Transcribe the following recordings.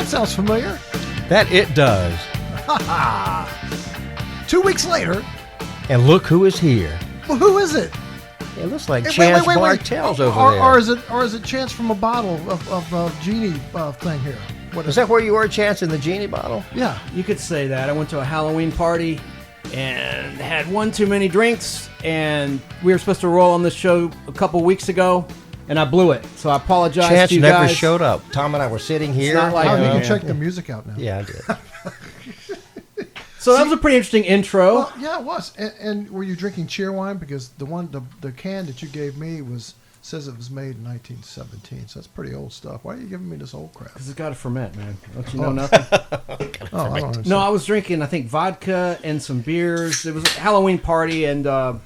That sounds familiar. That it does. 2 weeks later. And look who is here. Well, who is it? It looks like Chance Bartels over there. Or is it Chance from a bottle of Jeannie thing here? Is that where you were, Chance, in the Jeannie bottle? Yeah. You could say that. I went to a Halloween party and had one too many drinks, and we were supposed to roll on this show a couple weeks ago, and I blew it. So I apologize Chance to you never guys. showed up. Tom and I were sitting here. It's not like You me, can man. check the music out now. Yeah, I did. So that was a pretty interesting intro. Well, yeah, it was. And were you drinking cheer wine? Because the can that you gave me says it was made in 1917, so that's pretty old stuff. Why are you giving me this old crap? Because it's got to ferment, man. Don't you know nothing? I don't understand. No, I was drinking, I think, vodka and some beers. It was a Halloween party, and then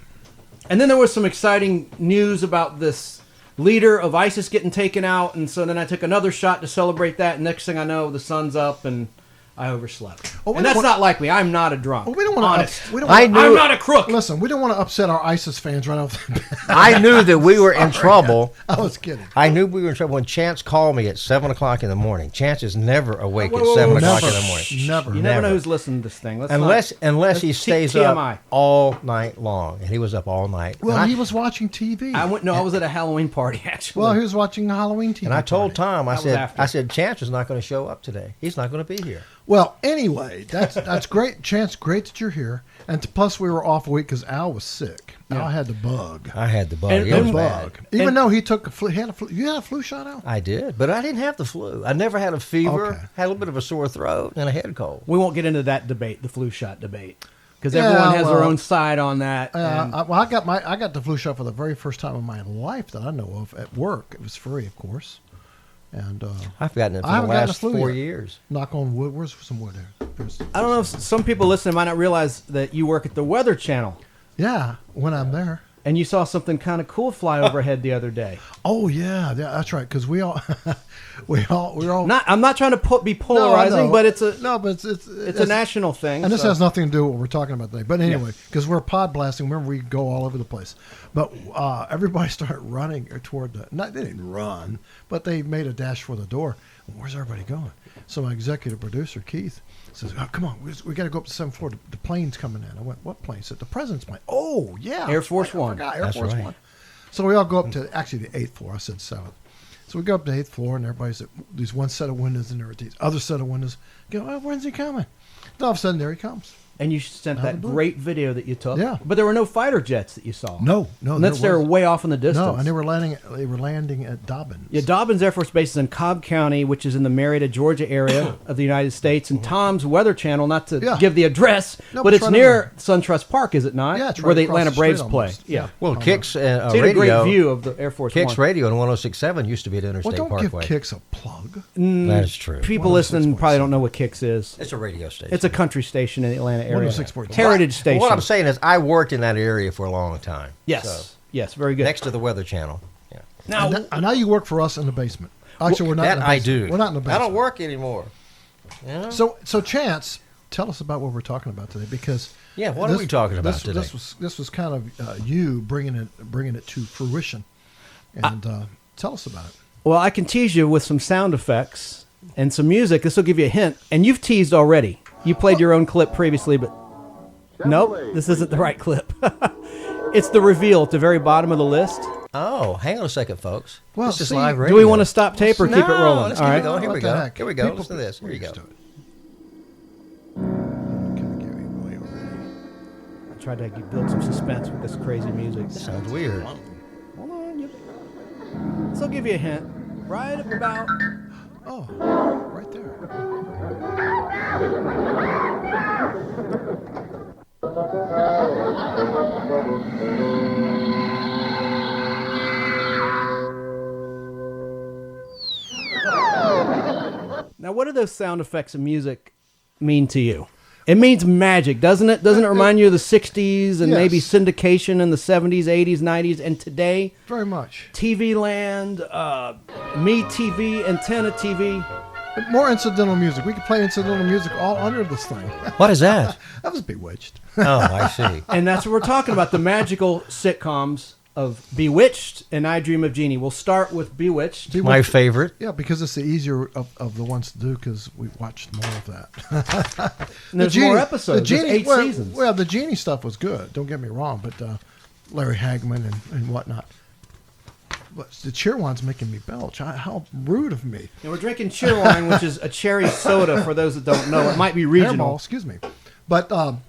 there was some exciting news about this leader of ISIS getting taken out, and so then I took another shot to celebrate that, and next thing I know, the sun's up, and I overslept. And that's not like me. I'm not a drunk. Well, we don't want honest. to. I'm not a crook. Listen, we don't want to upset our ISIS fans right off the bat. I knew that we were in trouble. I was kidding. I knew we were in trouble when Chance called me at 7 o'clock in the morning. Chance is never awake at 7 o'clock in the morning. Never. You never know who's listening to this thing. Unless he stays TMI. up all night long. And he was up all night. Well, he was watching TV. I was at a Halloween party, actually. Well, he was watching Halloween TV. And I told Tom, I after. said, Chance is not going to show up today. He's not going to be here. Well, anyway, that's great. Chance, great that you're here. And plus, we were off a week because Al was sick. Yeah. Al had the bug. I had the bug. And- It was and- bad. Even though he took a flu, you had a flu shot, Al? I did, but I didn't have the flu. I never had a fever, Okay. had a little bit of a sore throat, and a head cold. We won't get into that debate, the flu shot debate, because everyone has their own side on that. I got the flu shot for the very first time in my life that I know of at work. It was free, of course. And I've gotten it for I the haven't gotten last a flu 4 yet. years. Knock on wood. Where's some wood there? I don't know if some people listening might not realize that you work at the Weather Channel, Yeah, when I'm there. and you saw something kind of cool fly overhead the other day. Oh yeah, that's right. Because we all, we're all. I'm not trying to be No, I polarizing, know. but it's a it's a national thing. And this so- has nothing to do with what we're talking about today. But anyway, because we're Podblasting, remember we go all over the place. But everybody started running toward they didn't run, but they made a dash for the door. Where's everybody going? So my executive producer, Keith, says, oh, come on, we got to go up to the 7th floor. The plane's coming in. I went, what plane? He said, the president's plane. Oh, yeah. Air Force One. I forgot, Air That's Force right. One. So we all go up to, actually, the 8th floor. I said 7th. So we go up to the 8th floor, and everybody's at these one set of windows, and there are these other set of windows. Go, oh, when's he coming? And all of a sudden, there he comes. And you sent Out that of the blue. great video that you took. Yeah. But there were no fighter jets that you saw. No. Unless they were way off in the distance. No, and they were landing at Dobbins. Yeah, Dobbins Air Force Base is in Cobb County, which is in the Marietta, Georgia area of the United States. And Tom's Weather Channel, not to give the address, No, but it's it's right near SunTrust Park, is it not? Yeah, it's where right the across Atlanta the street Braves play. almost. Yeah. Well, Kicks So you had a radio, great view of the Air Force Kicks One. Radio on 106.7 used to be at Well, Interstate don't Parkway. give Kicks a plug. That is true. People listening probably don't know what Kicks is. It's a radio station. It's a country station in the Atlanta area. 106.7. Heritage station. What I'm saying is I worked in that area for a long time. Yes. So, Yes, very good. next to the Weather Channel. Yeah. Now, And now you work for us in the basement. Actually, we're not. That in the I basement. do. We're not in the basement. I don't work anymore. Yeah. So Chance, tell us about what we're talking about today, because Yeah, what are we talking about today? This was kind of you bringing it to fruition, and tell us about it. well, I can tease you with some sound effects and some music. This will give you a hint. And you've teased already. You played your own clip previously, but nope, this isn't the right clip. It's the reveal at the very bottom of the list. Oh, hang on a second, folks. Well, this is see, live do radio. Do we want to stop tape or keep it rolling? Let's All keep right. it going. Here What we the go. heck? Here we go. People- Listen to this. Here we're you go. used to it. I tried to build some suspense with this crazy music. Sounds weird. Hold on. This will give you a hint. Right about. Oh, right there. Now, what do those sound effects and music mean to you? It means magic, doesn't it? Doesn't it remind you of the 60s and maybe Yes. syndication in the 70s, 80s, 90s, and today? Very much. TV Land, Me TV, Antenna TV. More incidental music. We could play incidental music all under this thing. What is that? That was Bewitched. Oh, I see. And that's what we're talking about, the magical sitcoms of Bewitched and I Dream of Jeannie. We'll start with Bewitched. My favorite. Yeah, because it's the easier of the ones to do because we watched more of that. And there's more episodes. There's 8 seasons. Well, the Jeannie stuff was good. Don't get me wrong, but Larry Hagman and whatnot. But the Cheerwine's making me belch. How rude of me. And we're drinking Cheerwine, which is a cherry soda for those that don't know. It might be regional. Hairball, excuse me. But and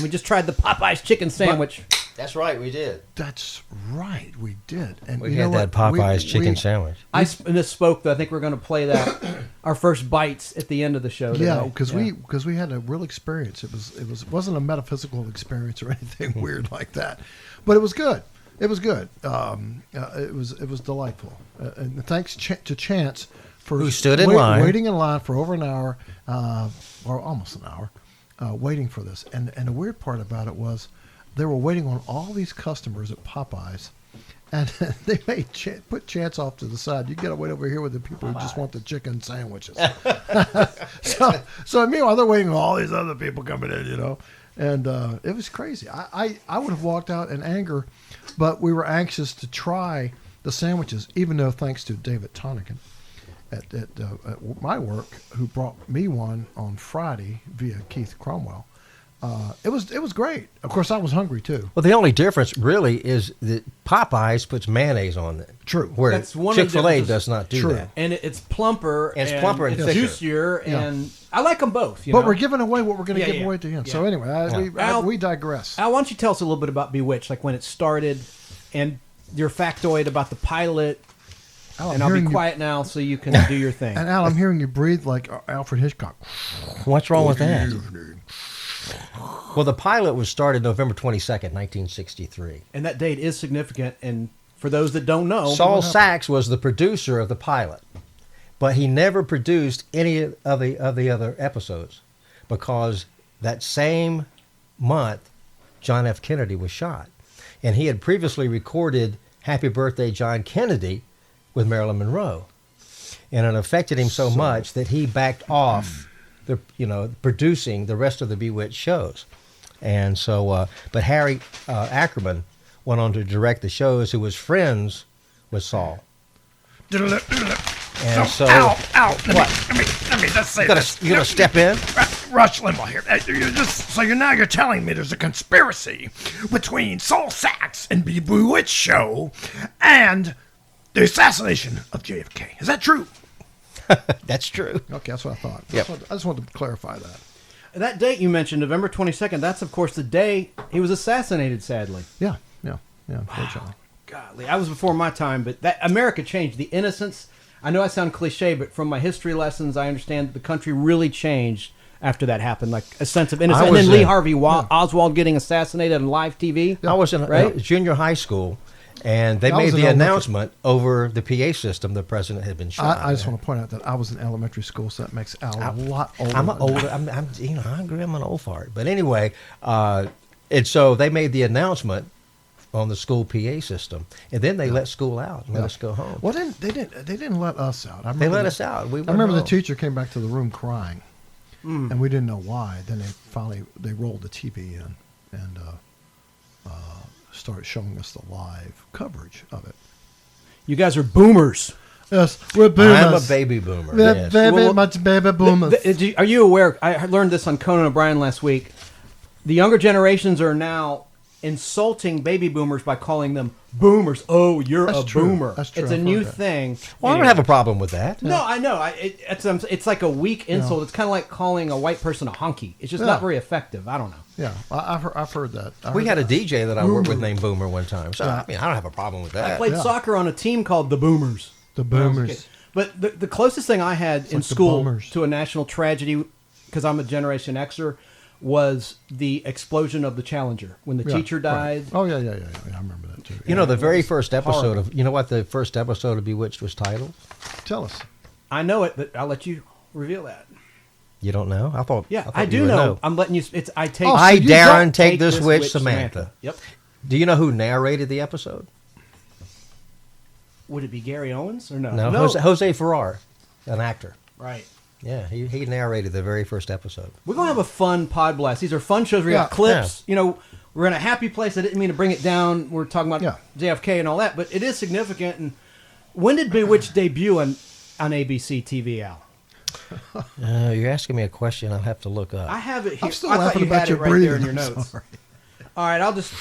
we just tried the Popeyes chicken sandwich. That's right, we did. That's right, we did. And We you had know that what? Popeyes chicken sandwich. I misspoke, though. I think we're going to play that, our first bites at the end of the show today. Yeah, because we had a real experience. It wasn't a metaphysical experience or anything weird like that, but it was good. It was good. It was delightful. And thanks to Chance for who stood in line, waiting in line for over an hour, or almost an hour, waiting for this. And the weird part about it was they were waiting on all these customers at Popeyes, and they made put Chance off to the side. You got to wait over here with the people who just want the chicken sandwiches. so meanwhile they're waiting on all these other people coming in, you know, and it was crazy. I would have walked out in anger, but we were anxious to try the sandwiches, even though thanks to David Tonigan at my work, who brought me one on Friday via Keith Cromwell. It was great. Of course, I was hungry too. Well, the only difference really is that Popeyes puts mayonnaise on it. True. Where That's one of the Chick-fil-A differences. does not do True. that. And it's plumper. And it's plumper and it's thicker. juicier. Yeah. And I like them both. But we're giving away what we're going to Yeah, give yeah. away to him. Yeah. So anyway, we digress. Al, why don't you tell us a little bit about Bewitched, like when it started, and your factoid about the pilot. Al, And I'll be quiet now so you can do your thing. And Al, I'm hearing you breathe like Alfred Hitchcock. What's wrong with Good that? evening. Well, the pilot was started November 22nd, 1963. And that date is significant. And for those that don't know, Saul Sachs was the producer of the pilot, but he never produced any of the other episodes because that same month, John F. Kennedy was shot. And he had previously recorded Happy Birthday, John Kennedy with Marilyn Monroe. And it affected him so much that he backed off producing the rest of the Bewitched shows. And so, but Harry Ackerman went on to direct the shows, who was friends with Saul. And so, Let me just say you gonna step in? Rush Limbaugh here. You're telling me there's a conspiracy between Saul Sachs and the Bewitched show and the assassination of JFK. Is that true? That's true. Okay, that's what I thought. Yep. I just wanted to clarify that. that date you mentioned, November 22nd, that's, of course, the day he was assassinated, sadly. Yeah. Unfortunately. Golly, I was before my time, but that America changed. The innocence, I know I sound cliche, but from my history lessons, I understand that the country really changed after that happened, like a sense of innocence. And then Lee Harvey Oswald getting assassinated on live TV. I was in junior high school, and they made the announcement over the PA system the president had been shot. I just want to point out that I was in elementary school, so that makes Al a lot older. I'm older. I'm an old fart. But anyway, and so they made the announcement on the school PA system, and then they let school out and let us go home. Well, they didn't let us out. They let us out. I remember the teacher came back to the room crying, and we didn't know why. Then they rolled the TV in and started showing us the live coverage of it. You guys are boomers. Yes, we're boomers. I'm a baby boomer. Yes. Very much baby boomers. Are you aware? I learned this on Conan O'Brien last week. The younger generations are now insulting baby boomers by calling them boomers. Oh, you're That's a true. boomer. That's true. It's a I've new heard that. thing. Well, I don't have a problem with that. No, I know. It's like a weak insult. It's kind of like calling a white person a honky. It's just not very effective. I don't know. Yeah, I've heard that. We had a DJ that I worked with named Boomer one time. So, I mean, I don't have a problem with that. I played soccer on a team called the Boomers. The when I was a Boomers. kid. But the closest thing I had in like the school Boomers. to a national tragedy, because I'm a Generation Xer, was the explosion of the Challenger when the teacher died. Right. Oh yeah. I remember that too. You know, the very first episode of, you know what the first episode of Bewitched was titled? Tell us. I know it, but I'll let you reveal that. You don't know? I thought I you do would know. I'm letting you. I take. I, you Darren, don't take this witch, Samantha. Yep. Do you know who narrated the episode? Would it be Gary Owens or no? No, Jose Ferrar, an actor. Right. Yeah, he narrated the very first episode. We're gonna have a fun Podblast. These are fun shows. We got Yeah. clips. You know, We're in a happy place. I didn't mean to bring it down. We're talking about JFK and all that, but it is significant. And when did Bewitched debut on ABC TV, Al? You're asking me a question I'll have to look up. I have it here. I'm still I thought laughing you about had your it right breathing. there in your I'm notes. sorry. All right, I'll just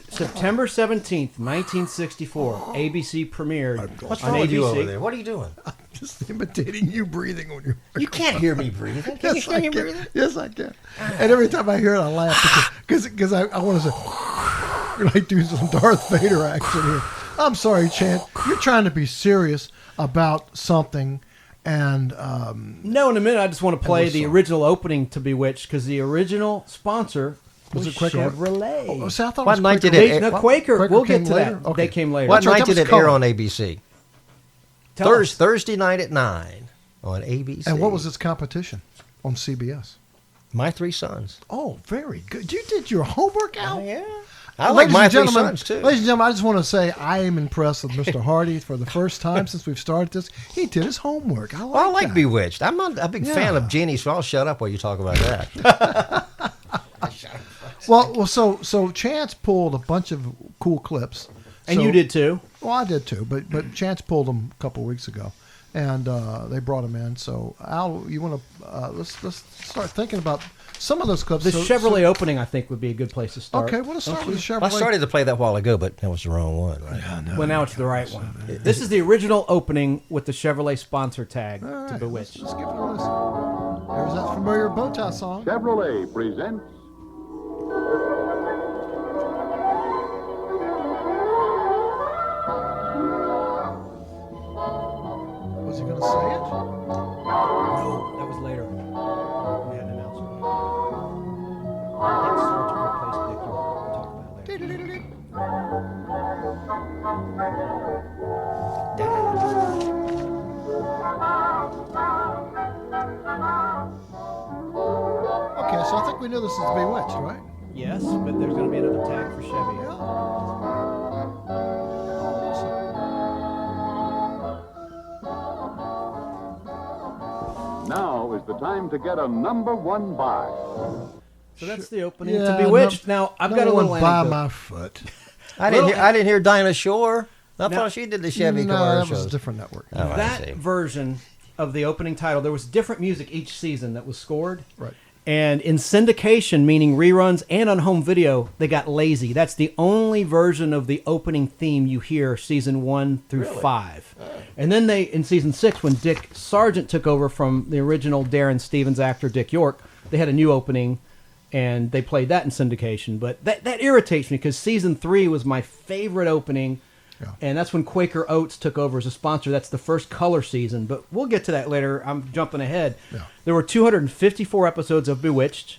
September 17th, 1964, ABC premiered What's on wrong with ABC. you over there? What are you doing? Just imitating you breathing on your. You can't hear me breathing. Can you Yes, I hear me can. breathing? Yes, I can. And every time I hear it, I laugh because I want to say, like do some Darth Vader action here. I'm sorry, Chant. You're trying to be serious about something, and No, in a minute, I just want to play what's the song? original opening to Bewitched because the original sponsor was it Quaker? Chevrolet. Oh, see, I thought What it was night Quaker. did it They- air? now, Quaker, Quaker we'll came get to later? that. Okay. They came later. What That's right, night that did was it air color. on ABC? Tell us. Thursday night at 9 on ABC. And what was its competition on CBS? My Three Sons. Oh, very good. You did your homework, Al. Yeah. I like Ladies My and Three gentlemen, Sons, too. Ladies and gentlemen, I just want to say I am impressed with Mr. Hardy for the first time since we've started this. He did his homework. I like Well, I like that. Bewitched. I'm not a big fan of Jeannie, so I'll shut up while you talk about that. Well, so Chance pulled a bunch of cool clips. And So- you did too. Well, I did too, but Chance pulled them a couple of weeks ago, and they brought them in. So Al, you want to let's start thinking about some of those clips. The So- Chevrolet opening, I think, would be a good place to start. Okay, well, let's start with the Chevrolet. I started to play that a while ago, but that was the wrong one. Right? Well, now it's the right one. This is the original opening with the Chevrolet sponsor tag All to right, Bewitched. let's give it a listen. There's that familiar bow tie song. Chevrolet presents Was he going to say it? No, that was later. We had an announcement. Dick Sargent replaced Dick York. We'll talk about it later. Okay, so I think we knew this is Bewitched, right? Yes, but there's going to be another tag for Chevy. Now is the time to get a #1 buy. So that's the opening Yeah, to Bewitched. Now, I've got a little by anecdote. my foot. I didn't hear Dinah Shore. I Now- thought she did the Chevy No, that was commercials. a different network. Oh, I That see. version of the opening title, there was different music each season that was scored. Right. And in syndication, meaning reruns, and on home video, they got lazy. That's the only version of the opening theme you hear season 1 through 5. And then in season 6, when Dick Sargent took over from the original Darren Stevens actor Dick York, they had a new opening, and they played that in syndication. But that irritates me because season 3 was my favorite opening. Yeah. And that's when Quaker Oats took over as a sponsor. That's the first color season, but we'll get to that later. I'm jumping ahead. Yeah. There were 254 episodes of Bewitched.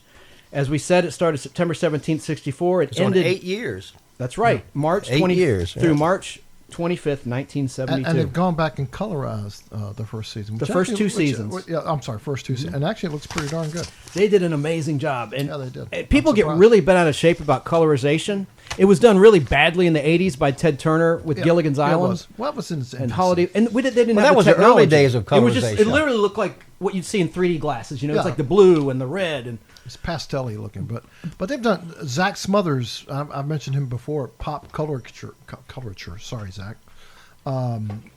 As we said, it started September 17th, 64. It It's on ended 8 years. That's right. March 8 20 years, through yeah. March 25th, 1972. And they've gone back and colorized the first season. The which first actually- two seasons. yeah, I'm sorry, first two seasons. And actually, it looks pretty darn good. They did an amazing job. And Yeah, they did. and people I'm get surprised. really bent out of shape about colorization. It was done really badly in the 80s by Ted Turner with Yeah, Gilligan's yeah, it Island. was. Well, it was in its And infancy. holiday, and they didn't Well, have that was the the early technology. days of It was just, it colorization. literally looked like what you'd see in 3D glasses. You know, Yeah. it's like the blue and the red, and It's pastel-y looking, but they've done Zach Smothers. I've mentioned him before. Pop Colorature. Sorry, Zach.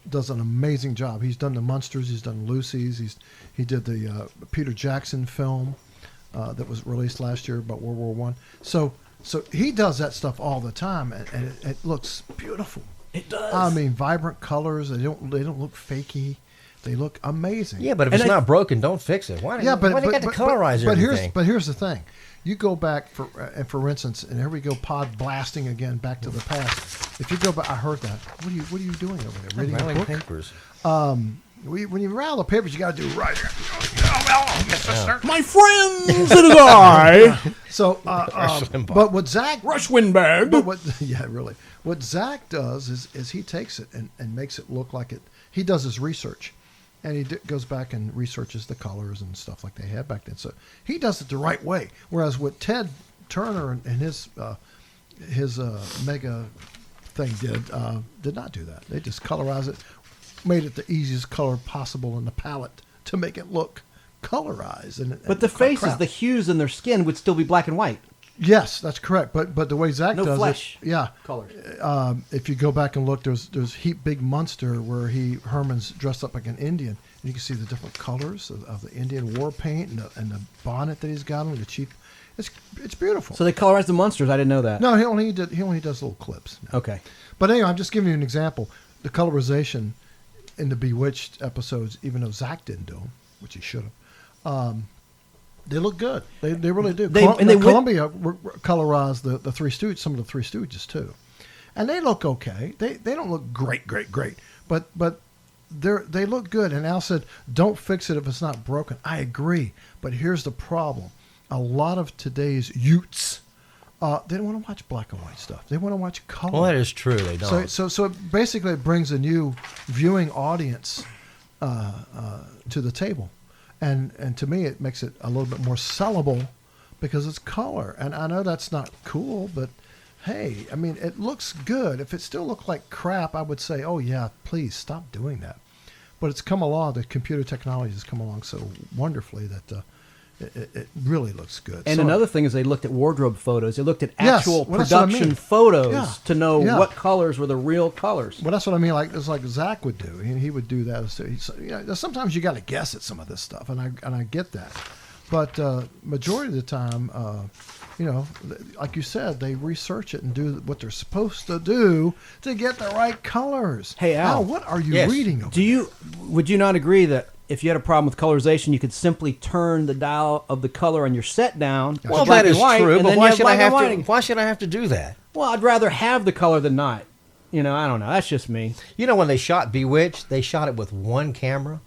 Does an amazing job. He's done the Munsters. He's done Lucy's. He did the Peter Jackson film that was released last year about World War One. So he does that stuff all the time, and it looks beautiful. it does. I mean, vibrant colors. They don't look fakey. They look amazing. Yeah, but if And it's I- not broken, don't fix it. Why do you got to colorize everything? Here's the thing. You go back for instance, and here we go pod blasting again back to the past. If you go back, I heard that. What are you doing over there? Reading a Railing book? papers. When you rattle the papers, you got to do right. My friends and I. So, Limbaugh. but what Zach Rush Winbag. But what Zach does is he takes it and makes it look like it. He does his research, and he goes back and researches the colors and stuff like they had back then. So he does it the right way. Whereas what Ted Turner and his mega thing did not do that. They just colorized it, made it the easiest color possible in the palette to make it look colorized. But the faces, crap. the hues in their skin would still be black and white. Yes, that's correct. But the way Zach No does flesh it, yeah. colors. If you go back and look, there's Heap Big Monster where Herman's dressed up like an Indian, and you can see the different colors of the Indian war paint and the bonnet that he's got on, the cheap. It's beautiful. So they colorized the monsters. I didn't know that. No, he only does little clips. Okay. But anyway, I'm just giving you an example. The colorization in the Bewitched episodes, even though Zach didn't do them, which he should have, they look good. They really do. Columbia colorized the Three Stooges, some of the Three Stooges too, and they look okay. They don't look great, but they look good. And Al said, "Don't fix it if it's not broken." I agree, but here's the problem: a lot of today's youths, they don't want to watch black and white stuff. They want to watch color. Well, that is true. They don't. So basically, it brings a new viewing audience to the table. And to me, it makes it a little bit more sellable because it's color. And I know that's not cool, but hey, I mean, it looks good. If it still looked like crap, I would say, oh, yeah, please stop doing that. But it's come along. The computer technology has come along so wonderfully that it really looks good. And so, another thing is they looked at wardrobe photos. They looked at Yes, actual well, that's what I production mean. photos Yeah, to know yeah. what colors were the real colors. Well, that's what I mean. It's like Zach would do. He would do that. Sometimes you got to guess at some of this stuff, and I get that. But majority of the time, like you said, they research it and do what they're supposed to do to get the right colors. Hey, Al, what are you yes. reading over Would you not agree that if you had a problem with colorization, you could simply turn the dial of the color on your set down? to Well, black that and is white, true, and but then why you have should I black and have white. to? Why should I have to do that? Well, I'd rather have the color than not. I don't know. That's just me. You know, when they shot Bewitched, they shot it with one camera.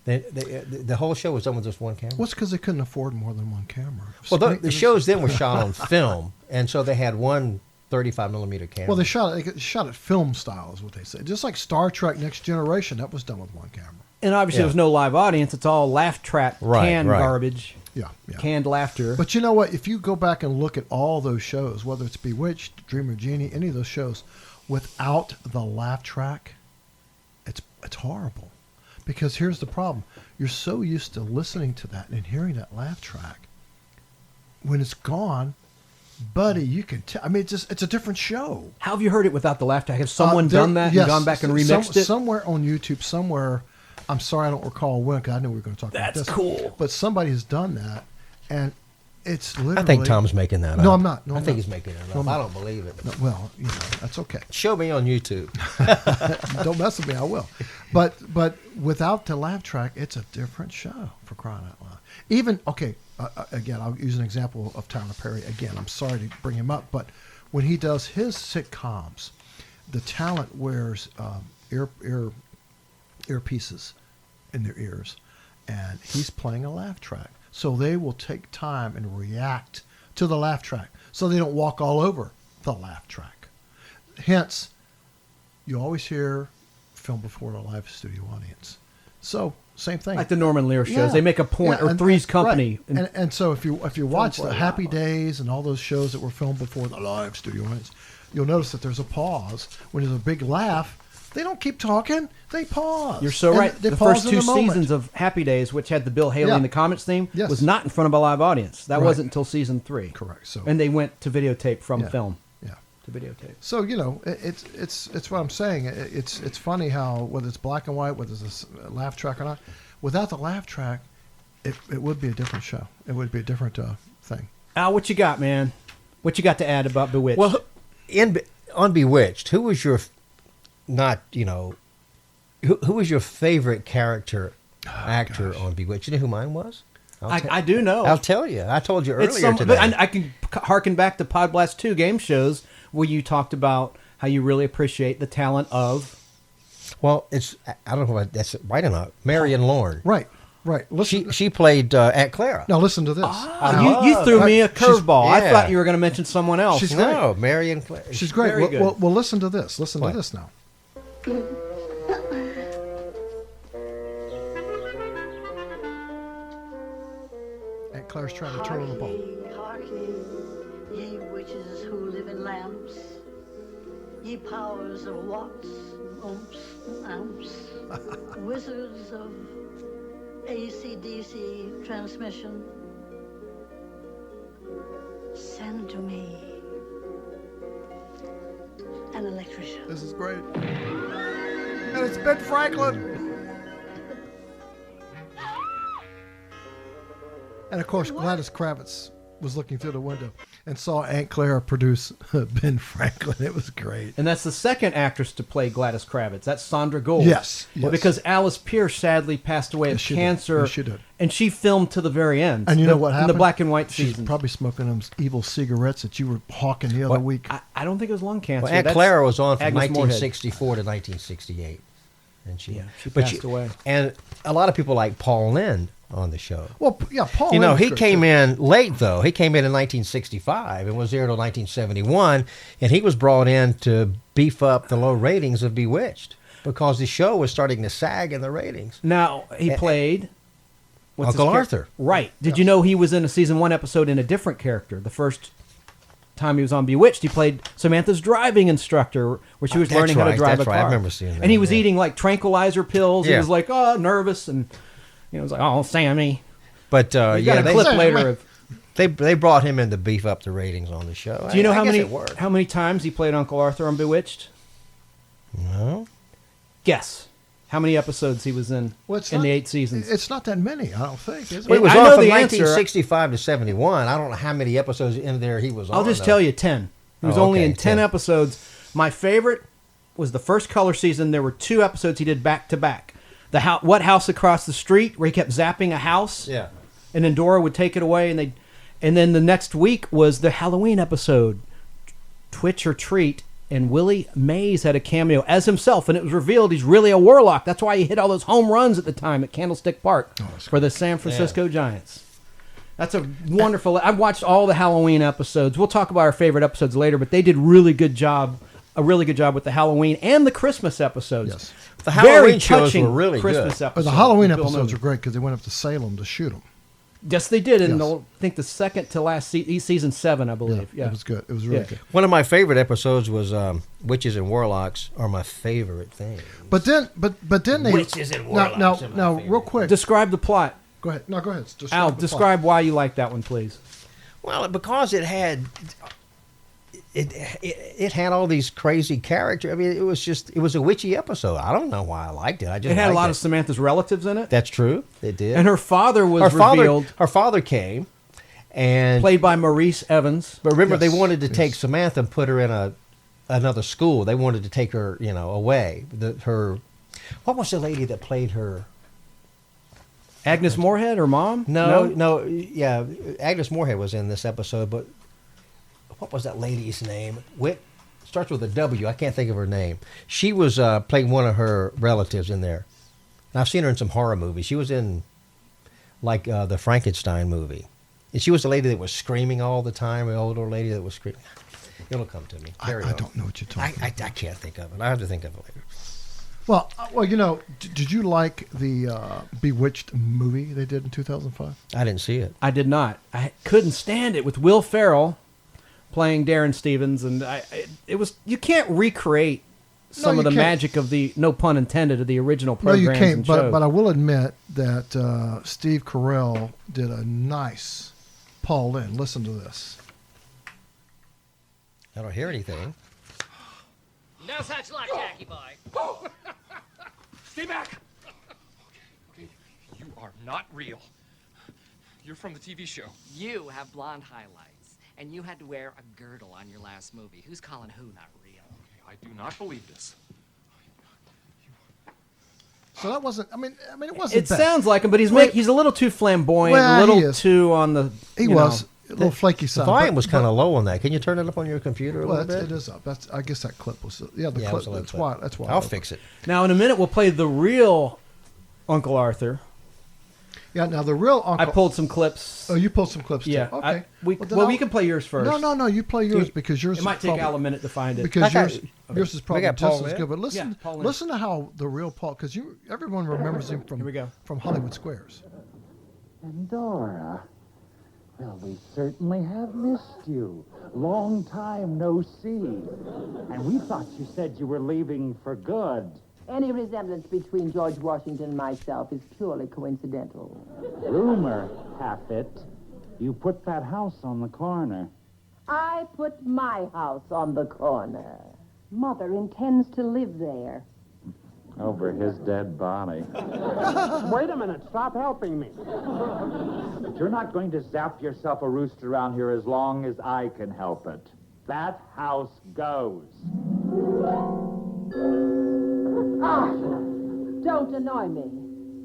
The whole show was done with just one camera. Well, it's because they couldn't afford more than one camera. Well, the shows then were shot on film, and so they had one 35 millimeter camera. Well, they shot it film style, is what they say. Just like Star Trek Next Generation, that was done with one camera. And obviously, there's no live audience. It's all laugh track, canned garbage, Yeah. canned laughter. But you know what? If you go back and look at all those shows, whether it's Bewitched, Dreamer Jeannie, any of those shows, without the laugh track, it's horrible. Because here's the problem. You're so used to listening to that and hearing that laugh track. When it's gone, buddy, you can tell. I mean, it's a different show. How have you heard it without the laugh track? Has someone done that yes, and gone back and remixed it? Somewhere on YouTube, somewhere. I'm sorry, I don't recall when, because I knew we were going to talk about this. That's cool. But somebody has done that, and it's literally... I think Tom's making that up. No, I'm not. No, I I'm think not. he's making it No, up. I'm I not. don't believe it. No, well, that's okay. Show me on YouTube. Don't mess with me, I will. But without the laugh track, it's a different show, for crying out loud. Even, okay, again, I'll use an example of Tyler Perry. Again, I'm sorry to bring him up, but when he does his sitcoms, the talent wears earpieces in their ears, and he's playing a laugh track. So they will take time and react to the laugh track, so they don't walk all over the laugh track. Hence, you always hear film before a live studio audience. So same thing. Like the Norman Lear shows. Yeah. They make a point, Yeah, or Three's Company. right. And so if you watch for the a Happy while. Days and all those shows that were filmed before the live studio audience, you'll notice that there's a pause. When there's a big laugh, they don't keep talking. They pause. You're so And right. they The pause first in two the moment. seasons of Happy Days, which had the Bill Haley Yeah. and the Comets theme, Yes. was not in front of a live audience. That Right. wasn't until season 3. Correct. So And they went to videotape from Yeah. film yeah. to videotape. So it's what I'm saying. It's funny how whether it's black and white, whether it's a laugh track or not, without the laugh track, it would be a different show. It would be a different thing. Al, what you got, man? What you got to add about Bewitched? Well, on Bewitched, who was your who was your favorite character actor on Bewitched? You know who mine was? I do know. I'll tell you. I told you earlier today. But I can harken back to Podblast 2 game shows where you talked about how you really appreciate the talent of... Well, I don't know if that's right or not. Marion Lorne. Right. Listen. She played Aunt Clara. Now listen to this. you threw me a curveball. I yeah. thought you were going to mention someone else. She's great. No, Marion Clara. She's great. Very good. Well, listen to this. Listen What? to this now. Aunt Claire's trying to turn on the bulb. Harkye, ye witches who live in lamps, ye powers of watts, ohms, amps, wizards of AC/DC transmission, Send to me an electrician. This is great. And it's Ben Franklin. And of course, Gladys Kravitz was looking through the window and saw Aunt Clara produce Ben Franklin. It was great. And that's the second actress to play Gladys Kravitz. That's Sandra Gold. Yes. Well, because Alice Pierce sadly passed away of Yes, she did. cancer. Yes, she did. And she filmed to the very end. And you know what happened? In the black and white She's season. probably smoking those evil cigarettes that you were hawking the other week. I don't think it was lung cancer. Well, Aunt That's Clara was on from Agnes Moorehead. 1964 to 1968. And she passed away. And a lot of people like Paul Lynde on the show. Well, yeah, Paul. You know, Lynde he was great, came too. in late, though. He came in 1965 and was there until 1971. And he was brought in to beef up the low ratings of Bewitched because the show was starting to sag in the ratings. Now, he played... what's Uncle his char- Arthur. Right. Did you know he was in a season 1 episode in a different character? The first time he was on Bewitched, he played Samantha's driving instructor, where she was That's learning how to right, drive that's a right. I car. remember seeing that, And he was yeah. eating like tranquilizer pills. He Yeah. was like, oh, nervous, and it was like, oh, Sammy. But We got yeah, a clip later of. they brought him in to beef up the ratings on the show. Do you know I how guess many it worked. how many times he played Uncle Arthur on Bewitched? No. Guess how many episodes he was in Well, it's in not- the 8 seasons. It's not that many, I don't think, is it? Well, he was I on know from the answer. 1965 to 71. I don't know how many episodes in there he was on. I'll just though. tell you 10. He was Oh, only okay, in 10 10. episodes. My favorite was the first Color season. There were 2 episodes he did back to back. What House Across the Street, where he kept zapping a house. Yeah. And then Dora would take it away, and then the next week was the Halloween episode, Twitch or Treat, and Willie Mays had a cameo as himself, and it was revealed he's really a warlock. That's why he hit all those home runs at the time at Candlestick Park for the San Francisco Giants. That's a wonderful. I've watched all the Halloween episodes. We'll talk about our favorite episodes later, but they did a really good job with the Halloween and the Christmas episodes. Yes. The Halloween Very shows touching were really Christmas good. episodes. The Halloween with Bill episodes Miller. are great because they went up to Salem to shoot them. Yes, they did. In Yes. I think the second to last season 7, I believe. Yeah, It was good. It was really Yeah. good. One of my favorite episodes was Witches and Warlocks are my favorite thing. But then they Witches and warlocks now are my now favorite. real quick. Describe the plot. Go ahead. No, go ahead. Describe Al, the plot. describe why you like that one, please. Well, because it had it had all these crazy characters. I mean, it was a witchy episode. I don't know why I liked it. I just It had a liked lot it. of Samantha's relatives in it. That's true. It did. And her father was revealed, Her father came, and played by Maurice Evans. but remember they Yes, wanted to yes. take Samantha and put her in another school. They wanted to take her, away. What was the lady that played her? Agnes Moorehead, her mom? No, yeah, Agnes Moorehead was in this episode, but what was that lady's name? Starts with a W. I can't think of her name. She was playing one of her relatives in there. And I've seen her in some horror movies. She was in, like, the Frankenstein movie. And she was the lady that was screaming all the time, the older lady that was screaming. It'll come to me. Carry I on. don't know what you're talking I about. can't think of it. I have to think of it later. Well, did you like the Bewitched movie they did in 2005? I didn't see it. I did not. I couldn't stand it with Will Ferrell playing Darren Stevens, and it was, you can't recreate some of you the can't. magic of the, no pun intended, of the original No, programs you can't. and shows. But I will admit that Steve Carell did a nice Paul Lynde. Listen to this. I don't hear anything. No such luck, Jackie boy. Stay back! Okay, you are not real. You're from the TV show. You have blonde highlights, and you had to wear a girdle on your last movie. Who's calling who not real? Okay, I do not believe this. So that wasn't. I mean, it wasn't. it bad. sounds like him, but he's Wait. he's a little too flamboyant, Well, a little he is. too on the. He you know. was a little flaky The side. volume but- was kind but- of low on that. Can you turn it up on your computer a Well, little it bit? is up. I guess that clip was. The Yeah, it clip. was a low That's clip. why. That's why. I'll fix it. Now, in a minute, we'll play the real Uncle Arthur. Yeah. Now the real I Uncle. pulled some clips. Oh, you pulled some clips yeah. too. Okay. Well, then we can play yours first. No. You play yours because yours. It might is take probably, Al a minute to find it. because I got- yours is probably got just Paul as Lynde? good. But listen, Yeah, Paul Lynde. listen to how the real Paul, because everyone remembers him from Here we go. from Hollywood Squares. And Dora, well, we certainly have missed you. Long time no see. And we thought you said you were leaving for good. Any resemblance between George Washington and myself is purely coincidental. Rumor hath it you put that house on the corner. I put my house on the corner. Mother intends to live there. Over his dead body. Wait a minute. Stop helping me. But you're not going to zap yourself a roost around here as long as I can help it. That house goes. Ah, don't annoy me.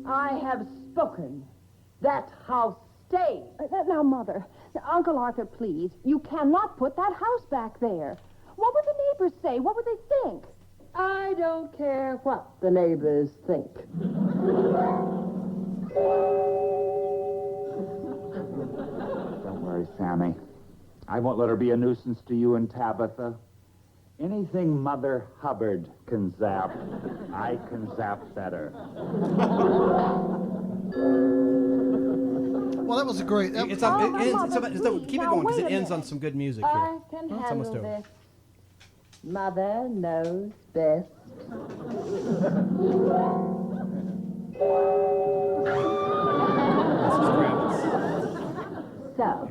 I have spoken. That house stays. Now, Mother, Uncle Arthur, please. You cannot put that house back there. What would the neighbors say? What would they think? I don't care what the neighbors think. Don't worry, Sammy. I won't let her be a nuisance to you and Tabitha. Anything Mother Hubbard can zap, I can zap better. Well, that was a great. Keep it going because it ends on some good music here. I can It's handle almost over. this. Mother knows best. So,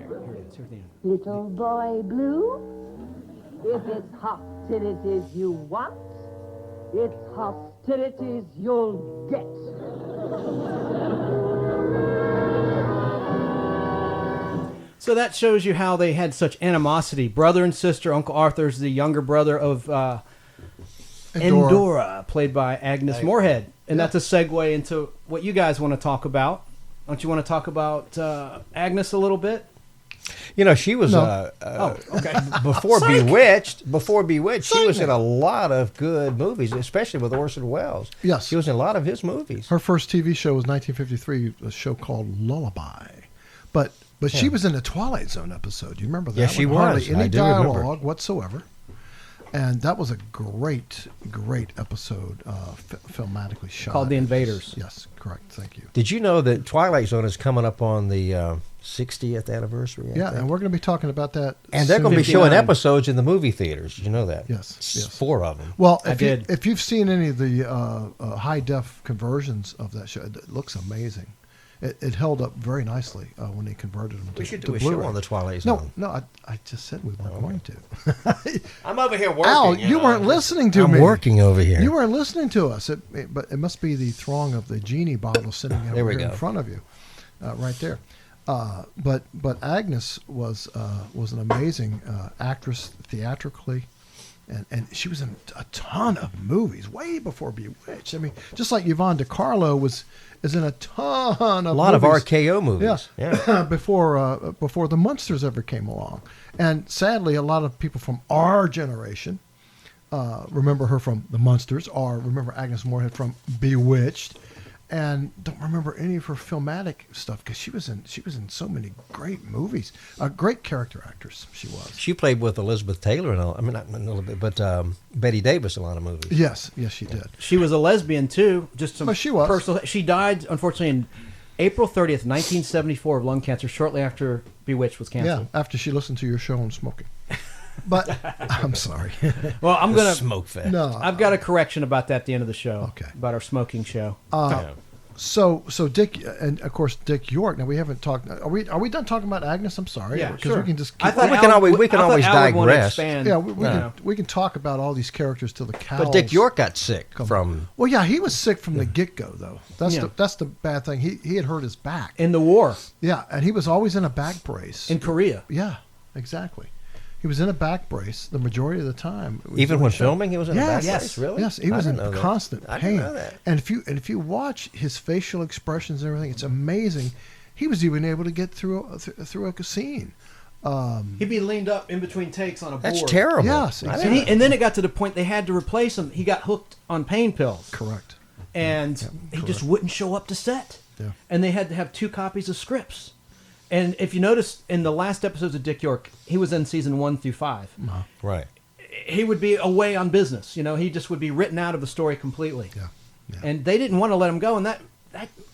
little boy blue, if it's hostilities you want, it's hostilities you'll get. So that shows you how they had such animosity. Brother and sister. Uncle Arthur's the younger brother of Endora, played by Agnes Moorehead. And that's a segue into what you guys want to talk about. Don't you want to talk about Agnes a little bit? You know, she was okay. before Bewitched. Before Bewitched, she was in a lot of good movies, especially with Orson Welles. Yes, she was in a lot of his movies. Her first TV show was 1953, a show called Lullaby, but she was in a Twilight Zone episode. Do you remember that? Yes, she was. Hardly any I do dialogue remember. whatsoever, and that was a great episode, filmatically shot. Called The Invaders. Yes, correct. Thank you. Did you know that Twilight Zone is coming up on the 60th anniversary? I Yeah, think? and we're going to be talking about that. And they're soon. going to be showing episodes in the movie theaters. Did you know that? Yes. 4 of them. Well, if you've seen any of the high def conversions of that show, it looks amazing. It held up very nicely when they converted them to We should to do a show Blu-ray. on the Twilight Zone. No, I just said we weren't going to. I'm over here working. Al, you weren't listening to me. I'm working over here. You weren't listening to us. But it must be the throng of the Jeannie bottle sitting over There we here in go. front of you, right there. But Agnes was an amazing actress theatrically. And she was in a ton of movies way before Bewitched. I mean, just like Yvonne DiCarlo is in a ton of a lot movies. of RKO movies. Yeah. before the Munsters ever came along. And sadly, a lot of people from our generation remember her from the Munsters, or remember Agnes Moorehead from Bewitched, and don't remember any of her filmatic stuff because she was in so many great movies. A great character actress she was. She played with Elizabeth Taylor in not a little bit, but Betty Davis in a lot of movies. Yes, she did. She was a lesbian too. Just some she was. personal. She died unfortunately in April 30th, 1974, of lung cancer, shortly after Bewitched was canceled. Yeah, after she listened to your show on smoking. But I'm sorry. Well, I'm gonna smoke fest. No, I've got a correction about that at the end of the show. Okay. About our smoking show. So Dick, and of course Dick York. Now we haven't talked. Are we done talking about Agnes? I'm sorry. Yeah, because sure. we can just. I thought we can always I thought Al would want to digress. expand. Yeah, we can talk about all these characters till the cows. But Dick York got sick from. Well, yeah, he was sick from the get-go, though. That's the bad thing. He had hurt his back in the war. Yeah, and he was always in a back brace in Korea. Yeah, exactly. He was in a back brace the majority of the time. Even when filming, he was in a back yes, brace. Really? Yes, he was in constant I pain. didn't know that. And if you watch his facial expressions and everything, it's amazing. He was even able to get through a scene. He'd be leaned up in between takes on a board. That's terrible. Yes, exactly. And then it got to the point they had to replace him. He got hooked on pain pills. Correct. And he just wouldn't show up to set. Yeah. And they had to have 2 copies of scripts. And if you notice, in the last episodes of Dick York, he was in season 1 through 5. Right. He would be away on business. He just would be written out of the story completely. Yeah. And they didn't want to let him go. And that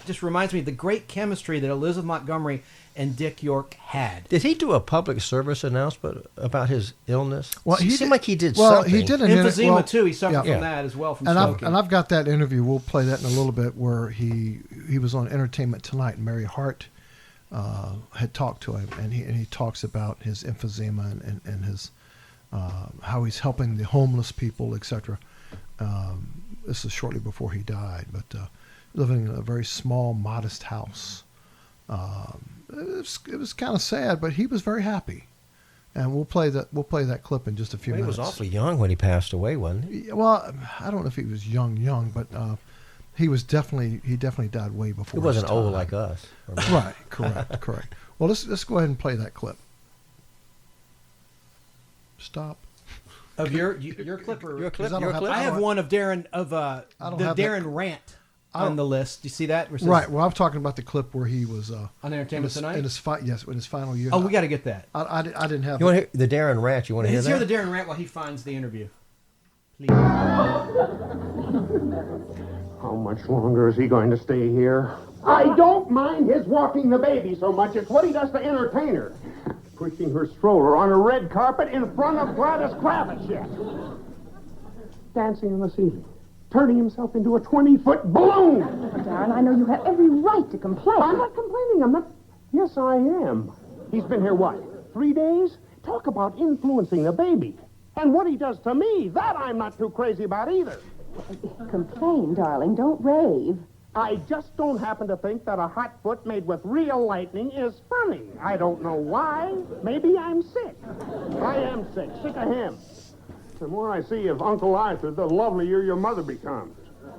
just reminds me of the great chemistry that Elizabeth Montgomery and Dick York had. Did he do a public service announcement about his illness? Well, he seemed like he did well, something. he did Emphysema too. He suffered from that as well from smoking. I've got that interview. We'll play that in a little bit where he was on Entertainment Tonight. And Mary Hart had talked to him, and he talks about his emphysema and his how he's helping the homeless people, etc. This is shortly before he died, but living in a very small, modest house. It was kind of sad, but he was very happy. And we'll play that clip in just a few minutes. He was awfully young when he passed away, wasn't he? Well, I don't know if he was young, but he definitely died way before. He wasn't his time. old like us. Right, correct. Well, let's go ahead and play that clip. Stop. Of your clip or your clip? I have one of Darren the Darren rant on the list. Do you see that? Right. Well, I'm talking about the clip where he was on Entertainment Tonight. In his final year. Oh, we got to get that. I didn't have. You want to hear the Darren rant? You want to hear that? Let's hear the Darren rant while he finds the interview. Please. How much longer is he going to stay here? I don't mind his walking the baby so much. It's what he does to entertain her. Pushing her stroller on a red carpet in front of Gladys Kravitz yet. Dancing on the ceiling. Turning himself into a 20-foot balloon. Darren, I know you have every right to complain. I'm not complaining. I'm not... Yes, I am. He's been here, what, 3 days? Talk about influencing the baby. And what he does to me, that I'm not too crazy about either. Complain, darling. Don't rave. I just don't happen to think that a hot foot made with real lightning is funny. I don't know why. Maybe I'm sick. I am sick. Sick of him. The more I see of Uncle Arthur, the lovelier your mother becomes.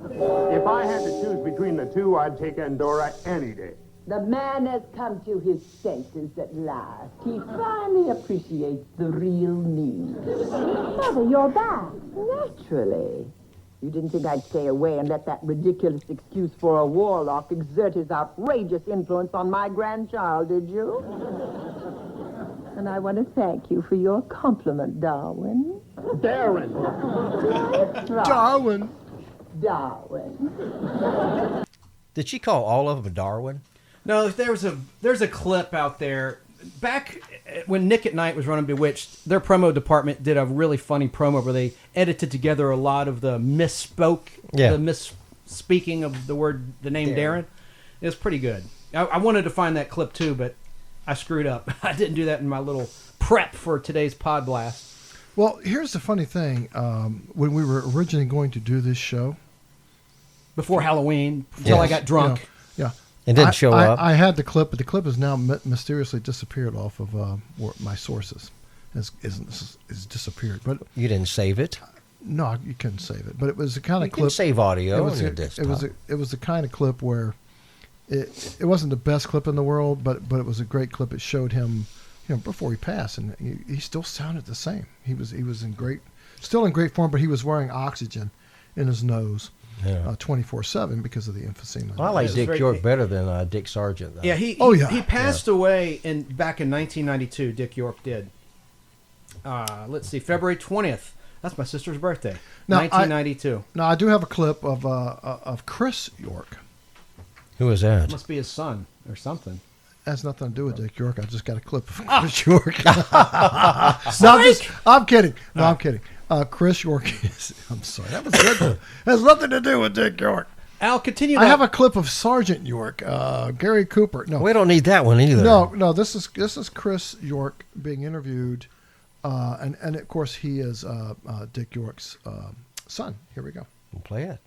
If I had to choose between the two, I'd take Endora any day. The man has come to his senses at last. He finally appreciates the real me. Mother, you're back. Naturally. You didn't think I'd stay away and let that ridiculous excuse for a warlock exert his outrageous influence on my grandchild, did you? And I want to thank you for your compliment, Darwin. Darren. That's right. Darwin. Did she call all of them Darwin? No, there's a clip out there. Back when Nick at Night was running Bewitched, their promo department did a really funny promo where they edited together a lot of the misspeaking of the name Darren. It was pretty good. I wanted to find that clip too, but I screwed up. I didn't do that in my little prep for today's Podblast. Well, here's the funny thing. When we were originally going to do this show, before Halloween, until I got drunk. Yeah. It didn't show up. I had the clip, but the clip has now mysteriously disappeared off of my sources. Is disappeared. But you didn't save it? No, you couldn't save it. But it was the kind of clip. You can save audio on your desktop. It was the kind of clip where it wasn't the best clip in the world, but it was a great clip. It showed him, before he passed, and he still sounded the same. He was still in great form, but he was wearing oxygen in his nose. 24/7 because of the emphysema. Well, I like Dick York better than Dick Sargent, though. Yeah, he passed away back in 1992. Dick York did. Let's see, February 20th. That's my sister's birthday. 1992. Now I do have a clip of Chris York. Who is that? Must be his son or something. Has nothing to do with Dick York. I just got a clip of Chris York. I'm kidding. No, I'm kidding. Chris York is... I'm sorry. That was good. Has nothing to do with Dick York. Al, continue. I have a clip of Sergeant York, Gary Cooper. No, we don't need that one either. No. This is Chris York being interviewed, and of course he is Dick York's son. Here we go. We'll play it.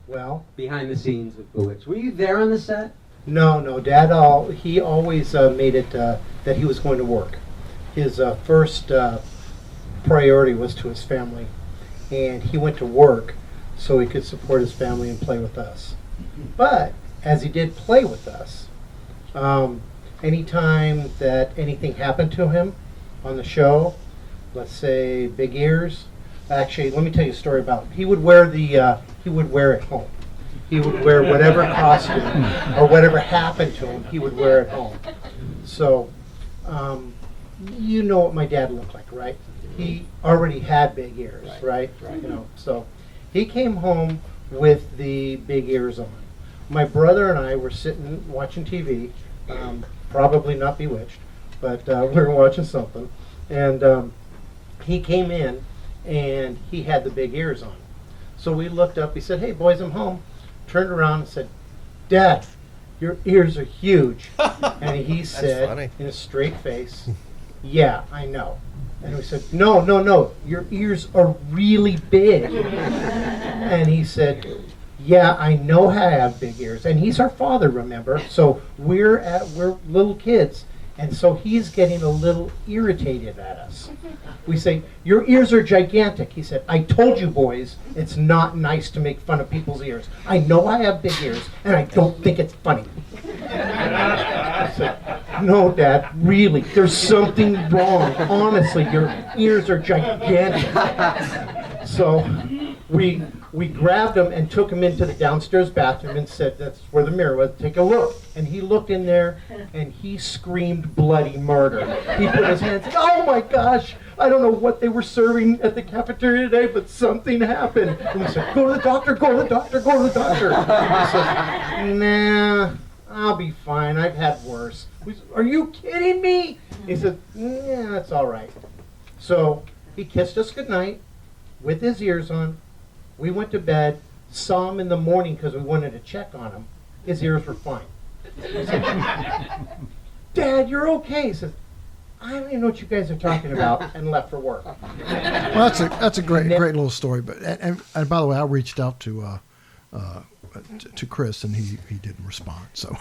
Well, behind the scenes of Bewitched. Were you there on the set? No, Dad. He always made it that he was going to work. His first priority was to his family, and he went to work so he could support his family and play with us. But as he did play with us, anytime that anything happened to him on the show, let's say big ears. Actually, let me tell you a story about him. He would wear he would wear at home. He would wear whatever costume or whatever happened to him, he would wear at home. So, you know what my dad looked like, right? He already had big ears, right? So he came home with the big ears on. My brother and I were sitting watching TV, probably not Bewitched, but we were watching something, and he came in and he had the big ears on. So we looked up, he said, "Hey boys, I'm home." Turned around and said, "Dad, your ears are huge. And he said, funny. in a straight face, yeah, I know. And we said, no, your ears are really big. And he said, yeah, I know I have big ears. And he's our father, remember? So we're little kids. And so he's getting a little irritated at us. We say, your ears are gigantic. He said, I told you boys, it's not nice to make fun of people's ears. I know I have big ears, and I don't think it's funny. I said, no, Dad, really, there's something wrong. Honestly, your ears are gigantic. So we grabbed him and took him into the downstairs bathroom and said, that's where the mirror was, take a look. And he looked in there and he screamed bloody murder. He put his hands, oh my gosh, I don't know what they were serving at the cafeteria today, but something happened. And we said, go to the doctor, go to the doctor, go to the doctor. He said, nah, I'll be fine, I've had worse. We said, are you kidding me? He said, yeah, that's all right. So he kissed us goodnight with his ears on. We went to bed, saw him in the morning because we wanted to check on him. His ears were fine. I said, Dad, you're okay. He says, I don't even know what you guys are talking about, and left for work. Well, that's a great little story. But and by the way, I reached out to Chris, and he didn't respond. So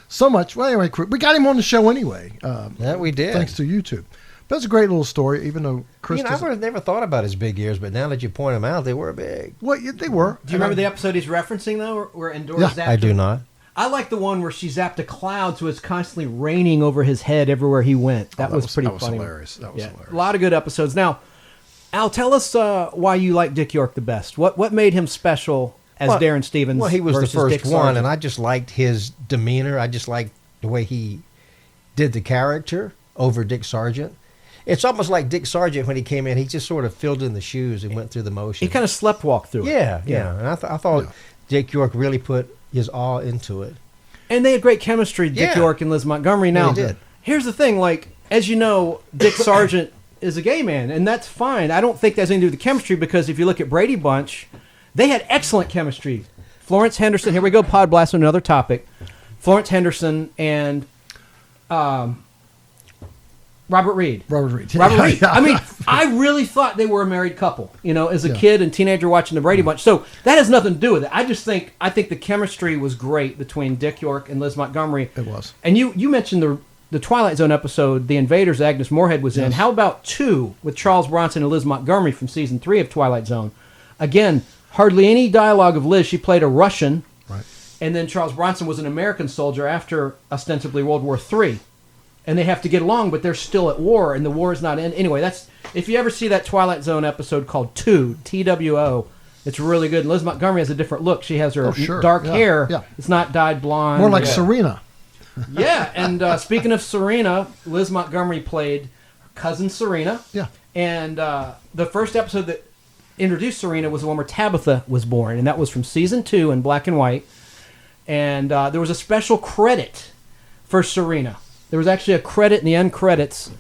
so much. Well, anyway, we got him on the show anyway. Yeah, we did. Thanks to YouTube. But it's a great little story, even though Chris. I would have never thought about his big ears, but now that you point them out, they were big. Well, yeah, they were. Do you remember the episode he's referencing though, where Endora zapped I do him? not. I like the one where she zapped a cloud, so it's constantly raining over his head everywhere he went. That was pretty funny. Hilarious. That was hilarious. A lot of good episodes. Now, Al, tell us why you like Dick York the best. What made him special as Darren Stevens? Well, he was the versus first Dick one, Sargent? and I just liked his demeanor. I just liked the way he did the character over Dick Sargent. It's almost like Dick Sargent when he came in. He just sort of filled in the shoes and went through the motion. He kind of sleptwalked through it. Yeah. And I thought Dick York really put his all into it. And they had great chemistry, Dick York and Liz Montgomery. Now, here's the thing, as you know, Dick Sargent is a gay man, and that's fine. I don't think that's anything to do with the chemistry, because if you look at Brady Bunch, they had excellent chemistry. Florence Henderson, here we go, Podblast on another topic. Florence Henderson and Robert Reed. Robert Reed. I mean, I really thought they were a married couple, as a kid and teenager watching the Brady Bunch. So that has nothing to do with it. I think the chemistry was great between Dick York and Liz Montgomery. It was. And you mentioned the Twilight Zone episode, The Invaders, Agnes Moorehead was in. How about 2 with Charles Bronson and Liz Montgomery from season 3 of Twilight Zone? Again, hardly any dialogue of Liz. She played a Russian. Right. And then Charles Bronson was an American soldier after ostensibly World War III. And they have to get along, but they're still at war, and the war is not in. Anyway, if you ever see that Twilight Zone episode called 2, TWO, it's really good. And Liz Montgomery has a different look. She has her dark hair. Yeah. It's not dyed blonde. More like Serena. Yeah, and speaking of Serena, Liz Montgomery played her cousin Serena. Yeah. And the first episode that introduced Serena was the one where Tabitha was born, and that was from season 2 in black and white. And there was a special credit for Serena. There was actually a credit in the end credits.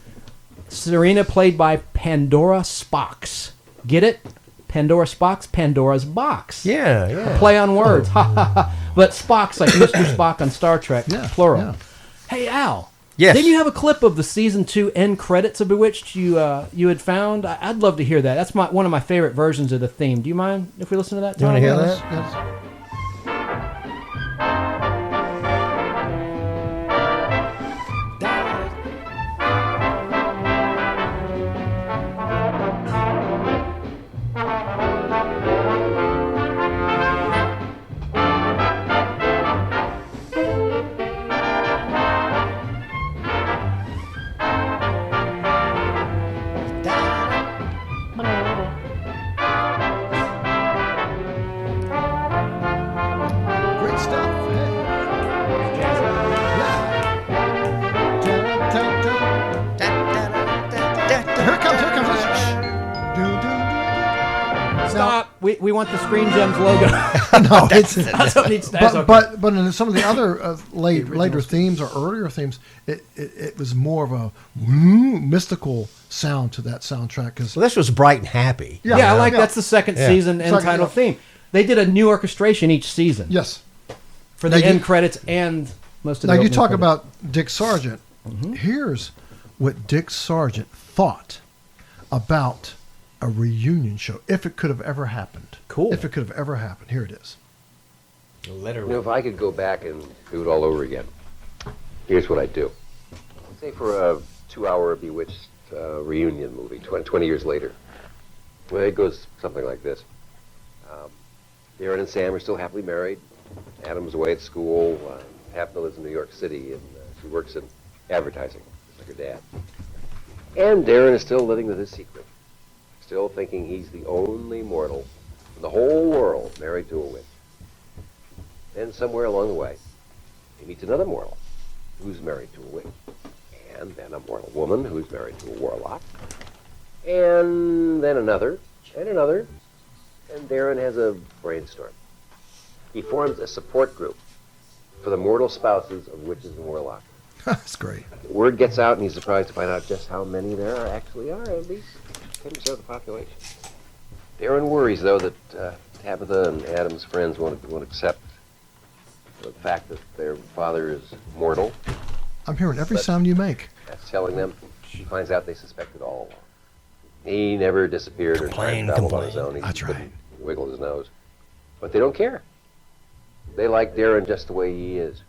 Serena played by Pandora Spox. Get it? Pandora Spox? Pandora's box. Yeah. A play on words. But Spock's like Mr. Spock on Star Trek, plural. Yeah. Hey, Al. Yes. Didn't you have a clip of the season 2 end credits of Bewitched you had found? I'd love to hear that. That's one of my favorite versions of the theme. Do you mind if we listen to that? Do you want to hear that? Yes. We want the Screen Gems logo. No, that's what needs to. But in some of the other later themes or earlier themes, it was more of a mystical sound to that soundtrack. Well, this was bright and happy. That's the second season end title theme. They did a new orchestration each season. Yes. for the end credits and most of the Now you opening talk credits. about Dick Sargent. Here's what Dick Sargent thought about a reunion show, if it could have ever happened. Cool. If it could have ever happened. Here it is. If I could go back and do it all over again, here's what I'd do. Say for a 2-hour Bewitched reunion movie, 20 years later. Well, it goes something like this. Darren and Sam are still happily married. Adam's away at school. Tabitha lives in New York City, and she works in advertising, just like her dad. And Darren is still living with his secret, still thinking he's the only mortal in the whole world married to a witch. Then somewhere along the way, he meets another mortal who's married to a witch. And then a mortal woman who's married to a warlock. And then another, and another. And Darren has a brainstorm. He forms a support group for the mortal spouses of witches and warlocks. That's great. Word gets out, and he's surprised to find out just how many there actually are, at least 10% of the population. Darren worries, though, that Tabitha and Adam's friends won't accept the fact that their father is mortal. I'm hearing every sound you make. That's telling them. He finds out they suspected all along. He never disappeared or tried to travel on his own. He just couldn't wiggle his nose. But they don't care. They like Darren just the way he is.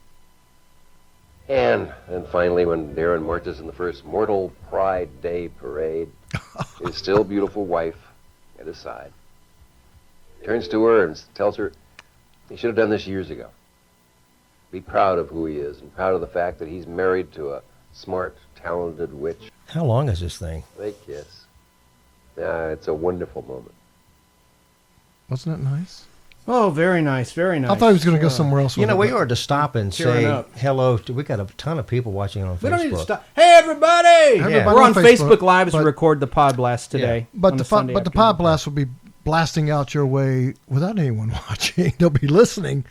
And finally, when Darren marches in the first Mortal Pride Day parade, his still beautiful wife at his side turns to her and tells her he should have done this years ago. Be proud of who he is and proud of the fact that he's married to a smart, talented witch. How long is this thing? They kiss. It's a wonderful moment. Wasn't it nice? Oh, very nice, very nice. I thought he was going to go somewhere else. You with know, it, we but- ought to stop and Tearing say up. hello. We got a ton of people watching on Facebook. We don't need to stop. Hey, everybody! Everybody We're on on Facebook, Facebook, Live as we but- record the Podblast today. But on the Sunday but the afternoon. Podblast will be blasting out your way without anyone watching. They'll be listening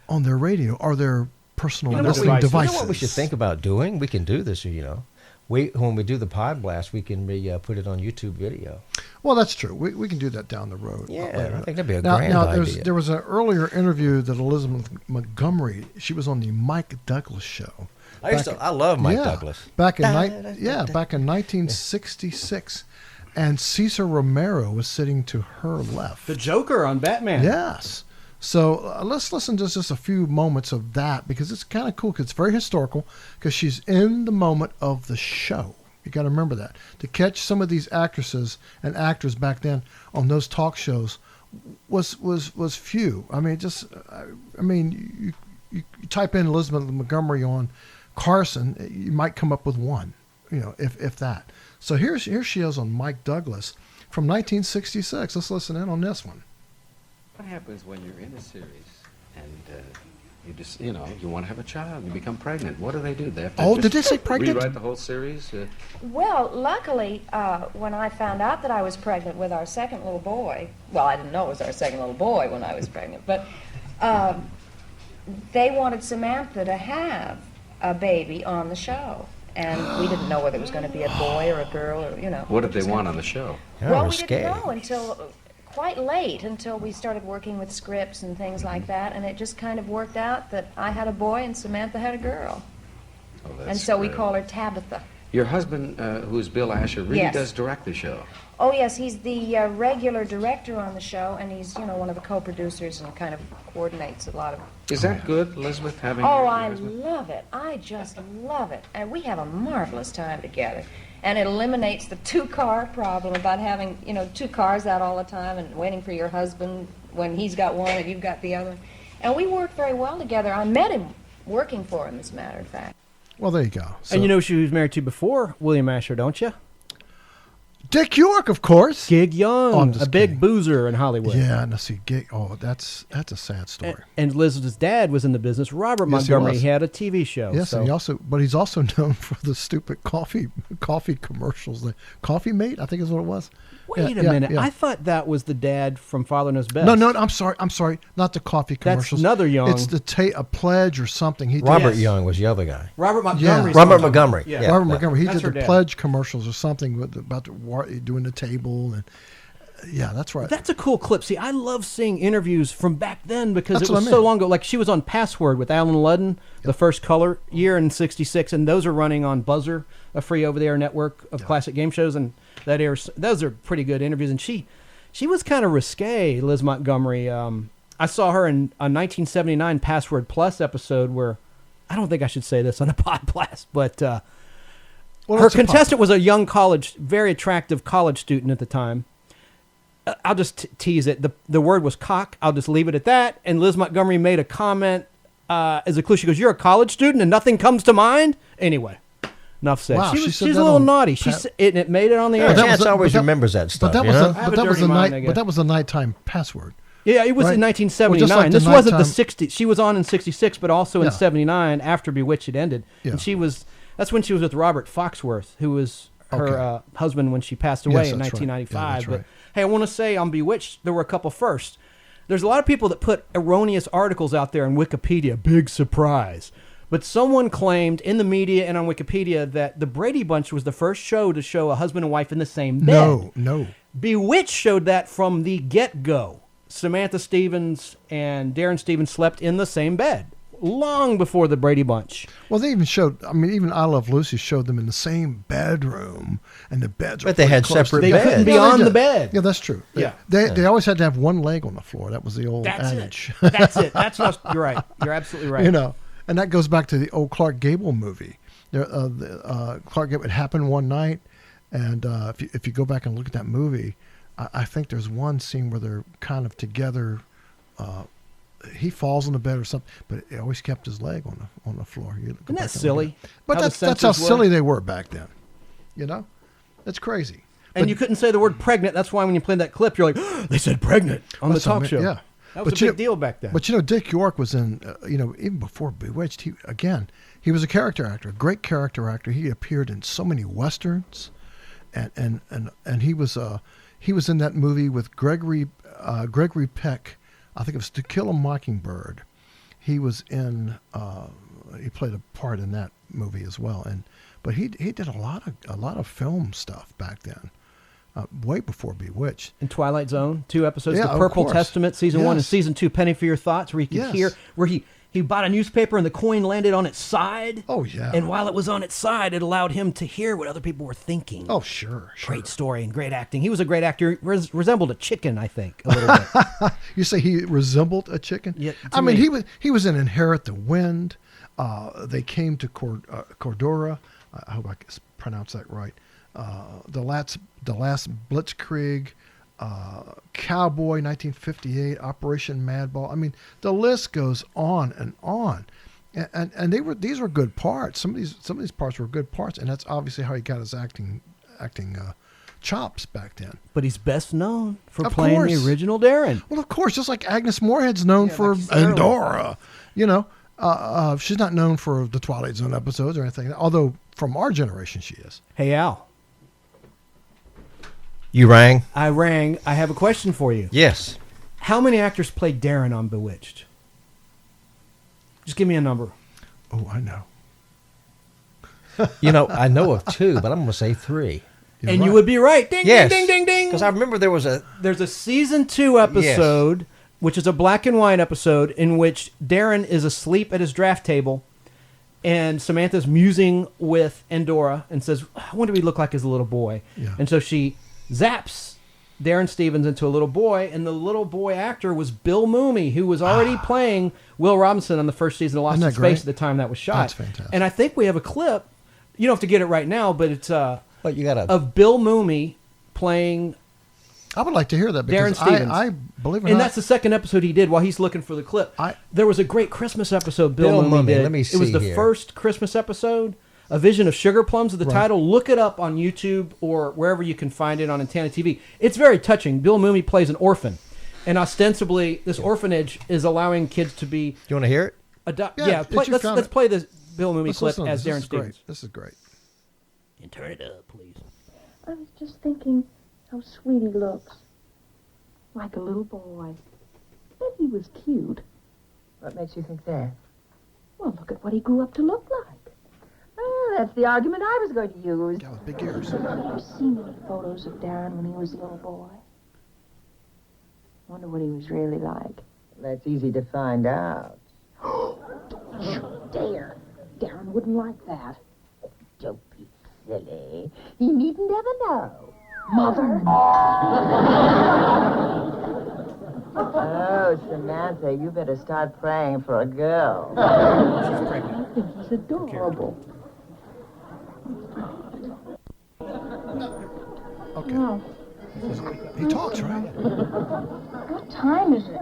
on their radio or their personal listening devices. You know what we should think about doing? We can do this, you know. When we do the Podblast, we can put it on YouTube video. Well, that's true. We can do that down the road. Yeah, later. I think that'd be a now, grand now, idea. There was an earlier interview that Elizabeth Montgomery, she was on the Mike Douglas show. I love Mike Douglas. Back in 1966, and Cesar Romero was sitting to her left. The Joker on Batman. Yes. So let's listen to just a few moments of that because it's kind of cool because it's very historical because she's in the moment of the show. You got to remember that. To catch some of these actresses and actors back then on those talk shows was few. I mean, you type in Elizabeth Montgomery on Carson, you might come up with one, you know, if that. So here she is on Mike Douglas from 1966. Let's listen in on this one. What happens when you're in a series and you just, you want to have a child, you become pregnant? What do? They have to did they say pregnant? Rewrite the whole series? Well, luckily, when I found out that I was pregnant with our second little boy, well, I didn't know it was our second little boy when I was pregnant, but they wanted Samantha to have a baby on the show. And we didn't know whether it was going to be a boy or a girl or, What did they want on the show? Well, we didn't know until quite late, until we started working with scripts and things like that, and it just kind of worked out that I had a boy and Samantha had a girl. Oh, that's And so we great. call her Tabitha. Your husband, who's Bill Asher, really Yes. does direct the show. Oh, yes, he's the regular director on the show, and he's, one of the co-producers and kind of coordinates a lot of... Is that good, Elizabeth, having Oh, your I husband? love it. I just love it. And we have a marvelous time together. And it eliminates the two-car problem about having, two cars out all the time and waiting for your husband when he's got one and you've got the other. And we work very well together. I met him working for him, as a matter of fact. Well, there you go. So, And you know who she was married to before William Asher, don't you? Dick York, of course. Gig Young, I'm a just big boozer in Hollywood. Yeah, no, see, that's a sad story. And Elizabeth's dad was in the business. Robert Yes, he Montgomery was. had a TV show. Yes, so. and he's also known for the stupid coffee commercials. The Coffee Mate, I think is what it was. Wait a minute. I thought that was the dad from Father Knows Best. No, I'm sorry. Not the coffee commercials. another Young. It's a pledge or something. He did. Robert Young was the other guy. Robert Montgomery. Robert Montgomery. Robert Montgomery. He That's did her the dad. pledge commercials or something about doing the table, and Yeah, that's right. That's a cool clip. See, I love seeing interviews from back then because That's it what was I so mean. long ago. Like she was on Password with Alan Ludden, the first color year in '66, and those are running on Buzzer, a free over-the-air network of classic game shows, and that airs. Those are pretty good interviews. And she was kind of risque, Liz Montgomery. I saw her in a 1979 Password Plus episode where I don't think I should say this on a Podblast, but her contestant was a young very attractive college student at the time. I'll just tease it. The word was cock. I'll just leave it at that. And Liz Montgomery made a comment as a clue. She goes, "You're a college student and nothing comes to mind?" Anyway, enough said. Wow, she's said a that little on naughty. It made it on the air. Chance always remembers that stuff. But that was the mind, I night. guess. But that was the nighttime password. Yeah, it was right? in 1979. Well, this wasn't the nighttime- 60s. She was on in 66, but also in Yeah. 79 after Bewitched had ended. Yeah. And that's when she was with Robert Foxworth, who was her Okay. husband when she passed away Yes, in that's right. 1995. Yeah, that's but right. hey, I want to say on Bewitched, there were a couple firsts. There's a lot of people that put erroneous articles out there on Wikipedia. Big surprise. But someone claimed in the media and on Wikipedia that the Brady Bunch was the first show to show a husband and wife in the same bed. No. Bewitched showed that from the get-go. Samantha Stevens and Darren Stevens slept in the same bed long before the Brady Bunch. Well, they even showed. I mean, even I Love Lucy showed them in the same bedroom, and the beds. But they had separate They beds. couldn't be Yeah, they on did. the bed. Yeah, that's true. Yeah. They always had to have one leg on the floor. That was the old That's adage. it. That's it. That's what you're right. You're absolutely right. You know, and that goes back to the old Clark Gable movie. Clark Gable. It happened one night, and if you go back and look at that movie, I think there's one scene where they're kind of together. He falls on the bed or something, but he always kept his leg on the floor. Isn't that silly? But How the that's how censors were? silly they were back then. You know, it's crazy. And you couldn't say the word pregnant. That's why when you played that clip, you're like, they said pregnant on the talk show. Yeah. That was a big deal back then. But Dick York was in, even before Bewitched, he was a character actor, a great character actor. He appeared in so many Westerns, and he was in that movie with Gregory Peck. I think it was To Kill a Mockingbird. He was in, he played a part in that movie as well. But he did a lot of film stuff back then. Way before Bewitched. In Twilight Zone, 2 episodes, Yeah, The of Purple course. Testament, season 1 and Yes. season 2, Penny for Your Thoughts, where you could Yes. hear, where he bought a newspaper and the coin landed on its side. Oh, yeah. And while it was on its side, it allowed him to hear what other people were thinking. Oh, sure. Great story and great acting. He was a great actor. He resembled a chicken, I think, a little bit. You say he resembled a chicken? Yeah, I mean, he was in Inherit the Wind. They came to Cordura. I hope I pronounced that right. The last Blitzkrieg, Cowboy, 1958, Operation Madball. I mean, the list goes on and on. And these were good parts. Some of these parts were good parts, and that's obviously how he got his acting chops back then. But he's best known for Of playing course. the original Darren. Well, of course, just like Agnes Moorehead's known for Endora. You know, she's not known for the Twilight Zone episodes or anything, although from our generation she is. Hey, Al. You rang? I rang. I have a question for you. Yes. How many actors played Darren on Bewitched? Just give me a number. Oh, I know. I know of 2, but I'm going to say 3. You would be right. Ding, Yes. ding, ding, ding, ding. Because I remember there's a season 2 episode, which is a black and white episode, in which Darren is asleep at his draft table, and Samantha's musing with Endora and says, "What do we look like as a little boy?" Yeah. And so she zaps Darren Stevens into a little boy, and the little boy actor was Bill Mooney, who was already playing Will Robinson on the first season of Lost Isn't in that Space great? at the time that was shot. That's fantastic. And I think we have a clip. You don't have to get it right now, but it's you got of Bill Mooney playing I would like to hear that Darren because Stevens. I believe it or and not. that's the second episode he did while he's looking for the clip. There was a great Christmas episode Bill Mooney Mummy, did. let me It was see the here. first Christmas episode, A Vision of Sugar Plums, is the Right. title. Look it up on YouTube or wherever you can find it on Antenna TV. It's very touching. Bill Mooney plays an orphan, and ostensibly this orphanage is allowing kids to be You want to hear it? let's play this Bill Mooney Let's clip listen to as this. Darren This is great. Stevens. This is great. And turn it up, please. I was just thinking how sweet he looks. Like a little boy. Bet he was cute. What makes you think that? Well, look at what he grew up to look like. Oh, that's the argument I was going to use. Yeah, with big ears. Have you seen any photos of Darren when he was a little boy? Wonder what he was really like. That's easy to find out. You dare. Darren wouldn't like that. Don't be silly. He needn't ever know. Mother? Oh, Samantha, you better start praying for a girl. I think he's adorable. Okay. Oh. He talks, right? What time is it?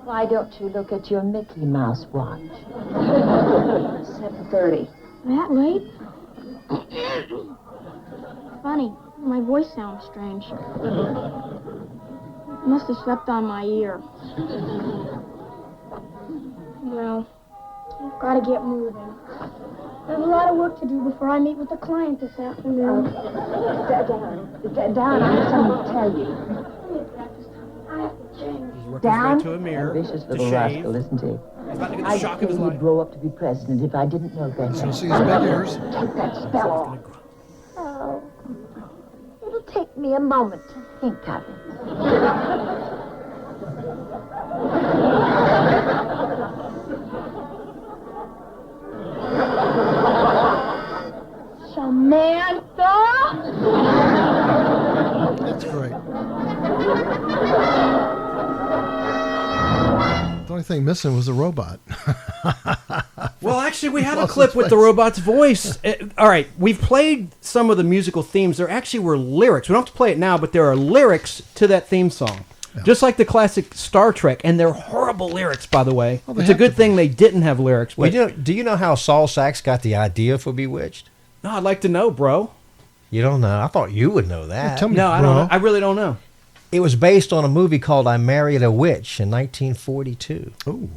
Why don't you look at your Mickey Mouse watch? 7:30. That late? Funny, my voice sounds strange. Must have slept on my ear. Well, I've got to get moving. There's a lot of work to do before I meet with the client this afternoon. Darren, I have something to tell you. He's working his Down, way to a mirror ambitious to little shave. rascal, isn't he? He's about to get the I'd shock say of his he'd life. grow up to be president if I didn't know better. So see his big ears. Take that spell off. Oh, it'll take me a moment to think of it. Samantha? That's great. The only thing missing was a robot. Well, actually, we have a Lost clip his with the place. robot's voice. All right, we've played some of the musical themes. There actually were lyrics. We don't have to play it now, but there are lyrics to that theme song. Yeah. Just like the classic Star Trek, and they're horrible lyrics, by the way. Well, they It's a have good to thing they didn't have lyrics. Well, But do you know how Saul Sachs got the idea for Bewitched? no, I'd like to know, bro. You don't know? I thought you would know that. tell me, No, I bro. don't know. I really don't know. It was based on a movie called I Married a Witch in 1942. Oh.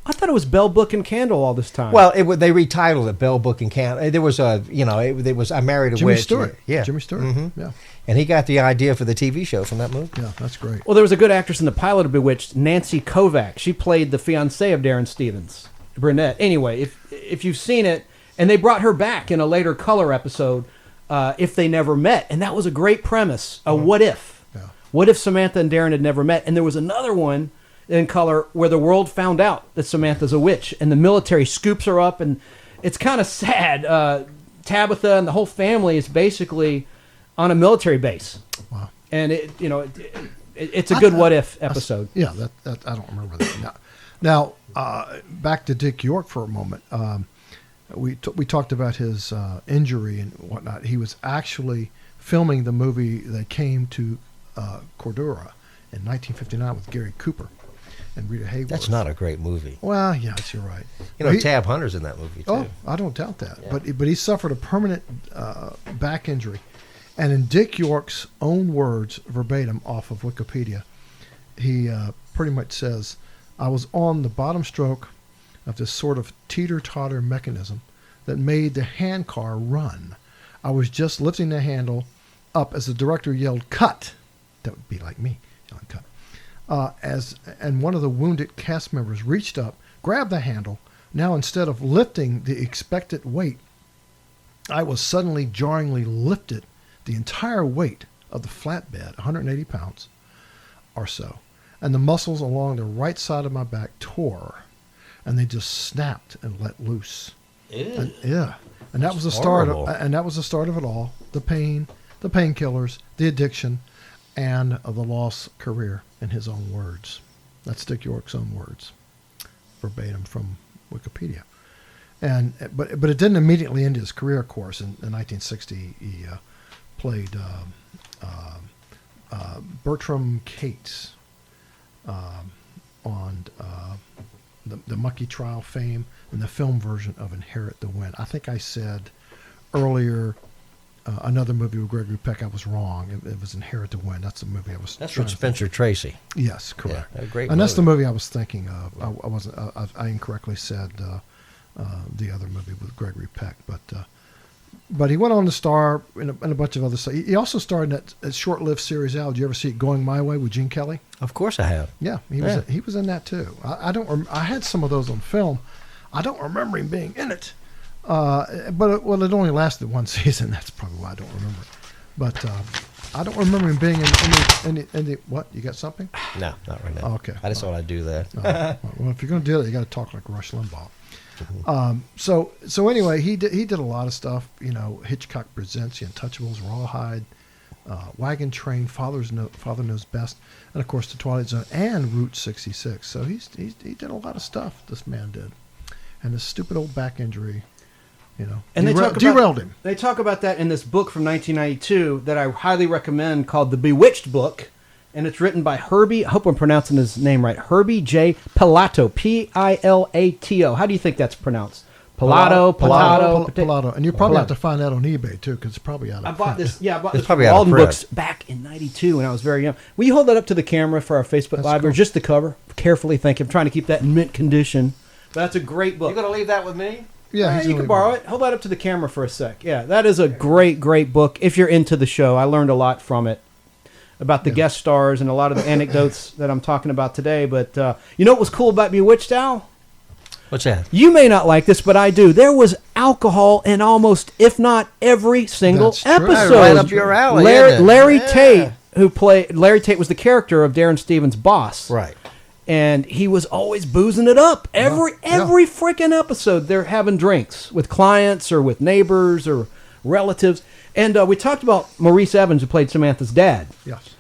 I thought it was Bell Book and Candle all this time. Well, they retitled it Bell Book and Candle. There was there was I Married a Jimmy Witch. Stewart. Yeah. Jimmy Stewart. Mhm. Yeah. And he got the idea for the TV show from that movie. Yeah, that's great. Well, there was a good actress in the pilot of Bewitched, Nancy Kovac. She played the fiancée of Darren Stevens, brunette. Anyway, if you've seen it, and they brought her back in a later Color episode, If They Never Met, and that was a great premise. A what if? Yeah. What if Samantha and Darren had never met? And there was another one in Color where the world found out that Samantha's a witch, and the military scoops her up, and it's kind of sad. Tabitha and the whole family is basically on a military base. Wow. And it's a good what if episode. Yeah, that I don't remember that. Now, back to Dick York for a moment. We talked about his injury and whatnot. He was actually filming the movie that came to Cordura in 1959 with Gary Cooper and Rita Hayworth. That's not a great movie. Well, yes, you're right. You know, Tab Hunter's in that movie too. Oh, I don't doubt that. Yeah. But he suffered a permanent back injury. And in Dick York's own words, verbatim off of Wikipedia, he pretty much says, I was on the bottom stroke of this sort of teeter-totter mechanism that made the hand car run. I was just lifting the handle up as the director yelled, cut. That would be like me yelling cut. And one of the wounded cast members reached up, grabbed the handle. Now instead of lifting the expected weight, I was suddenly jarringly lifted the entire weight of the flatbed, 180 pounds or so, and the muscles along the right side of my back tore, and they just snapped and let loose. And, yeah, and that was the start. And that was the start of it all: the pain, the painkillers, the addiction, and of the lost career. In his own words, that's Dick York's own words, verbatim from Wikipedia. And but it didn't immediately end his career. Of course, in 1960, he played Bertram Cates on the Mucky Trial fame and the film version of Inherit the Wind. I think I said earlier another movie with Gregory Peck. I was wrong. It was Inherit the Wind. That's the movie I was. That's with Spencer Tracy. Yes, correct. Yeah, a great and that's the movie. movie I was thinking of. I wasn't. I incorrectly said the other movie with Gregory Peck, but he went on to star in a bunch of other stuff. He also starred in that short-lived series Al. Did you ever see it, Going My Way with Gene Kelly? Of course I have. Yeah, he was in that too. I don't. I had some of those on film. I don't remember him being in it. But it only lasted one season. That's probably why I don't remember. But I don't remember him being in the what? You got something? No, not right now. Okay. I just thought I'd do that. Well, if you're going to do it, you got to talk like Rush Limbaugh. So anyway, he did a lot of stuff. You know, Hitchcock Presents, The Untouchables, Rawhide, Wagon Train, Father Knows Best, and of course The Twilight Zone and Route 66. So he did a lot of stuff. This man did, and this stupid old back injury, you know, and derailed him. They talk about that in this book from 1992 that I highly recommend called The Bewitched Book, and it's written by Herbie. I hope I'm pronouncing his name right. Herbie J. Pilato, Pilato. How do you think that's pronounced? Pilato. And you probably have to find that on eBay too, because it's probably out of I bought this. Yeah, I bought It's this probably from out of Walden print. Books back in '92 when I was very young. Will you hold that up to the camera for our Facebook Live, or just the cover? Carefully, thank you. I'm trying to keep that in mint condition. But that's a great book. You going to leave that with me? Yeah, you can borrow it. Hold that up to the camera for a sec. Yeah, that is a great book. If you're into the show, I learned a lot from it about the guest stars and a lot of the anecdotes that I'm talking about today. But you know what was cool about Bewitched, Al? What's that? You may not like this, but I do. There was alcohol in almost, if not every single episode. Right up your alley. Larry Tate, Larry Tate was the character of Darren Stevens' boss. Right. And he was always boozing it up. Every freaking episode, they're having drinks with clients or with neighbors or relatives. And we talked about Maurice Evans, who played Samantha's dad. Yes.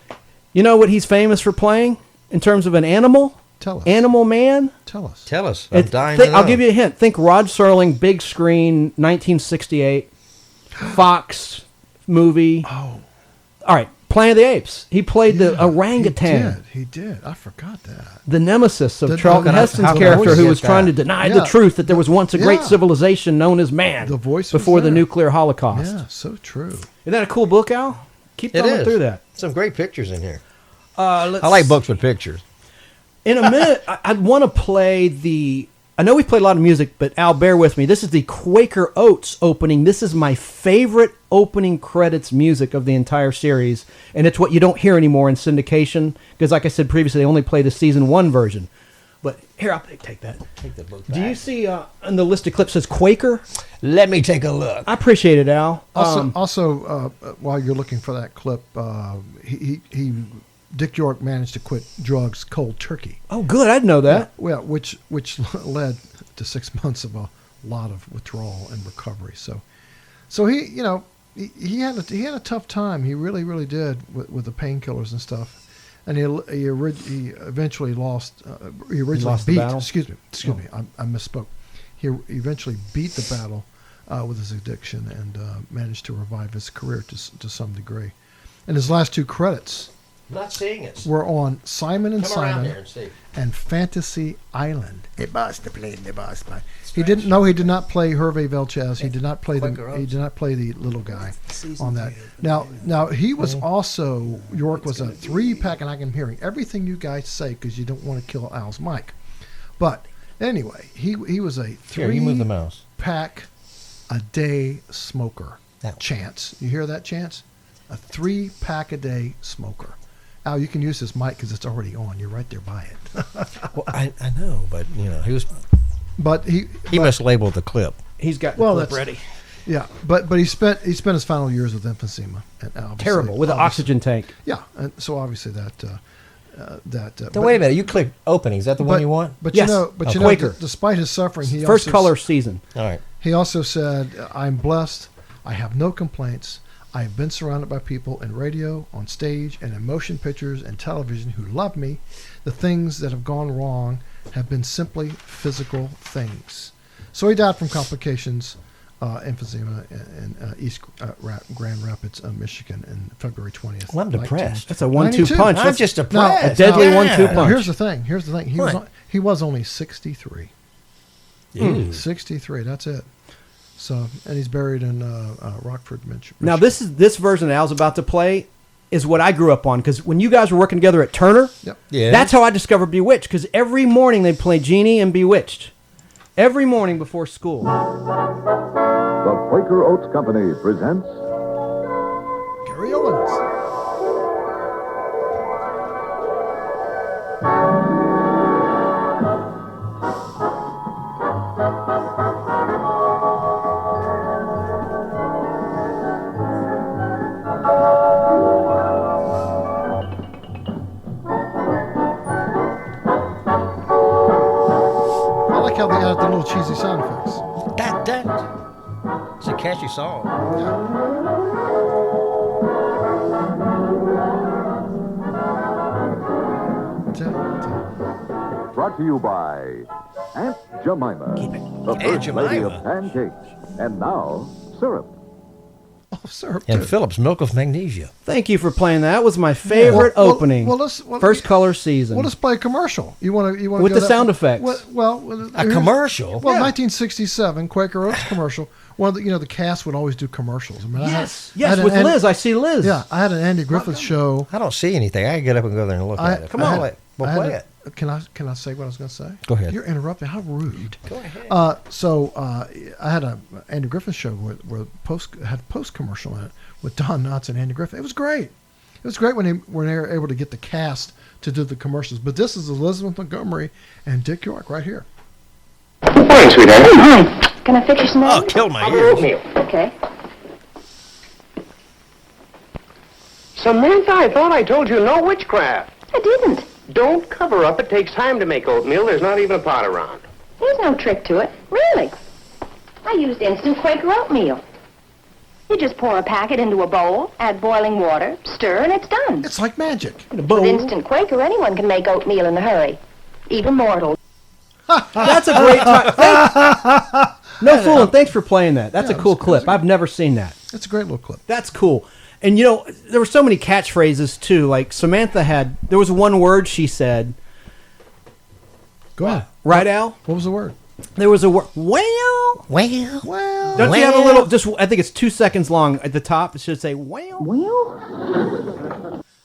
You know what he's famous for playing in terms of an animal? Tell us. Animal Man? Tell us. Tell us. I'm dying to know. I'll give you a hint. Think Rod Serling, big screen, 1968, Fox movie. Oh. All right. Planet of the Apes. He played the orangutan. He did. I forgot that. The nemesis of Charlton Heston's character, who was trying to deny the truth that there was once a great civilization known as man. The voice before the nuclear holocaust. Yeah, so true. Isn't that a cool book, Al? Keep thumbing through that. Some great pictures in here. I like books with pictures. In a minute, I'd want to play the... I know we've played a lot of music, but Al, bear with me. This is the Quaker Oats opening. This is my favorite opening credits music of the entire series, and it's what you don't hear anymore in syndication, because like I said previously, they only play the season 1 version. But here, I'll take that. Take the book back. Do you see on the list of clips says Quaker? Let me take a look. I appreciate it, Al. Also, while you're looking for that clip, Dick York managed to quit drugs cold turkey. Oh, good. I didn't know that. Yeah, which led to 6 months of a lot of withdrawal and recovery. So he, you know, he had a tough time. He really did with the painkillers and stuff. And he eventually lost. He originally the battle? Excuse me. I misspoke. He eventually beat the battle with his addiction and managed to revive his career to some degree. And his last 2 credits. Not seeing it. We're on Simon and Come around Simon there and see. and Fantasy Island. He did not play Hervé Villechaize. He did not play the little guy on that. Now he was also York was a 3-pack, and I'm hearing everything you guys say because you don't want to kill Al's mic. But anyway, he was a 3-pack a day smoker. Chance, you hear that, Chance? A 3-pack a day smoker. Al, you can use this mic because it's already on. You're right there by it. Well, I know, but you know he was. But he mislabeled the clip. He's got the clip ready. Yeah, but he spent his final years with emphysema. And terrible with an oxygen tank. Yeah, and so obviously that. Now wait a minute. You click opening. Is that the one you want? But yes. you know, despite his suffering, he first also, color season. All right. He also said, "I'm blessed. I have no complaints. I have been surrounded by people in radio, on stage, and in motion pictures and television who love me. The things that have gone wrong have been simply physical things." So he died from complications, emphysema in East Grand Rapids, Michigan, in February 20th. Well, I'm depressed. That's a 1-2 punch. I'm just depressed. A deadly 1-2 punch. Here's the thing. He was only 63. 63. That's it. So, and he's buried in Rockford, Michigan. Now, this version that Al's about to play is what I grew up on, because when you guys were working together at Turner, that's how I discovered Bewitched, because every morning they play Jeannie and Bewitched. Every morning before school. The Quaker Oats Company presents Gary Owens. like how they added the little cheesy sound effects. That. It's a catchy song. Brought to you by Aunt Jemima, the first lady of pancakes. And now, syrup. Oh, syrup. And Phillips, Milk of Magnesia. Thank you for playing that. That was my favorite opening. First color season. Well, let's play a commercial. You want to with the sound effects. A commercial. Well, 1967 Quaker Oats commercial. One of the cast would always do commercials. I mean, yes, with Liz. I see Liz. Yeah, I had an Andy Griffith show. I don't see anything. I can get up and go there and look at it. Come on. We'll play it. Can I say what I was going to say? Go ahead. You're interrupting. How rude. Go ahead. I had a Andy Griffith show where had a post commercial in it with Don Knotts and Andy Griffith. It was great. It was great when they were able to get the cast to do the commercials. But this is Elizabeth Montgomery and Dick York right here. Good morning, sweetheart. Hi. Can I fix you some eggs? Oh, kill my ears. Oatmeal. Okay. Samantha, I thought I told you no witchcraft. I didn't. Don't cover up. It takes time to make oatmeal. There's not even a pot around. There's no trick to it. Really. I used instant Quaker oatmeal. You just pour a packet into a bowl, add boiling water, stir, and it's done. It's like magic. With instant Quaker, anyone can make oatmeal in a hurry. Even mortals. That's a great time. No fooling. Thanks for playing that. That's a cool clip. I've never seen that. It's a great little clip. That's cool. And, there were so many catchphrases, too. Like, Samantha there was one word she said. Go ahead. Right, Al? What was the word? There was a word. Well. Don't you have a little, I think it's 2 seconds long at the top. It should say, well.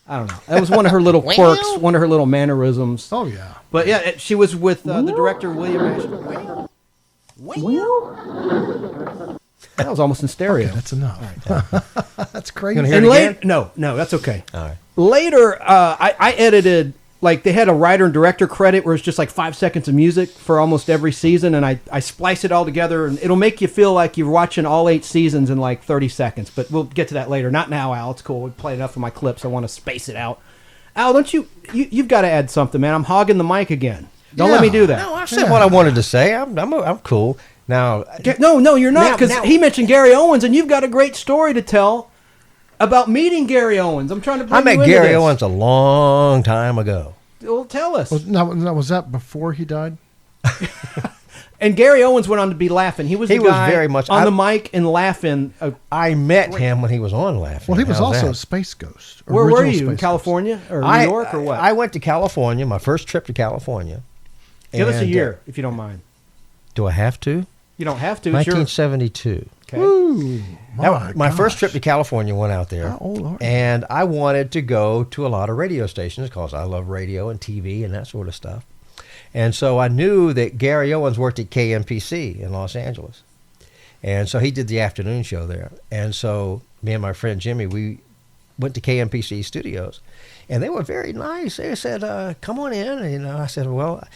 I don't know. That was one of her little quirks, one of her little mannerisms. Oh, yeah. But, yeah, she was with the director, William Ashton. That was almost in stereo. Okay, that's enough. That's crazy. And no, that's okay. All right. Later, I edited, like, they had a writer and director credit where it's just like 5 seconds of music for almost every season, and I splice it all together, and it'll make you feel like you're watching all 8 seasons in like 30 seconds. But we'll get to that later. Not now, Al. It's cool. We played enough of my clips. I want to space it out. Al, don't you've got to add something, man. I'm hogging the mic again. Don't let me do that. No, I said what I wanted to say. I'm cool. Now, no, you're not, because he mentioned Gary Owens, and you've got a great story to tell about meeting Gary Owens. I'm trying to bring I met Gary Owens a long time ago. Well, tell us. Now, was that before he died? And Gary Owens went on to be Laughing. He was very much on the mic and Laughing. I met him when he was on Laughing. Well, he was also a Space Ghost. Where were you? In California or New York or what? I went to California, my first trip to California. Give us a year, if you don't mind. Do I have to? You don't have to. 1972. Okay. Ooh, my first trip to California went out there. How old are you? And I wanted to go to a lot of radio stations because I love radio and TV and that sort of stuff. And so I knew that Gary Owens worked at KMPC in Los Angeles. And so he did the afternoon show there. And so me and my friend Jimmy, we went to KMPC studios. And they were very nice. They said, come on in. And I said, well,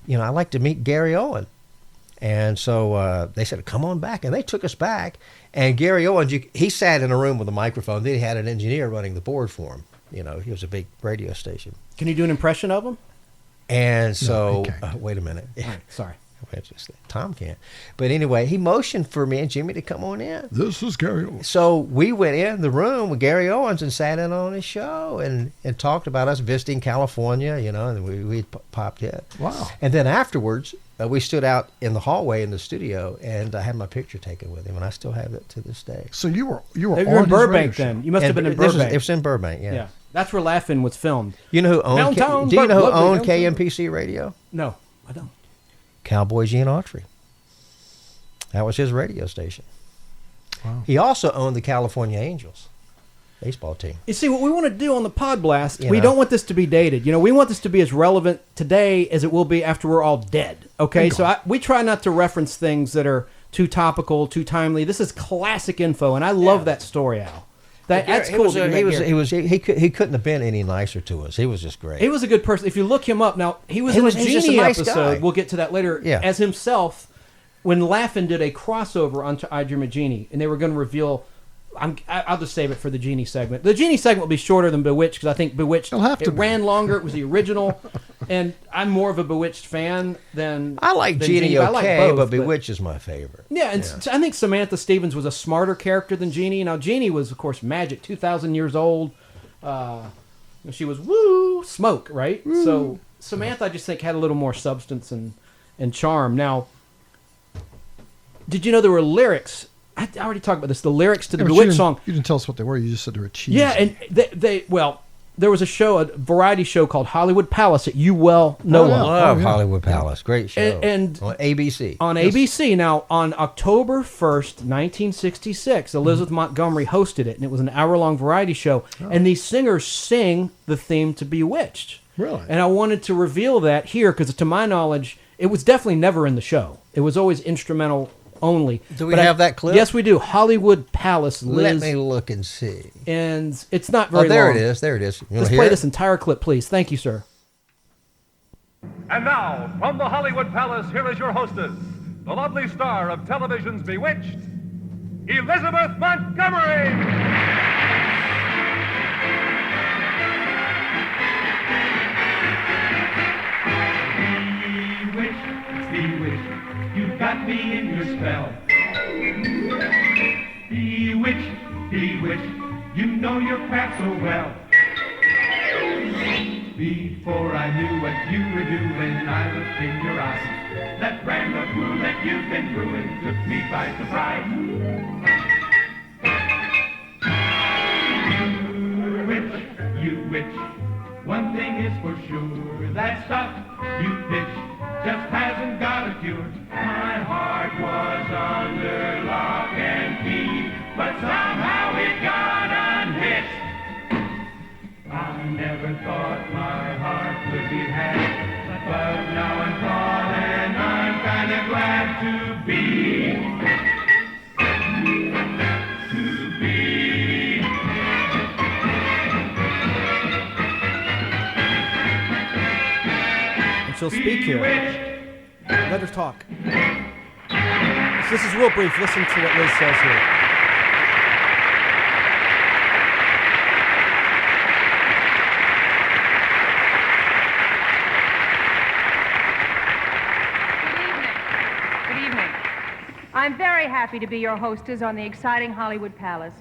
I'd like to meet Gary Owens. And so they said, come on back. And they took us back. And Gary Owens, he sat in a room with a microphone. Then he had an engineer running the board for him. He was a big radio station. Can you do an impression of him? And so, wait a minute. All right, sorry. Tom can't. But anyway, he motioned for me and Jimmy to come on in. This is Gary Owens. So we went in the room with Gary Owens and sat in on his show and talked about us visiting California, and we popped in. Wow. And then afterwards, we stood out in the hallway in the studio, and I had my picture taken with him, and I still have it to this day. So you were in Burbank then. You must have been in Burbank. It was in Burbank, yeah. That's where Laughing was filmed. You know who owned Do you know who owned KMPC Radio? No, I don't. Cowboy Gene Autry. That was his radio station. Wow. He also owned the California Angels baseball team. You see, what we want to do on the Podblast, we don't want this to be dated. We want this to be as relevant today as it will be after we're all dead. Okay, so we try not to reference things that are too topical, too timely. This is classic info, and I love that story, Al. That's cool. He couldn't have been any nicer to us. He was just great. He was a good person. If you look him up now, he was in a Jeannie episode. We'll get to that later. Yeah. As himself, when Laughing did a crossover onto I Dream of Jeannie, and they were going to reveal I'll just save it for the Jeannie segment. The Jeannie segment will be shorter than Bewitched because I think Bewitched ran longer. It was the original, and I'm more of a Bewitched fan than I like than Jeannie I okay, like both, but Bewitched is my favorite. Yeah, and I think Samantha Stevens was a smarter character than Jeannie. Now Jeannie was, of course, magic, 2,000 years old. She was smoke, right? Woo. So Samantha, I just think, had a little more substance and charm. Now, did you know there were lyrics? I already talked about this. The lyrics to the Bewitched song. You didn't tell us what they were. You just said they were cheesy. Yeah, and there was a variety show called Hollywood Palace that you well know of. I love Hollywood Palace. Great show. And on ABC. On ABC. Now, on October 1st, 1966, Elizabeth Montgomery hosted it, and it was an hour-long variety show. And these singers sing the theme to Bewitched. Really? And I wanted to reveal that here because, to my knowledge, it was definitely never in the show. It was always instrumental only. Do we have that clip? Yes, we do. Hollywood Palace. Liz. Let me look and see. And it's not very long. There it is. There it is. Let's play this entire clip, please. Thank you, sir. And now, from the Hollywood Palace, here is your hostess, the lovely star of television's Bewitched, Elizabeth Montgomery. Bewitched, you've got me in your spell. Bewitched, bewitched, you know your craft so well. Before I knew what you were doing, I looked in your eyes. That brand of blue that you've been brewing took me by surprise. You witch, one thing is for sure, that stuff you pitch just hasn't got a cure. My heart was under lock and key, but somehow it got unhitched. I never thought my heart could be had, but now I'm caught and I'm kinda glad to be. She'll speak here. Let her talk. This is real brief. Listen to what Liz says here. Good evening. I'm very happy to be your hostess on the exciting Hollywood Palace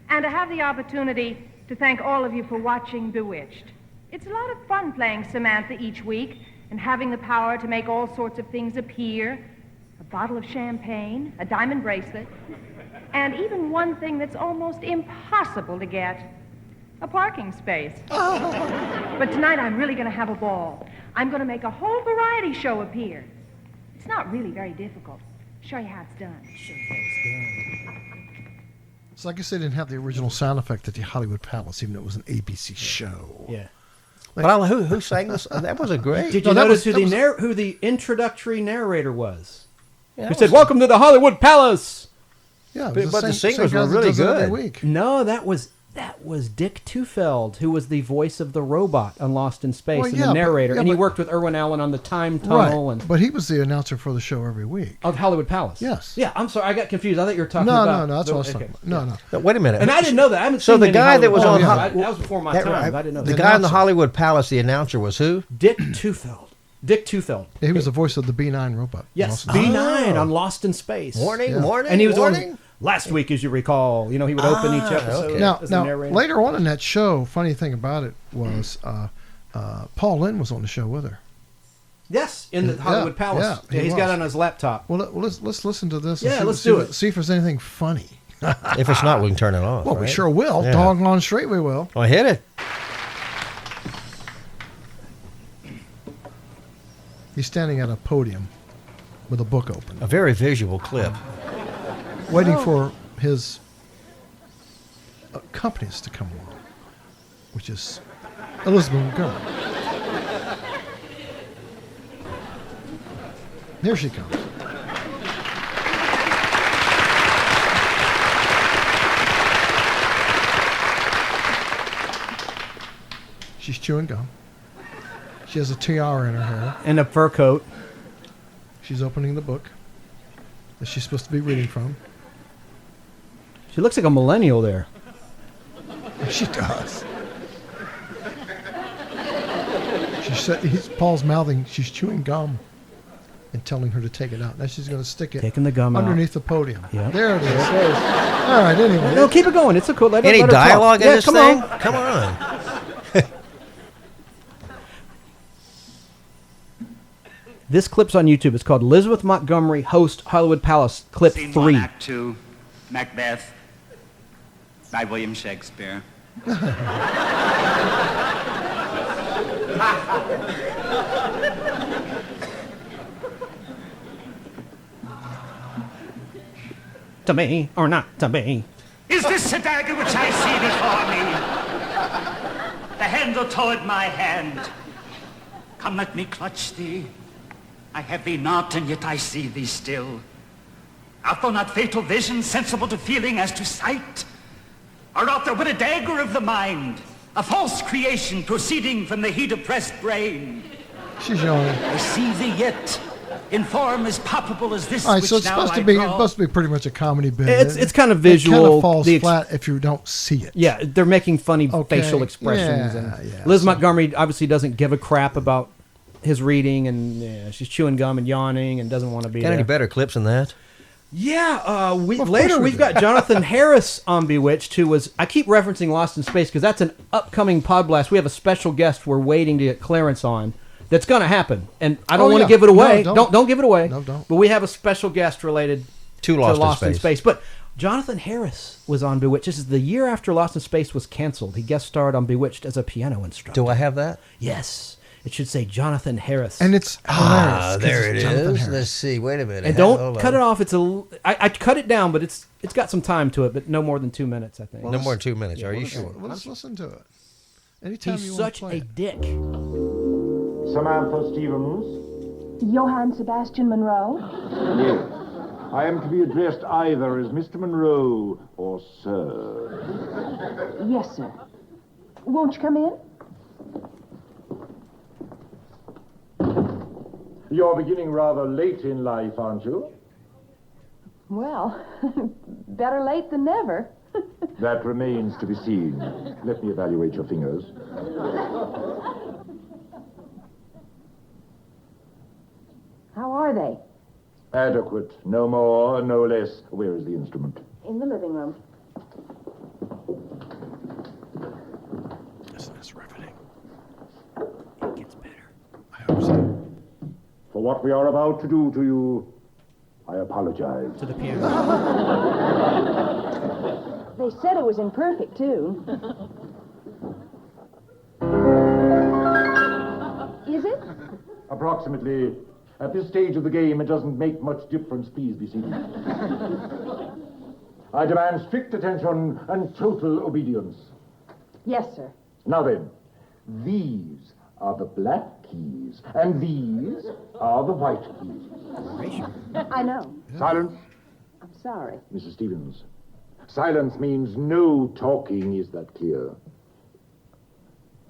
and to have the opportunity to thank all of you for watching Bewitched. It's a lot of fun playing Samantha each week and having the power to make all sorts of things appear. A bottle of champagne, a diamond bracelet, and even one thing that's almost impossible to get, a parking space. But tonight I'm really going to have a ball. I'm going to make a whole variety show appear. It's not really very difficult. I'll show you how it's done. So I guess they didn't have the original sound effect at the Hollywood Palace, even though it was an ABC show. Yeah. Well, who sang this? That was a great. Did you notice who the introductory narrator was? Yeah, who said, "Welcome to the Hollywood Palace." Yeah, but the singers were really good. No, that was Dick Tufeld, who was the voice of the robot on Lost in Space, and the narrator. And he worked with Irwin Allen on the Time Tunnel. Right. But he was the announcer for the show every week. Of Hollywood Palace. Yes. Yeah, I'm sorry, I got confused. I thought you were talking about... No, that's what I was talking about. No. Wait a minute. And I didn't know that. I haven't so seen the guy that was on... that was before my time. I didn't know the that. guy in the Hollywood Palace, the announcer, was who? Dick Tufeld. Dick Tufeld. Yeah, he was the voice of the B9 robot. Yes, B9 on Lost in Space. Morning. And he was on last week, as you recall. You know, he would open each episode. Okay. Now later on in that show, funny thing about it was Paul Lynde was on the show with her. Yes, in the Hollywood Palace. Yeah, he's got it on his laptop. Well, let's listen to this. Yeah, let's do it. See if there's anything funny. If it's not, we can turn it off. Well, we sure will. Yeah. Doggone straight we will. Well, hit it. He's standing at a podium with a book open. A very visual clip. Waiting for his companies to come along, which is Elizabeth Montgomery. Here she comes. She's chewing gum. She has a tiara in her hair. And a fur coat. She's opening the book that she's supposed to be reading from. She looks like a millennial there. She does. She said, Paul's mouthing, she's chewing gum and telling her to take it out. Now she's going to stick it Taking the gum underneath the podium. Yep. There it is. All right, anyway. No, keep it going. It's a cool. Let Any her talk. dialogue in Yeah, this come thing? on. Come on. This clip's on YouTube. It's called Elizabeth Montgomery Host Hollywood Palace Clip Scene 3. 1, Act 2, Macbeth, by William Shakespeare. To me or not to me. Is this the dagger which I see before me? The handle toward my hand. Come, let me clutch thee. I have thee not, and yet I see thee still. Art thou not fatal vision, sensible to feeling as to sight? Or art thou but a dagger of the mind, a false creation proceeding from the heat-oppressed brain? She's yawning. I see thee yet, in form as palpable as this All right, which so it's now supposed to I be draw. pretty much a comedy bit. It's kind of It visual. kind of falls The flat if you don't see it. Yeah, they're making funny Okay, facial expressions. yeah, and yeah, Liz so- Montgomery obviously doesn't give a crap about his reading, and she's chewing gum and yawning and doesn't want to be Got there. any better clips than that? Yeah, Of course later we we've do. got Jonathan Harris on Bewitched, who was, I keep referencing Lost in Space because that's an upcoming Podblast. We have a special guest we're waiting to get clearance on. That's going to happen, and I don't Oh, want to yeah. give it away. No, don't give it away. No, don't. But we have a special guest related To Lost in Space. But Jonathan Harris was on Bewitched. This is the year after Lost in Space was canceled. He guest starred on Bewitched as a piano instructor. Do I have that? Yes. It should say Jonathan Harris. And it's hilarious. 'cause There it it's Jonathan is. Harris. Let's see. Wait a minute. And don't cut it off. I cut it down, but it's got some time to it, but no more than 2 minutes, I think. No more than 2 minutes. Are you sure? Well, let's listen to it. Anytime He's you such want to a play it. dick. Samantha Stevens? Johann Sebastian Monroe? Yes. I am to be addressed either as Mr. Monroe or Sir. Yes, sir. Won't you come in? You're beginning rather late in life, aren't you? Well, better late than never. That remains to be seen. Let me evaluate your fingers. How are they? Adequate. No more, no less. Where is the instrument? In the living room. Isn't this riveting? It gets better. I hope so. For what we are about to do to you, I apologize. To the piano. They said it was in perfect tune. Is it? Approximately. At this stage of the game, it doesn't make much difference. Please be seated. I demand strict attention and total obedience. Yes, sir. Now then, these are the black keys, and these are the white keys. I know. Silence, I'm sorry. Mrs. Stevens. Silence means no talking, is that clear?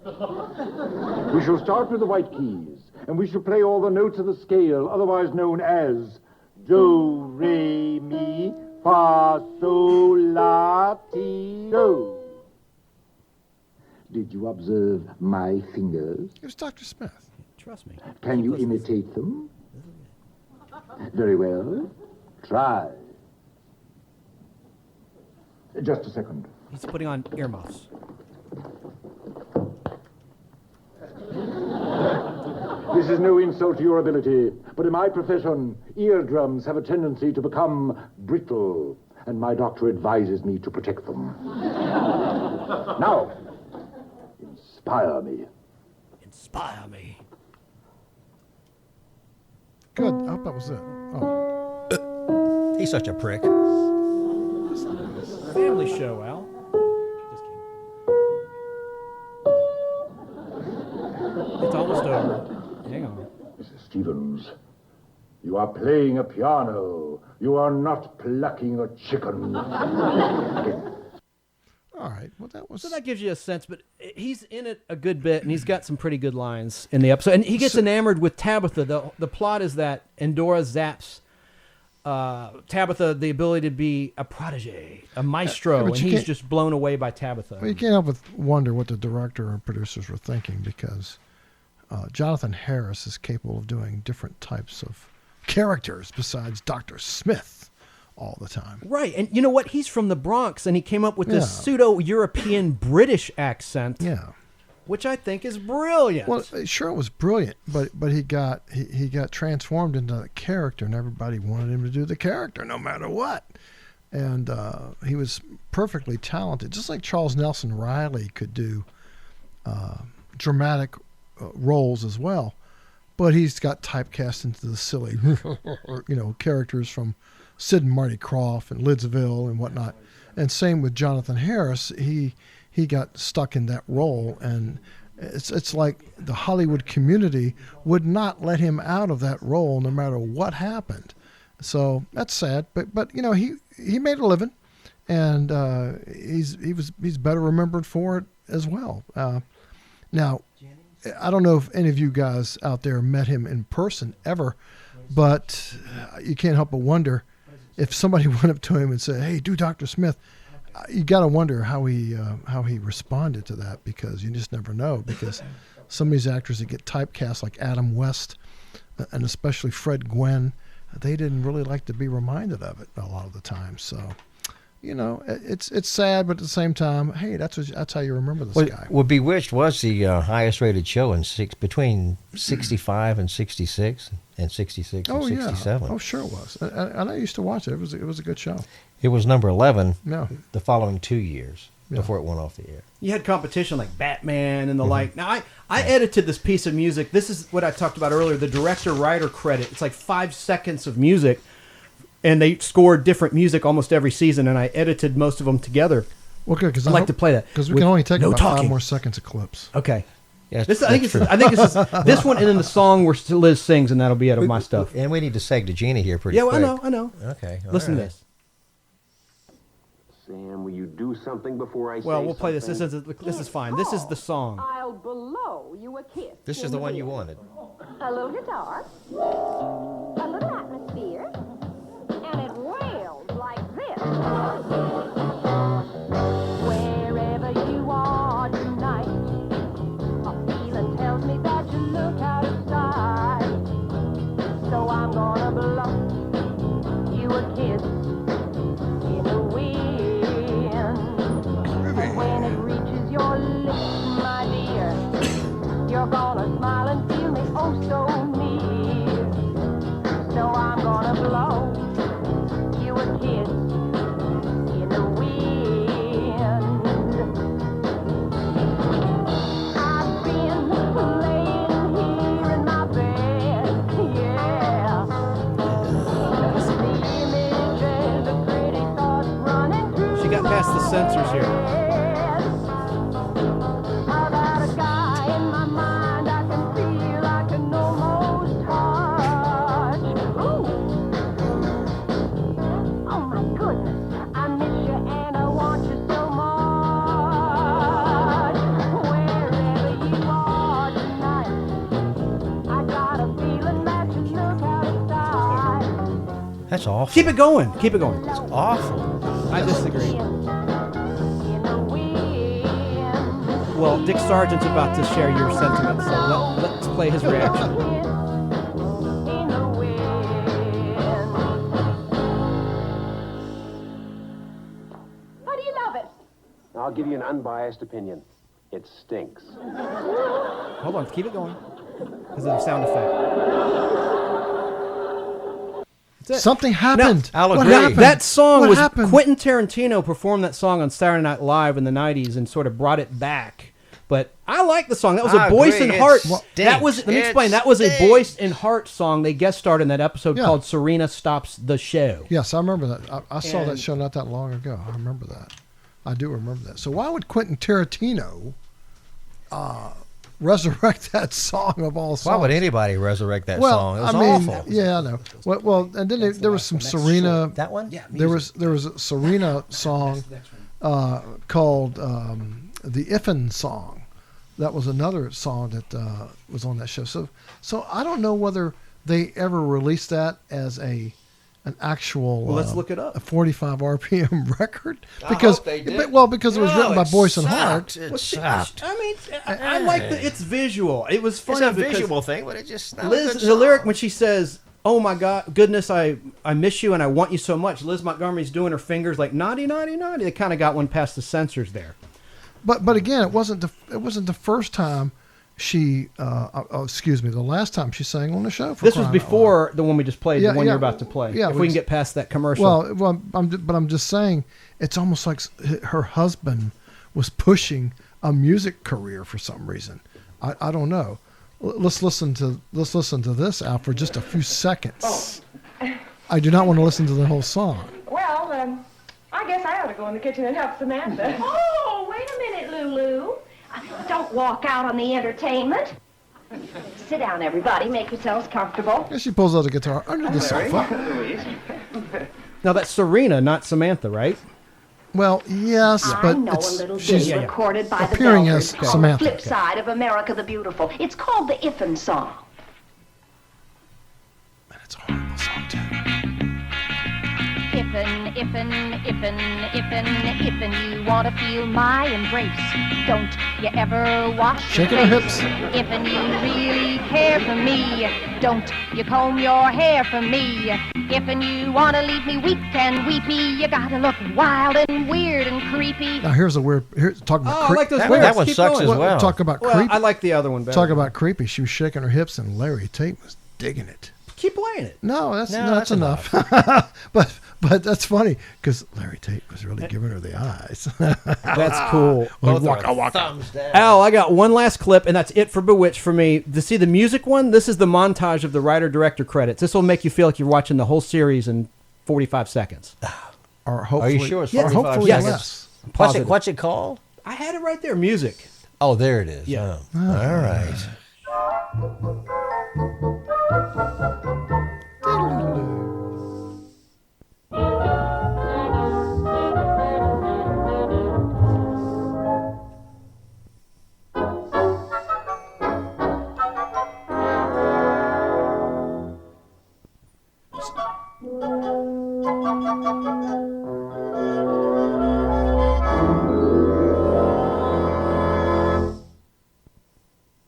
We shall start with the white keys, and we shall play all the notes of the scale, otherwise known as do, re, mi, fa, sol, la, ti, do. Did you observe my fingers? It was Dr. Smith. Trust me. Can you imitate them? Very well. Try. Just a second. He's putting on earmuffs. This is no insult to your ability, but in my profession, eardrums have a tendency to become brittle, and my doctor advises me to protect them. Now, inspire me. Inspire me. Good. I hope that was it. Oh. He's such a prick. Family show, Al. It's almost over. Hang on. Mrs. Stevens, you are playing a piano. You are not plucking a chicken. All right. Well, that was. So that gives you a sense, but he's in it a good bit, and he's got some pretty good lines in the episode. And he gets enamored with Tabitha. The plot is that Endora zaps Tabitha the ability to be a protege, a maestro, but and you he's can't- just blown away by Tabitha. Well, you can't help but wonder what the director and producers were thinking, because Jonathan Harris is capable of doing different types of characters besides Dr. Smith all the time. Right, and you know what? He's from the Bronx, and he came up with this Yeah. pseudo-European British accent. Yeah. Which I think is brilliant. Well, sure, it was brilliant, but he got transformed into the character, and everybody wanted him to do the character no matter what. And he was perfectly talented, just like Charles Nelson Riley could do dramatic roles as well. But he's got typecast into the silly, characters from Sid and Marty Krofft and Lidsville and whatnot. And same with Jonathan Harris. He got stuck in that role, and it's like the Hollywood community would not let him out of that role no matter what happened. So that's sad, but he made a living, and he's better remembered for it as well. Now, I don't know if any of you guys out there met him in person ever, but you can't help but wonder if somebody went up to him and said, "Hey, do Dr. Smith." You got to wonder how he responded to that, because you just never know. Because some of these actors that get typecast, like Adam West, and especially Fred Gwynne, they didn't really like to be reminded of it a lot of the time. So, it's sad, but at the same time, hey, that's how you remember this guy. Well, Bewitched was the highest rated show in between 65 and 66, and 66 and 67. Oh, sure it was. And I used to watch it. It was a good show. It was number 11 Yeah. the following 2 years before it went off the air. You had competition like Batman and the like. Now, I edited this piece of music. This is what I talked about earlier, the director-writer credit. It's like 5 seconds of music, and they scored different music almost every season, and I edited most of them together. Well, good, because I'd like to play that. Because we can only take no about talking. 5 more seconds of clips. Okay. Yes, I think this is this one, and then the song where Liz sings, and that'll be it of my stuff. And we need to seg to Jeannie here pretty Yeah, quick. I know. Okay. all Listen to right. this. Sam, will you do something before I say Well, we'll play this. something? This is fine. This is the song. I'll blow you a kiss. This is the one you wanted. A little guitar, a little atmosphere, and it wails like this. Wherever you are tonight, a feeling tells me that you look out of sight. So I'm gonna blow you a kiss in the wind. And when it reaches your lips, my dear, you're gonna smile and feel me oh so near. So I'm gonna blow you a kiss in the wind. I've been laying here in my bed, yeah. The images, the pretty thoughts running through. She got past the censors here. About a guy in my mind, I can feel, I can almost touch. Ooh. Oh my goodness, I miss you and I want you so much. Wherever you are tonight, I got a feeling that you look out of sight. That's awful. Keep it going. Keep it going. It's awful. I disagree. Well, Dick Sargent's about to share your sentiments, so let's play his reaction. How do you love it? I'll give you an unbiased opinion. It stinks. Hold on, keep it going. Because of the sound effect. Something happened. What happened? That song What was happened? Quentin Tarantino performed that song on Saturday Night Live in the 90s and sort of brought it back. But I like the song. That was a I Boyce agree. and It Hart. stinks. That was. Let me It explain. That was a stinks. Boyce and Hart song. They guest starred in that episode Yeah. called "Serena Stops the Show." Yes, I remember that. I saw that And- show not that long ago. I remember that. I do remember that. So why would Quentin Tarantino resurrect that song of all songs? Why would anybody resurrect that well, song? It was I mean, awful. Yeah, I know. Well, and then there was some Serena. That one? Yeah. There was a Serena song called the Iffen song. That was another song that was on that show. So I don't know whether they ever released that as a an actual Well, let's look it up. a 45 RPM record I because hope they did. because it was No, written by it Boyce and sucked. Hart. It Well, sucked. I mean, I like it's visual. It was funny. It's a because visual thing, but it just not a Liz, good the song. lyric when she says, "Oh my God, goodness, I miss you and I want you so much." Liz Montgomery's doing her fingers like naughty, naughty, naughty. They kind of got one past the censors there. But again, it wasn't the first time she the last time she sang on the show. This was before the one we just played, the one you're about to play. Yeah, if we can get past that commercial. Well, I'm just saying, it's almost like her husband was pushing a music career for some reason. I don't know. Let's listen to this, Al, for just a few seconds. I do not want to listen to the whole song. Well, I guess I ought to go in the kitchen and help Samantha. Oh, wait a minute, Lulu. Don't walk out on the entertainment. Sit down, everybody. Make yourselves comfortable. And she pulls out the guitar under the sofa. Now that's Serena, not Samantha, right? Well, yes, I but know a little she's ditty recorded by the appearing Belters as called Samantha. The Flip Side of America the Beautiful. It's called the Iffen Song. Iffen, you want to feel my embrace. Don't you ever wash Shaking your her face. hips. Iffen, you really care for me. Don't you comb your hair for me. Iffen, you want to leave me weak and weepy. You gotta look wild and weird and creepy. Now here's a weird. Talking about I like those That lyrics. one Keep sucks going. as well. Talk about Well, creepy. I like the other one better. Talk about creepy. She was shaking her hips, and Larry Tate was digging it. Keep playing it. No, that's No, that's that's enough. but that's funny because Larry Tate was really giving her the eyes. That's cool. Both Waka, are waka. thumbs down. Al, I got one last clip, and that's it for Bewitched for me. To see the music one, this is the montage of the writer-director credits. This will make you feel like you're watching the whole series in 45 seconds. Or hopefully, Are you sure it's or 45 hopefully Yes. less. Positive. What's it called? I had it right there, music. Oh, there it is. Yeah. Oh. All right.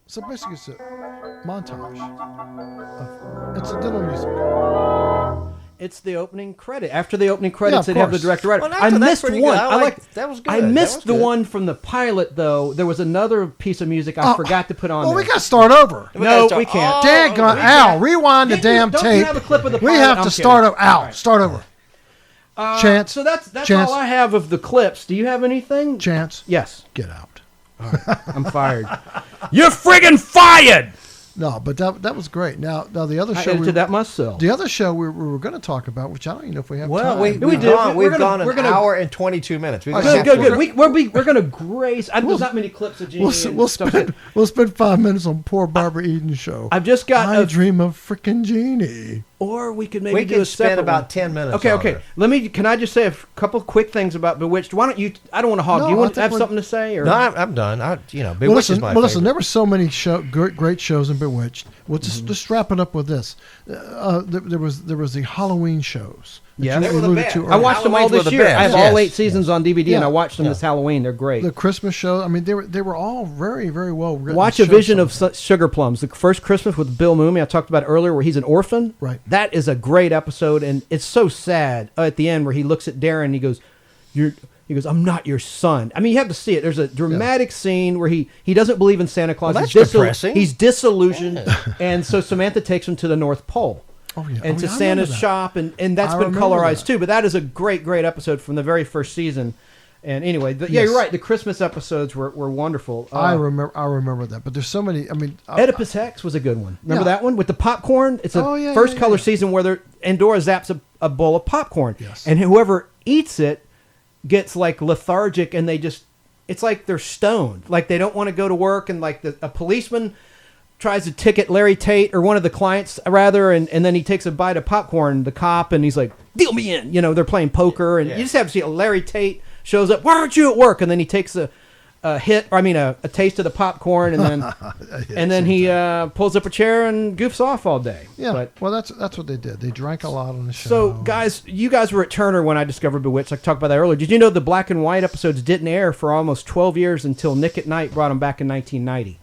So basically, it's a montage of incidental music. It's the opening credit. After the opening credits, of they have the course. director writer. Well, I that's missed pretty one. good. I like- that was good. I That missed was the good. one from the pilot, though. There was another piece of music I forgot to put on. Well, there. we got to start over. No, we can't. Daggone, Al, rewind the damn don't tape. you have a clip of the we pilot? have I'm to kidding. start over. Al, All right. start over. Chance. So that's Chance. all I have of the clips. Do you have anything? Chance. Yes. Get out. I'm fired. You're friggin' fired! No, but that was great. Now the other I show edited that myself. The other show we were going to talk about, which I don't even know if we have Well, time. we've did. gone, We're we've gonna- gone an hour and 22 minutes. We've Good, good. We're going to grace. There's not many clips of Jeannie. We'll spend 5 minutes on poor Barbara Eden's show. I've just got I dream of frickin' Jeannie. Or we could maybe We do could a spend separate about one. 10 minutes Okay, on okay. it. Can I just say a couple quick things about Bewitched? Why don't you? I don't want to hog. No, Do you I want to think have we're- something to say? Or? No, I'm done. Bewitched Well, listen, is my favorite. there were so many great shows in Bewitched. We'll just wrap it up with this. There was the Halloween shows. that Yeah, you alluded to I watched them all this year. I have all 8 seasons on DVD, and Yeah. I watched them this Halloween. They're great. The Christmas show. I mean, they were all very, very well written. Watch A shows. Vision of Sugar Plums. The first Christmas with Bill Mumy. I talked about it earlier, where he's an orphan. Right. That is a great episode, and it's so sad at the end where he looks at Darren and he goes, He goes, I'm not your son. I mean, you have to see it. There's a dramatic scene where he doesn't believe in Santa Claus. Well, He's that's depressing. He's disillusioned. And so Samantha takes him to the North Pole. Oh, yeah. And to Santa's shop. And that's I been remember colorized that. too. But that is a great, great episode from the very first season. And anyway, yeah, you're right. The Christmas episodes were wonderful. I remember that. But there's so many. I mean, Oedipus Hex was a good one. Remember Yeah. that one with the popcorn? It's a Oh, first yeah, color yeah. season where Andorra zaps a bowl of popcorn. Yes. And whoever eats it gets like lethargic and it's like they're stoned. Like they don't want to go to work, and like a policeman tries to ticket Larry Tate or one of the clients rather, and then he takes a bite of popcorn, the cop, and he's like, deal me in. They're playing poker, and you just have to see Larry Tate shows up. Why aren't you at work? And then he takes a a taste of the popcorn, and then he pulls up a chair and goofs off all day. Yeah, But, well, that's what they did. They drank a lot on the show. so, guys, you guys were at Turner when I discovered Bewitched. I talked about that earlier. Did you know the black and white episodes didn't air for almost 12 years until Nick at Night brought them back in 1990?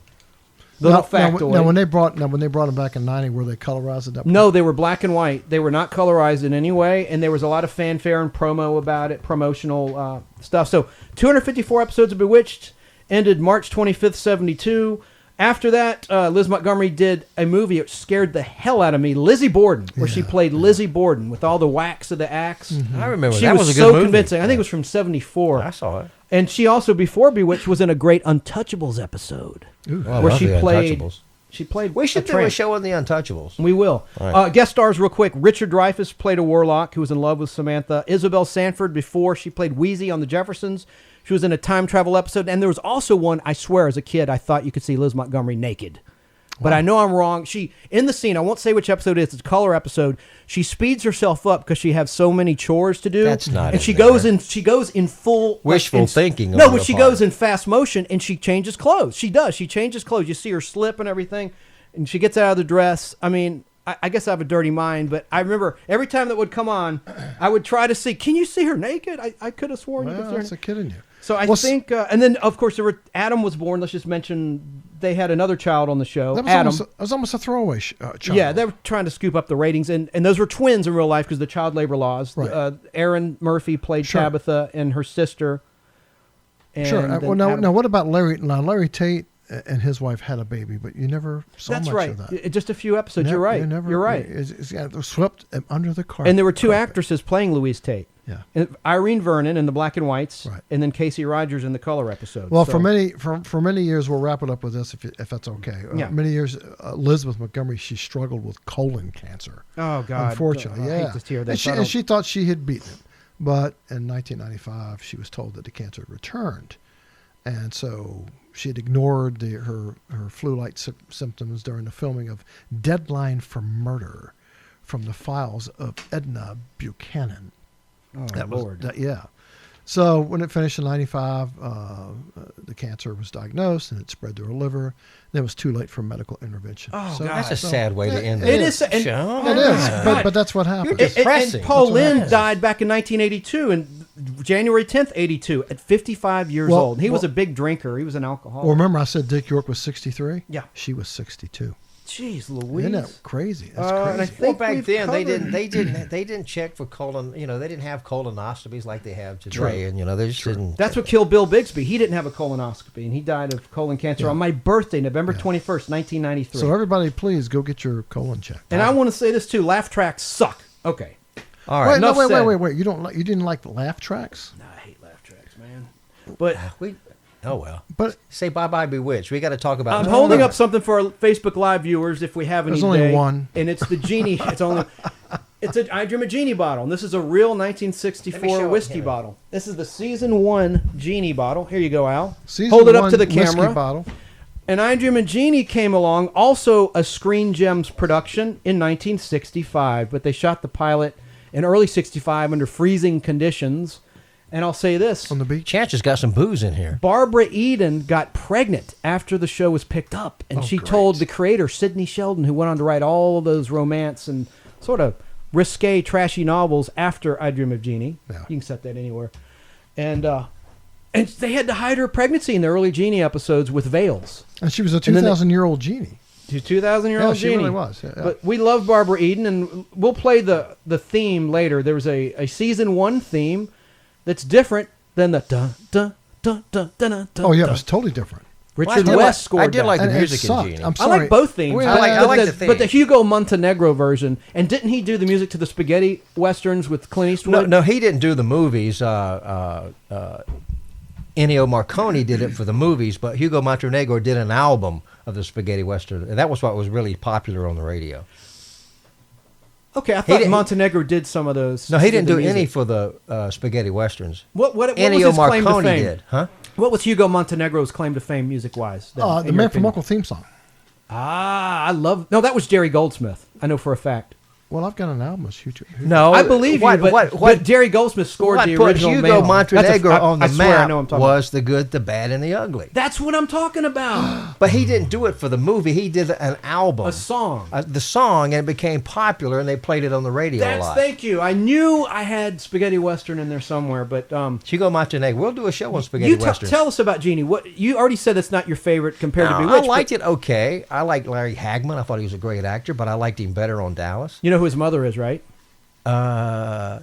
Little factoid. Now, when they brought them back in '90, were they colorized at that point? No, they were black and white. They were not colorized in any way, and there was a lot of fanfare and promo about it, promotional stuff. So 254 episodes of Bewitched ended March 25th, 72. After that, Liz Montgomery did a movie that scared the hell out of me, Lizzie Borden, where she played Lizzie Borden with all the wax of the axe. I remember she that was a good so movie. convincing. I think it was from 74. I saw it. And she also, before Bewitched, was in a great Untouchables episode. Ooh, I where love she the played. Untouchables. She played. We should do a show on the Untouchables. We will. All right. Guest stars, real quick. Richard Dreyfuss played a warlock who was in love with Samantha. Isabel Sanford, before she played Wheezy on The Jeffersons. She was in a time travel episode. And there was also one, I swear, as a kid, I thought you could see Liz Montgomery naked. But I know I'm wrong. She, in the scene, I won't say which episode it is, it's a color episode. She speeds herself up because she has so many chores to do. That's not And in she there. goes in full Wishful in- thinking on No, your but she part. goes in fast motion and she changes clothes. She does. She changes clothes. You see her slip and everything, and she gets out of the dress. I mean, I guess I have a dirty mind, but I remember every time that would come on, I would try to see. Can you see her naked? I could have sworn you could see her. That's a kid in you. So I think, and then of course Adam was born. Let's just mention they had another child on the show. That was almost a throwaway child. Yeah, they were trying to scoop up the ratings, and those were twins in real life because the child labor laws. Right. Aaron Murphy played Tabitha and her sister. And Sure. then Well, now, Adam- what about Larry? Now, Larry Tate and his wife had a baby, but you never saw That's much right. of that. Just a few episodes. You're right. You're right. It was swept under the carpet. And there were two actresses playing Louise Tate. Yeah. And Irene Vernon in the black and whites, and then Casey Rogers in the color episode. Well, So- for many years, we'll wrap it up with this if that's okay. Yeah. Many years, Elizabeth Montgomery, she struggled with colon cancer. Oh, God. Unfortunately, I hate yeah. to hear that. And she thought she had beaten it, but in 1995, she was told that the cancer had returned, and so she had ignored her flu-like symptoms during the filming of Deadline for Murder from the files of Edna Buchanan. Oh, Lord. Yeah. So when it finished in 95, the cancer was diagnosed and it spread to her liver. Then it was too late for medical intervention. Oh, so, God. That's a sad way to end it the is. show. It is. But that's what happened. And Paul Lynde died back in 1982, and January 10th, 82, at 55 years Well, old. He was well- a big drinker. He was an alcoholic. Well, remember I said Dick York was 63? Yeah. She was 62. Jeez Louise. Isn't that crazy? That's And I crazy. think Back we've then covered- they didn't check for colon. You know, they didn't have colonoscopies like they have today, True. and you know they just didn't. That's what killed Bill Bixby. He didn't have a colonoscopy, and he died of colon cancer on my birthday, November 21st, 1993. So everybody, please go get your colon checked. And I want to say this too: laugh tracks suck. Okay. All Wait, Enough said. wait. You didn't like the laugh tracks? No, I hate laugh tracks, man. But Oh well. But say bye bye Bewitched. We got to talk about. I'm holding up something for our Facebook Live viewers if we have any. There's only day, one. and it's the Jeannie. It's a I Dream of Jeannie bottle, and this is a real Let me show 1964 it whiskey here. bottle. This is the season 1 Jeannie bottle. Here you go, Al. Season Hold it up 1 to the whiskey camera. bottle. And I Dream of Jeannie came along, also a Screen Gems production in 1965, but they shot the pilot in early 65 under freezing conditions. And I'll say this. On the beach? Chance's got some booze in here. Barbara Eden got pregnant after the show was picked up, and she told the creator, Sidney Sheldon, who went on to write all of those romance and sort of risque, trashy novels after I Dream of Jeannie. Yeah. You can set that anywhere. And they had to hide her pregnancy in the early Jeannie episodes with veils. And she was a And then they- 2,000-year-old genie. 2,000-year-old Yeah, she Jeannie. really was. Yeah. But we love Barbara Eden, and we'll play the theme later. There was a season 1 theme that's different than the dun dun dun dun dun dun. Oh yeah, it dun. was totally different. Richard Well, West scored. I did that. like the And it music in sucked. Jeannie. I'm I sorry. like both themes. Wait, I like the theme. But the Hugo Montenegro version, and didn't he do the music to the spaghetti westerns with Clint Eastwood? No, he didn't do the movies. Ennio Morricone did it for the movies, but Hugo Montenegro did an album of the spaghetti western, and that was what was really popular on the radio. Okay, I He thought didn't- Montenegro did some of those. No, he didn't the do any music. for the spaghetti westerns. What was Ennio his claim to Morricone fame? did, huh? What was Hugo Montenegro's claim to fame music-wise? then, The in your Man from opinion? Uncle theme song. Ah, I love. No, that was Jerry Goldsmith. I know for a fact. Well, I've got an album of Hugo. No, I believe you, but Jerry Goldsmith scored what the put original Hugo Mayhem. Montenegro on the I swear I map know what I'm talking was The Good, the Bad, and the Ugly. That's what I'm talking about. But he didn't do it for the movie. He did an album, A song. The song, and it became popular, and they played it on the radio a lot. Thank you. I knew I had Spaghetti Western in there somewhere, but Hugo Montenegro. We'll do a show on Spaghetti Western. Tell us about Jeannie. What you already said that's not your favorite compared to No, Bewitched. I liked it okay. I liked Larry Hagman. I thought he was a great actor, but I liked him better on Dallas. You know who his mother is, right?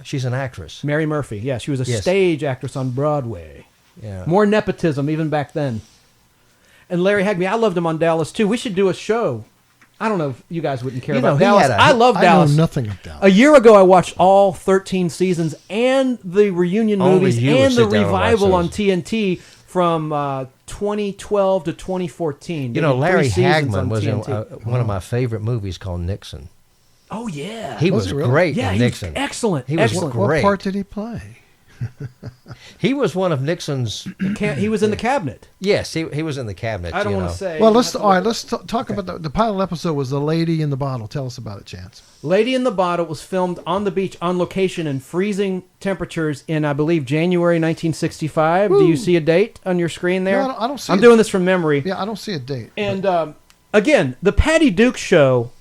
She's an actress. Mary Murphy. Yeah, she was a stage actress on Broadway. Yeah. More nepotism even back then. And Larry Hagman, I loved him on Dallas too. We should do a show. I don't know if you guys wouldn't care about Dallas. I love Dallas. I know nothing of Dallas. A year ago, I watched all 13 seasons and the reunion Only movies you would and the sit down and watch revival on those. TNT from 2012 to 2014. You They know, did Larry 3 seasons Hagman on was in TNT. one of my favorite movies called Nixon. Oh yeah, He was great Yeah, in he was Nixon. excellent. He was excellent. great. What part did he play? He was one of Nixon's. He was in the cabinet. Yes, he was in the cabinet. I don't you want know. to say. Well, let's talk about the pilot episode. Was The Lady in the Bottle? Tell us about it, Chance. Lady in the Bottle was filmed on the beach on location in freezing temperatures in, I believe, January 1965. Do you see a date on your screen there? No, I don't see I'm it. doing this from memory. Yeah, I don't see a date. And again, the Patty Duke Show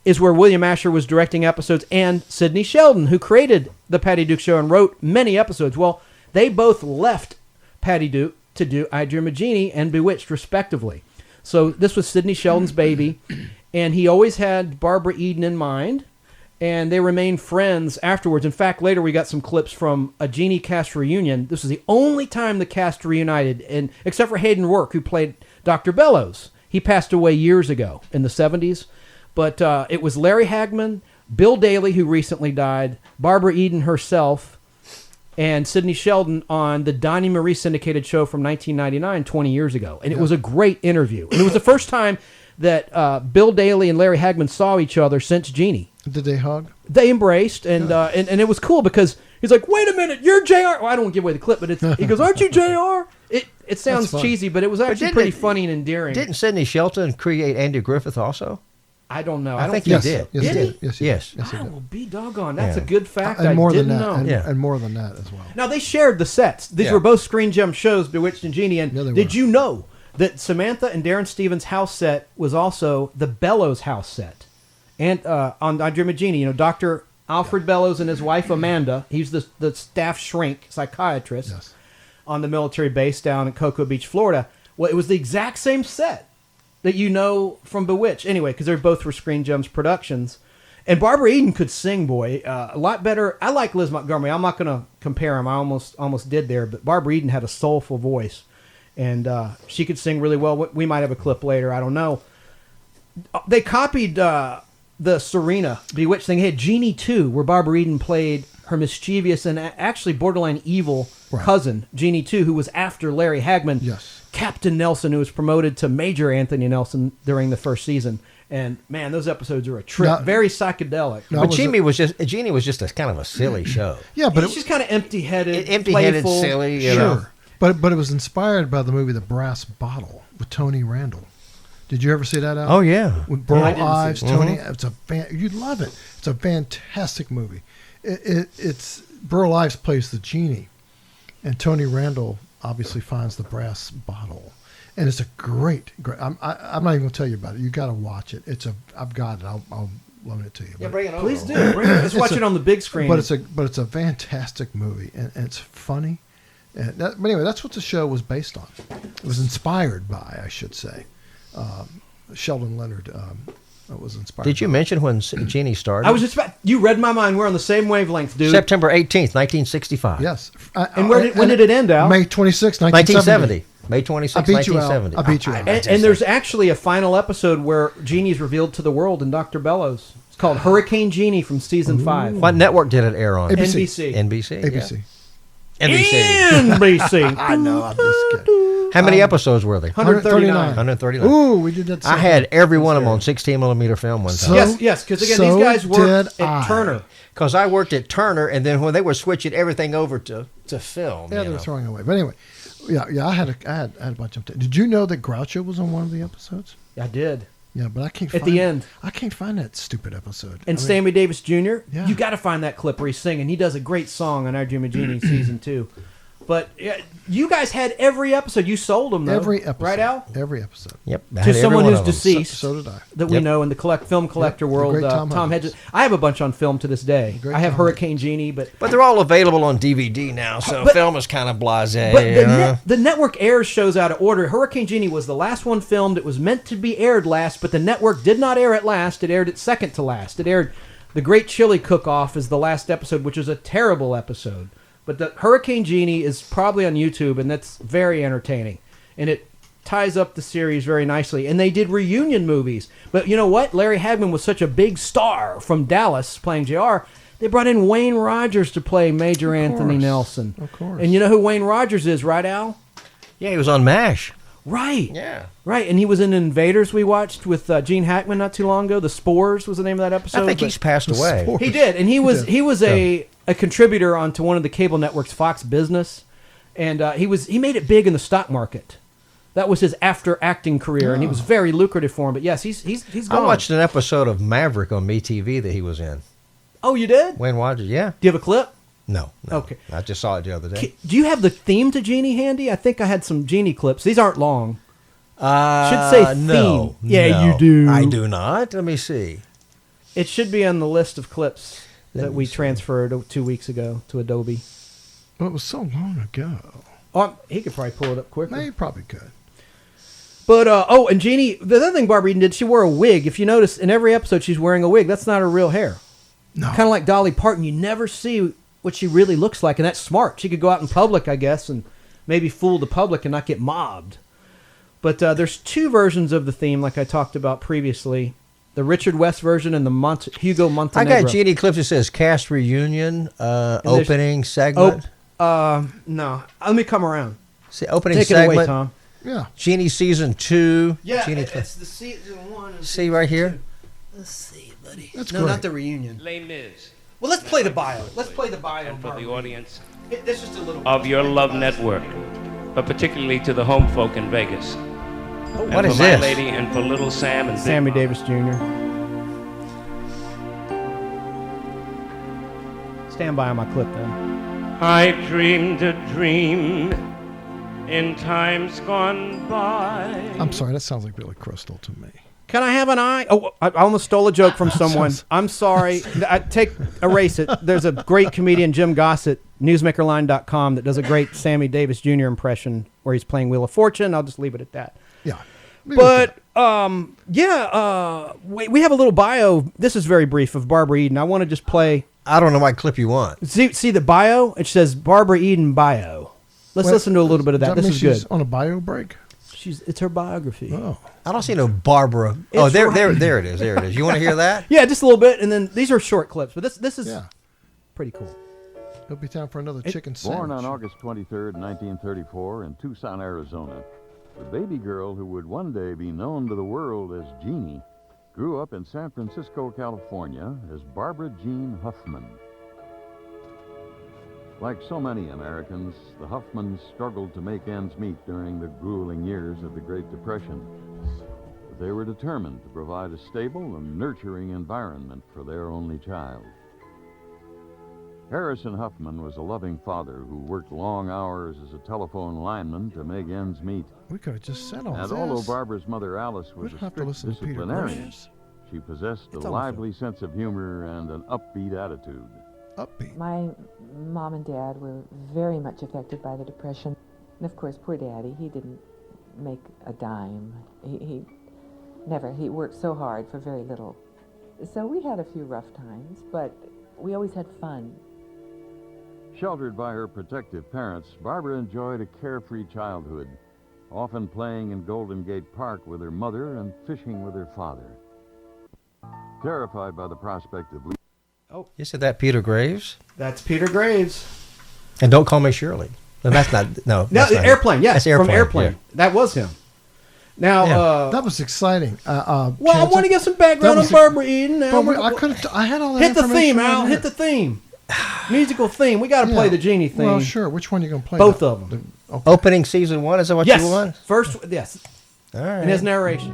is where William Asher was directing episodes, and Sidney Sheldon, who created the Patty Duke Show and wrote many episodes. Well, they both left Patty Duke to do I Dream of Jeannie and Bewitched, respectively. So this was Sidney Sheldon's baby, and he always had Barbara Eden in mind, and they remained friends afterwards. In fact, later we got some clips from a Jeannie cast reunion. This was the only time the cast reunited, and except for Hayden Rourke, who played Dr. Bellows. He passed away years ago in the 70s. But it was Larry Hagman, Bill Daly, who recently died, Barbara Eden herself, and Sidney Sheldon on the Donnie Marie syndicated show from 1999, 20 years ago. And it was a great interview. And it was the first time that Bill Daly and Larry Hagman saw each other since Jeannie. Did they hug? They embraced, and it was cool because he's like, wait a minute, you're JR. Well, I don't want to give away the clip, but he goes, aren't you JR? It sounds cheesy, but it was actually pretty funny and endearing. Didn't Sidney Sheldon create Andy Griffith also? I don't know. I think he Yes, did. yes, he Did did. he? Yes, I will be doggone. That's a Yeah. good fact. And I more didn't than that, know. and more than that as well. Now they shared the sets. These Yeah. were both Screen Gem shows, Bewitched and Jeannie. And they did were. you know that Samantha and Darren Stevens' house set was also the Bellows house set? And on I Dream of Jeannie, Dr. Alfred Bellows and his wife Amanda. He's the staff shrink psychiatrist on the military base down in Cocoa Beach, Florida. Well, it was the exact same set that you know from Bewitched. Anyway, because they're both for Screen Gems Productions. And Barbara Eden could sing, boy, a lot better. I like Liz Montgomery. I'm not going to compare them. I almost did there. But Barbara Eden had a soulful voice. And she could sing really well. We might have a clip later. I don't know. They copied the Serena Bewitched thing. They had Jeannie 2, where Barbara Eden played her mischievous and actually borderline evil cousin, Jeannie 2, who was after Larry Hagman. Yes. Captain Nelson, who was promoted to Major Anthony Nelson during the first season. And man, those episodes are a trip. Now- Very psychedelic. But Jeannie was just a kind of a silly show. Yeah, but it's just kind of empty-headed, Empty-headed, playful. silly. You Sure. know. But it was inspired by the movie The Brass Bottle with Tony Randall. Did you ever see that out? Oh, yeah. With Burl I didn't see Ives, it. Tony. Mhm. It's you'd love it. It's a fantastic movie. It's Burl Ives plays the genie, and Tony Randall obviously finds the brass bottle, and it's a great. I'm not even going to tell you about it. You got to watch it. I've got it. I'll loan it to you. Yeah, But bring it over. Please do. Bring it. Let's watch it on the big screen. But it's a fantastic movie, and it's funny. And but anyway, that's what the show was based on. It was inspired by, I should say, Sheldon Leonard. Was inspired. Did you mention when Jeannie started? I was just about. You read my mind. We're on the same wavelength, dude. September 18th, 1965. Yes. And when did it end, Al? May 26th, 1970. May 26th, I beat you, 1970. Al. I beat you. Al. And there's actually a final episode where Jeannie's revealed to the world in Dr. Bellows. It's called Hurricane Jeannie from season 5. What network did it air on? NBC. NBC. ABC. Yeah. NBC. NBC. I know. I'm just kidding. How many episodes were there? 139. 139. Ooh, we did that. I had every one of them on 16 millimeter film one time. Yes, because again, these guys worked at Turner. Because I worked at Turner, and then when they were switching everything over to film, Yeah, they were throwing away. But anyway, yeah. I had a bunch of. Did you know that Groucho was on one of the episodes? I did. Yeah, but I can't at find the end. I can't find that stupid episode. And I mean, Sammy Davis Jr. Yeah. You got to find that clip where he's singing. He does a great song on Our Jimmy Jeannie season 2. But you guys had every episode. You sold them though. every episode, right, Al? Every episode. Yep. To someone who's deceased. So did I. That we know in the film collector world. great Tom Tom Hedges. Hedges. I have a bunch on film to this day. Great I have Tom Hurricane Jeannie, but they're all available on DVD now, so film is kind of blasé. But the network airs shows out of order. Hurricane Jeannie was the last one filmed. It was meant to be aired last, but the network did not air it last. It aired it second to last. It aired The Great Chili Cook-Off as the last episode, which is a terrible episode. But the Hurricane Jeannie is probably on YouTube, and that's very entertaining. And it ties up the series very nicely. And they did reunion movies. But you know what? Larry Hagman was such a big star from Dallas playing JR. They brought in Wayne Rogers to play Major Anthony Nelson. Of course. And you know who Wayne Rogers is, right, Al? Yeah, he was on MASH. Right. Yeah. Right, and he was in Invaders we watched with Gene Hackman not too long ago. The Spores was the name of that episode. I think he's passed away. He did, and he was a contributor onto one of the cable networks, Fox Business, and he made it big in the stock market. That was his after acting career, and it was very lucrative for him. But yes, he's gone. I watched an episode of Maverick on MeTV that he was in. Oh, you did? Wayne Rogers, yeah. Do you have a clip? No. Okay. I just saw it the other day. Do you have the theme to Jeannie handy? I think I had some Jeannie clips. These aren't long. Should say theme. No. Yeah, you do. I do not. Let me see. It should be on the list of clips that we transferred 2 weeks ago to Adobe. Well, it was so long ago. Oh, he could probably pull it up quicker. No, he probably could. But, and Jeannie, the other thing Barbara Eden did, she wore a wig. If you notice, in every episode, she's wearing a wig. That's not her real hair. No. Kind of like Dolly Parton. You never see what she really looks like, and that's smart. She could go out in public, I guess, and maybe fool the public and not get mobbed. But there's two versions of the theme, like I talked about previously. The Richard West version and the Hugo Montenegro. I got Jeannie clips that says cast reunion, opening segment. No. Let me come around. See, opening Take segment. it away, Tom. Yeah. Jeannie season 2. Yeah, Jeannie it's the season 1. See right here? Let's see, buddy. That's no, great. not the reunion. Les Mis. Well, let's play the bio. Let's play the bio. And for the audience This is a little of your love network, but particularly to the home folk in Vegas. And what for is my this? lady and for little Sam and Big Sammy Mama. Davis Jr. Stand by on my clip, then. I dreamed a dream in times gone by. I'm sorry, that sounds like Billy Crystal to me. Can I have an eye? Oh, I almost stole a joke from someone. I'm sorry. Erase it. There's a great comedian, Jim Gossett, newsmakerline.com, that does a great Sammy Davis Jr. impression where he's playing Wheel of Fortune. I'll just leave it at that. Yeah. But, we have a little bio. This is very brief of Barbara Eden. I want to just play. I don't know what clip you want. See the bio? It says Barbara Eden bio. Let's listen to a little bit of that. This is good. On a bio break? It's her biography. Oh. I don't see no Barbara. It's there right. it is. There it is. You want to hear that? Yeah, just a little bit, and then these are short clips, but this is pretty cool. It'll be time for another chicken sandwich. Born on August 23rd, 1934, in Tucson, Arizona, the baby girl who would one day be known to the world as Jeannie grew up in San Francisco, California, as Barbara Jean Huffman. Like so many Americans, the Huffmans struggled to make ends meet during the grueling years of the Great Depression. But they were determined to provide a stable and nurturing environment for their only child. Harrison Huffman was a loving father who worked long hours as a telephone lineman to make ends meet. We could have just said all And this. although Barbara's mother Alice was We'd a have to strict listen to Peter disciplinarian, Graves. she possessed a It's on lively sense of humor and an upbeat attitude. Upbeat. My mom and dad were very much affected by the Depression. And of course, poor Daddy, he didn't make a dime. He worked so hard for very little. So we had a few rough times, but we always had fun. Sheltered by her protective parents, Barbara enjoyed a carefree childhood, often playing in Golden Gate Park with her mother and fishing with her father. Terrified by the prospect of You said that Peter Graves? That's Peter Graves. And Don't Call Me Shirley. No, that's not. No, No, that's not Airplane. him. Yes, That's Airplane. from Airplane. yeah. That was him. Now, that was exciting. well, I want to get some background on Barbara Eden. Now. I had all that Hit the information theme, right Al. here. Hit the theme. Musical theme. We got to play the Jeannie theme. Well, sure. Which one are you going to play? Both of them. Opening season 1, is that what Yes. you want? First, yes. All right. In his narration.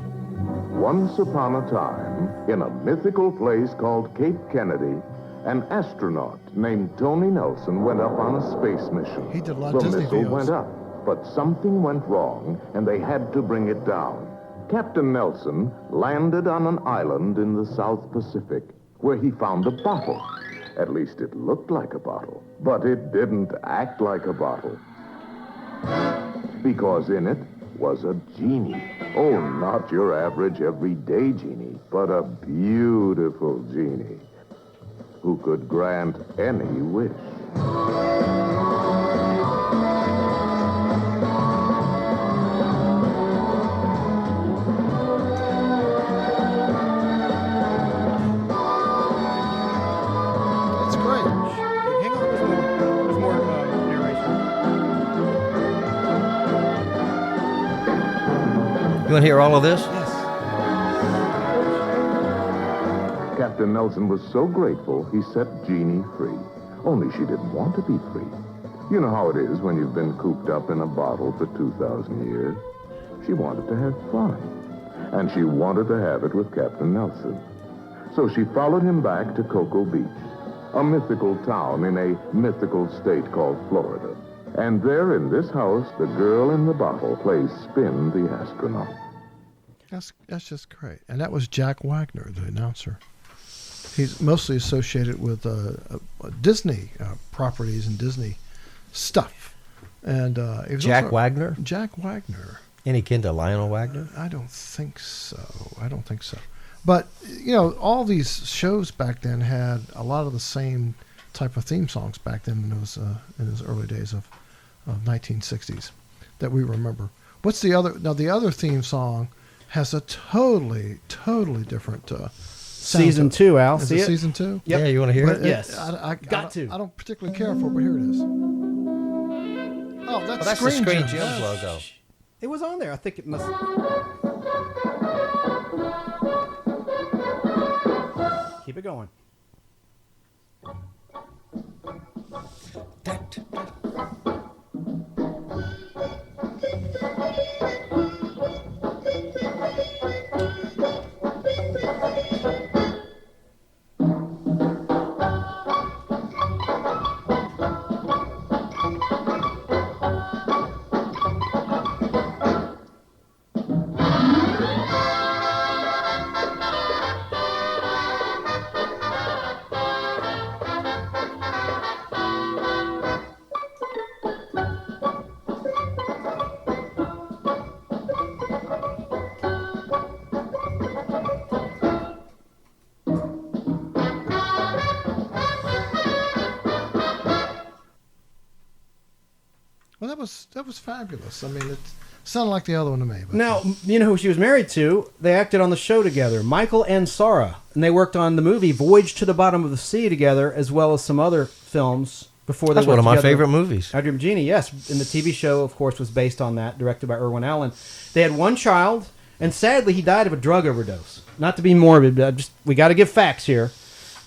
Once upon a time, in a mythical place called Cape Kennedy, an astronaut named Tony Nelson went up on a space mission. He did a lot The of Disney missile videos. went up, but something went wrong, and they had to bring it down. Captain Nelson landed on an island in the South Pacific, where he found a bottle. At least it looked like a bottle, but it didn't act like a bottle. Because in it was a genie. Oh, not your average everyday genie, but a beautiful genie who could grant any wish. It's great. Hang on, there's more narration. You want to hear all of this? Yes. Captain Nelson was so grateful, he set Jeannie free. Only she didn't want to be free. You know how it is when you've been cooped up in a bottle for 2,000 years. She wanted to have fun. And she wanted to have it with Captain Nelson. So she followed him back to Cocoa Beach, a mythical town in a mythical state called Florida. And there in this house, the girl in the bottle plays Spin the astronaut. That's just great. And that was Jack Wagner, the announcer. He's mostly associated with Disney properties and Disney stuff. And he was Jack also- Wagner? Jack Wagner. Any kin to Lionel Wagner? I don't think so. But, you know, all these shows back then had a lot of the same type of theme songs back then in those early days of 1960s that we remember. What's the other? Now, the other theme song has a totally different sound Season to it. 2, Al. Is See it it? season 2? Yep. Yeah, you want to hear But it? Yes. I Got to. I don't particularly care for it, but here it is. Oh, that's That's the Screen Screen Gems. Gems logo. It was on there. I think it must. Keep it going. Well, that was fabulous. I mean, it sounded like the other one to me. But Now, you know who she was married to? They acted on the show together, Michael and Sarah. And they worked on the movie Voyage to the Bottom of the Sea together, as well as some other films before they That's went one of my together. favorite movies. I Dream of Jeannie, yes. And the TV show, of course, was based on that, directed by Irwin Allen. They had one child, and sadly, he died of a drug overdose. Not to be morbid, but we got to give facts here.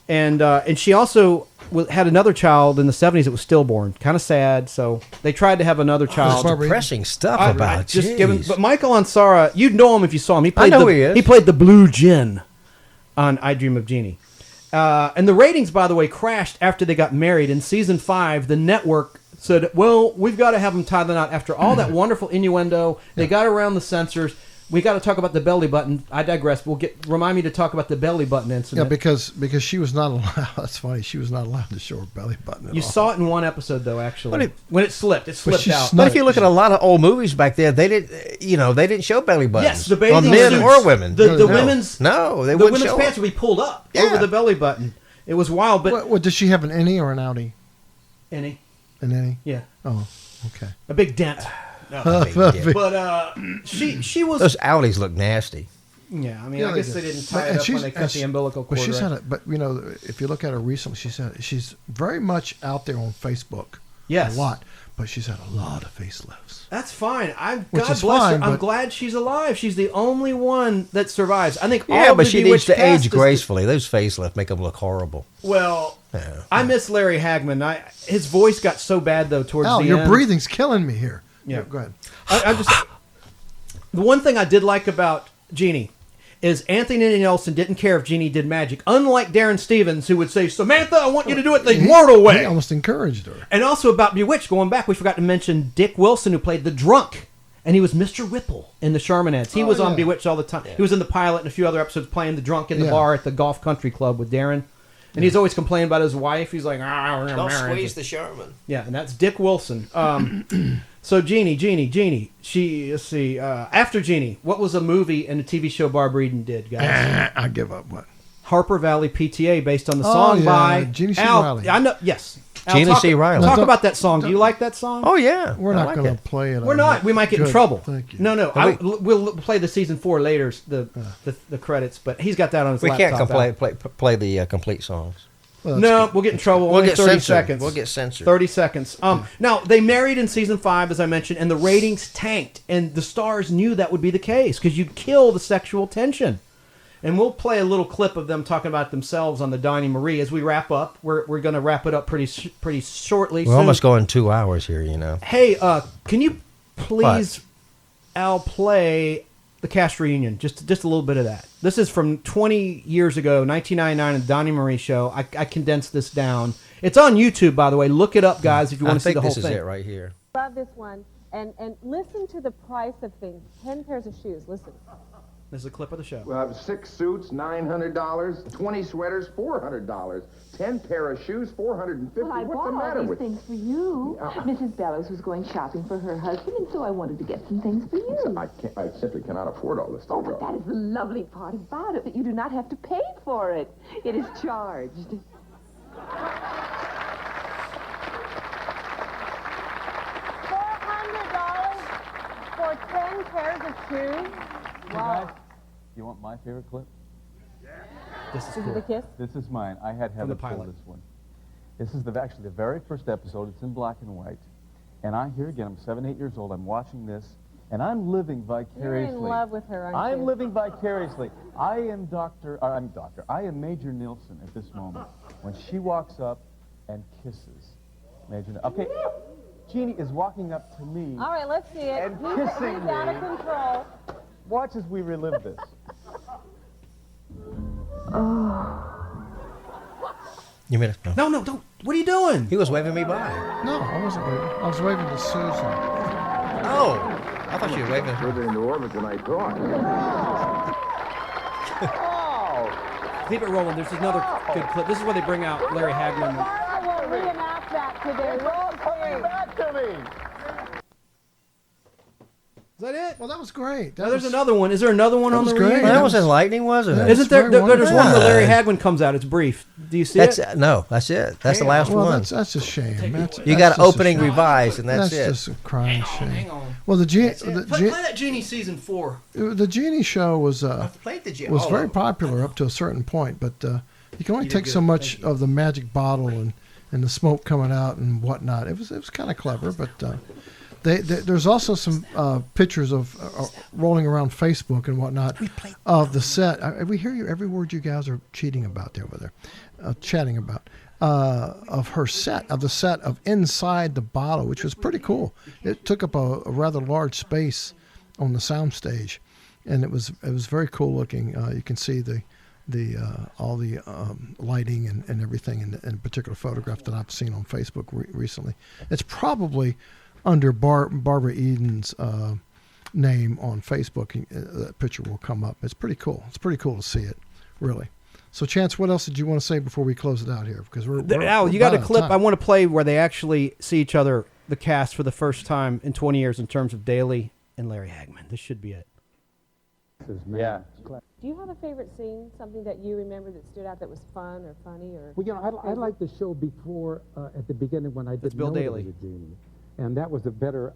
And she also had another child in the 70s that was stillborn. Kind of sad, so they tried to have another child. There's depressing stuff about just jeez. given, but Michael Ansara, you'd know him if you saw him. He I played know he is. He played the Blue Djinn on I Dream of Jeannie. And the ratings, by the way, crashed after they got married. In season 5, the network said, well, we've got to have them tie the knot. After all that wonderful innuendo, they got around the censors. We got to talk about the belly button. I digress. Remind me to talk about the belly button incident. yeah, because she was not allowed. That's funny. She was not allowed to show her belly button at You all. saw it in one episode, though. Actually, when it slipped, it slipped she out. But if you look at a lot of old movies back there, they didn't show belly buttons. Yes, the bathing on men suits. or women. The No. women's No, they the wouldn't women's show pants it. would be pulled up Yeah. over the belly button. It was wild, but What, does she have an innie or an outie? any An innie? Yeah. Oh, okay. a big dent. No, but she was. Those outies look nasty. Yeah, I mean, Yeah, I guess did. they didn't tie And it up when they cut the umbilical cord. But she's right? had it. But you know, if you look at her recently, she's very much out there on Facebook. Yes. a lot. But she's had a lot of facelifts. That's fine. Which God is bless fine, her. I'm but- glad she's alive. She's the only one that survives. I think. Yeah, all of but the she needs Bewitched to cast age is gracefully. Those facelifts make them look horrible. Well, Yeah. I miss Larry Hagman. His voice got so bad though towards Al, the your end. breathing's killing me here. Yeah. Go ahead. I just the one thing I did like about Jeannie is Anthony Nelson didn't care if Jeannie did magic, unlike Darren Stevens, who would say, Samantha, I want you to do it the mortal way. He almost encouraged her. And also about Bewitched, going back, we forgot to mention Dick Wilson, who played the drunk. And he was Mr. Whipple in the Charmanettes. He was on Bewitched all the time. Yeah. He was in the pilot and a few other episodes playing the drunk in the bar at the Golf Country Club with Darren. And he's always complaining about his wife. He's like, don't squeeze the Charmin. Yeah, and that's Dick Wilson. So Jeannie. Let's see. After Jeannie, what was a movie and a TV show Barbara Eden did, guys? I give up. What? Harper Valley PTA, based on the song by Jeannie C. Al. Riley. I know. Yes. Jeannie C. Riley. Talk about that song. Do you like that song? Oh yeah. We're not going to play it. We're not. We might get in trouble. Thank you. No. We'll play the season 4 later. The credits, but he's got that on his laptop. We can't play the complete songs. Well, no, we'll get in trouble. We'll Only get 30 censored. seconds. We'll get censored. 30 seconds. Now, they married in season 5, as I mentioned, and the ratings tanked. And the stars knew that would be the case because you'd kill the sexual tension. And we'll play a little clip of them talking about themselves on the Donnie Marie as we wrap up. We're going to wrap it up pretty shortly. We're almost going 2 hours here, you know. Hey, can you please, Al, play the cast reunion? Just a little bit of that. This is from 20 years ago, 1999, in the Donnie Marie show. I condensed this down. It's on YouTube, by the way. Look it up, guys, if you want to see the whole thing. I think this is it right here. Love this one. And listen to the price of things. 10 pairs of shoes. Listen. This is a clip of the show. We'll have 6 suits, $900, 20 sweaters, $400, 10 pair of shoes, $450. Well, I What's the bought matter all these with things for you. Mrs. Bellows was going shopping for her husband, and so I wanted to get some things for you. I simply cannot afford all this stuff. Oh, but that is the lovely part about it, that you do not have to pay for it. It is charged. For 10 pairs of shoes? Wow. Guys, you want my favorite clip? This is Is it the kiss? This is mine. I had Heather pull this one. This is actually the very first episode. It's in black and white. And I'm here again. I'm 7, 8 years old. I'm watching this, and I'm living vicariously. You're in love with her, aren't you? I'm living vicariously. I am Major Nielsen at this moment. When she walks up and kisses Major. Okay, Jeannie is walking up to me. All right, let's see it. And He's kissing out me. of control. Watch as we relive this. You mean it? No, don't. What are you doing? He was waving me by. No, I wasn't waving. I was waving to Susan. Oh, I thought you were waving. Further into orbit than I thought. Keep it rolling. There's another good clip. This is where they bring out Larry Hagman. I will reenact that today. Back to me. Is that it? Well, that was great. There's another one. Is there another one on the reunion? That was enlightening, wasn't it? Isn't there? There's one where Larry Hagman comes out. It's brief. Do you see it? No, that's it. That's the last one. That's a shame. You got opening revised, and that's it. That's just a crying shame. Hang on. Well, Play that Jeannie season 4. The Jeannie show was was very popular up to a certain point, but you can only take so much of the magic bottle and the smoke coming out and whatnot. It was kind of clever, but there's also some pictures of rolling around Facebook and whatnot of the set. We hear you every word you guys are cheating about there over there, chatting about. Of her set, of the set of Inside the Bottle, which was pretty cool. It took up a rather large space on the soundstage, and it was very cool looking. You can see all the lighting and everything in a particular photograph that I've seen on Facebook recently. It's probably under Barbara Eden's name on Facebook. That picture will come up. It's pretty cool. It's pretty cool to see it, really. So, Chance, what else did you want to say before we close it out here? Because Al, you got a clip I want to play where they actually see each other, the cast, for the first time in 20 years in terms of Daly and Larry Hagman. This should be it. Yeah. Do you have a favorite scene, something that you remember that stood out that was fun or funny or? Well, you know, I liked the show before at the beginning when I didn't know there was a Jeannie, and that was a better.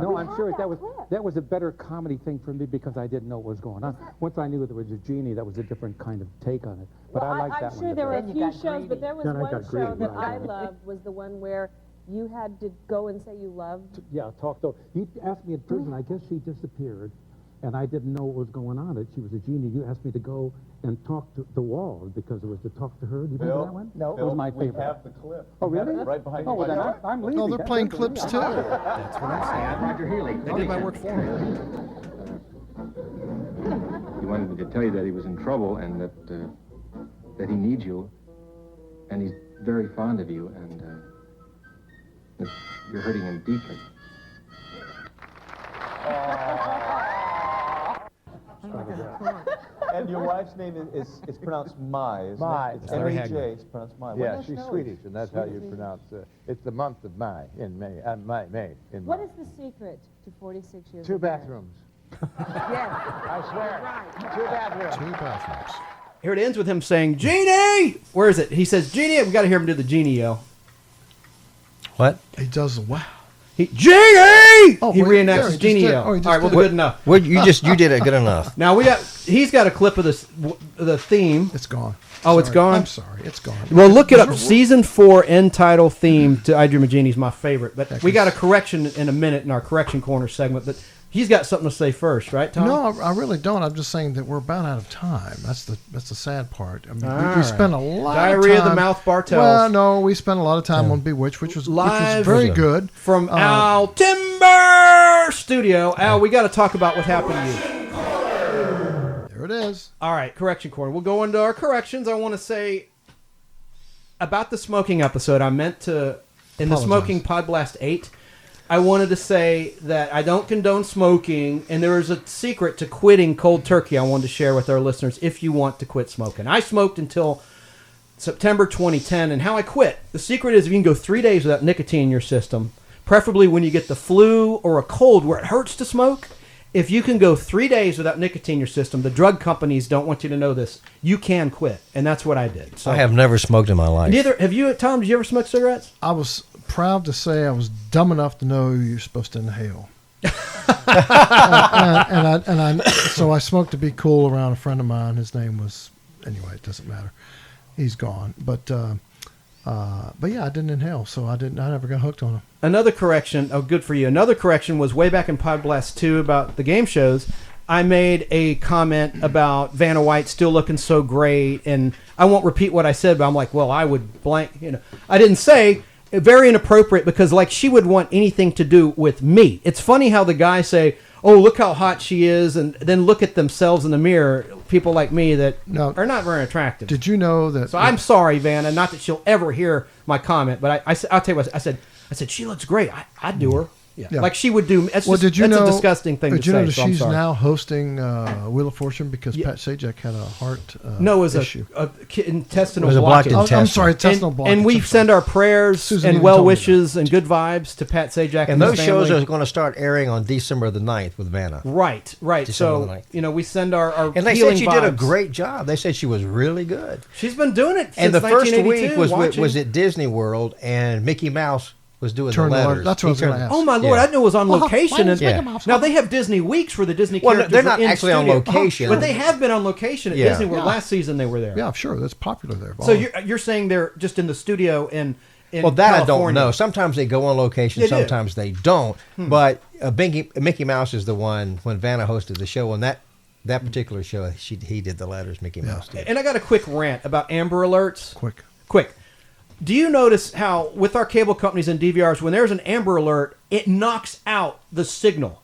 No, I'm serious. That was a better comedy thing for me because I didn't know what was going on. Once I knew there was a Jeannie, that was a different kind of take on it. But well, I liked that I'm one. sure there were a few shows, but there was one show that right. I loved was the one where you had to go and say you loved. Yeah, talk to. You asked me in prison. I guess she disappeared. And I didn't know what was going on. She was a Jeannie. You asked me to go and talk to the wall because it was to talk to her. Do you remember that one? No, it was my favorite. We have the clip. Oh, really? Right behind you. Oh, well, then I'm leaving. Oh, they're playing clips too. That's what I'm saying. Roger Healy. They did my work for me. He wanted me to tell you that he was in trouble and that he needs you, and he's very fond of you, and that you're hurting him deeply. And your wife's name is pronounced Mai, isn't Mai. it? It's Very M-E-J, Hagman. it's pronounced Mai. Yeah, What she's nationality? Swedish, and that's how you pronounce it. It's the month of May in May. May in What May. is the secret to 46 years? 2 of marriage? bathrooms. Yes. I swear. 2 bathrooms. 2 bathrooms. Here it ends with him saying, "Jeannie!" Where is it? He says, "Jeannie!" We got to hear him do the Jeannie yell. What? He does the wow. Jeannie! Oh, He wait, reenacts yeah, his he Jeannie just did. yell. Oh, he just All right, well, did. good enough. Well, you did it good enough. Now he's got a clip of this, the theme. It's gone. Oh, it's Sorry. gone? I'm sorry. It's gone. Well, look it up. Season 4 end title theme to I Dream of Jeannie is my favorite. But we got a correction in a minute in our correction corner segment. But he's got something to say first, right, Tom? No, I really don't. I'm just saying that we're about out of time. That's the sad part. I mean, All we right. spent a lot Diarrhea of of time. the Mouth Bartels. Well, no, we spent a lot of time on Bewitched, which was Live very good. From Al Timber Studio. Al, we got to talk about what happened to you. There it is. All right, correction corner. We'll go into our corrections. I want to say about the smoking episode. I meant to, in the Smoking Podblast 8, I wanted to say that I don't condone smoking, and there is a secret to quitting cold turkey I wanted to share with our listeners if you want to quit smoking. I smoked until September 2010, and how I quit. The secret is if you can go 3 days without nicotine in your system, preferably when you get the flu or a cold where it hurts to smoke. If you can go 3 days without nicotine in your system, the drug companies don't want you to know this. You can quit, and that's what I did. So I have never smoked in my life. neither have you, Tom. Did you ever smoke cigarettes? I was proud to say I was dumb enough to know you're supposed to inhale. So I smoked to be cool around a friend of mine. His name was, anyway, it doesn't matter. He's gone. But yeah, I didn't inhale, so I never got hooked on him. Another correction. Oh, good for you. Another correction was way back in Podblast 2 about the game shows. I made a comment about Vanna White still looking so great, and I won't repeat what I said, but I'm like, well, I would blank, I didn't say very inappropriate because like she would want anything to do with me. It's funny how the guys say, oh, look how hot she is, and then look at themselves in the mirror, people like me that are not very attractive. Did you know that? So I'm sorry, Vanna, not that she'll ever hear my comment, but I'll tell you what, I said, she looks great. I'd do her. Yeah. Like she would do. That's, that's a disgusting thing to say. Did you know that so I'm she's sorry. now hosting Wheel of Fortune because Pat Sajak had a heart no, it was issue. a intestinal It was a blocked blockage. intestine. I'm sorry, intestinal blockage. And we send our prayers Susan and even well told me wishes and good vibes to Pat Sajak And his those shows family. are going to start airing on December the 9th with Vanna. Right. December the So, 9th. we send our And they healing said she did a vibes. great job. They said she was really good. She's been doing it since And the first 1982, week was at Disney World, and Mickey Mouse was doing Turn the the letters. that's what I was He gonna turned- ask. Oh my lord! I knew it was on location. And Yeah. now they have Disney weeks where the Disney Well, characters they're are not in actually on studio. location. But they have been on location at Yeah. Disney World. Yeah. Last season they were there. Yeah, sure. That's popular there. So you're saying they're just in the studio in Well, that I don't California. know. Sometimes they go on location, They do. sometimes they don't. But Mickey Mouse is the one, when Vanna hosted the show, on that particular show, he did the letters, Mickey Mouse did. And I got a quick rant about Amber Alerts. Quick. Do you notice how, with our cable companies and DVRs, when there's an Amber Alert, it knocks out the signal?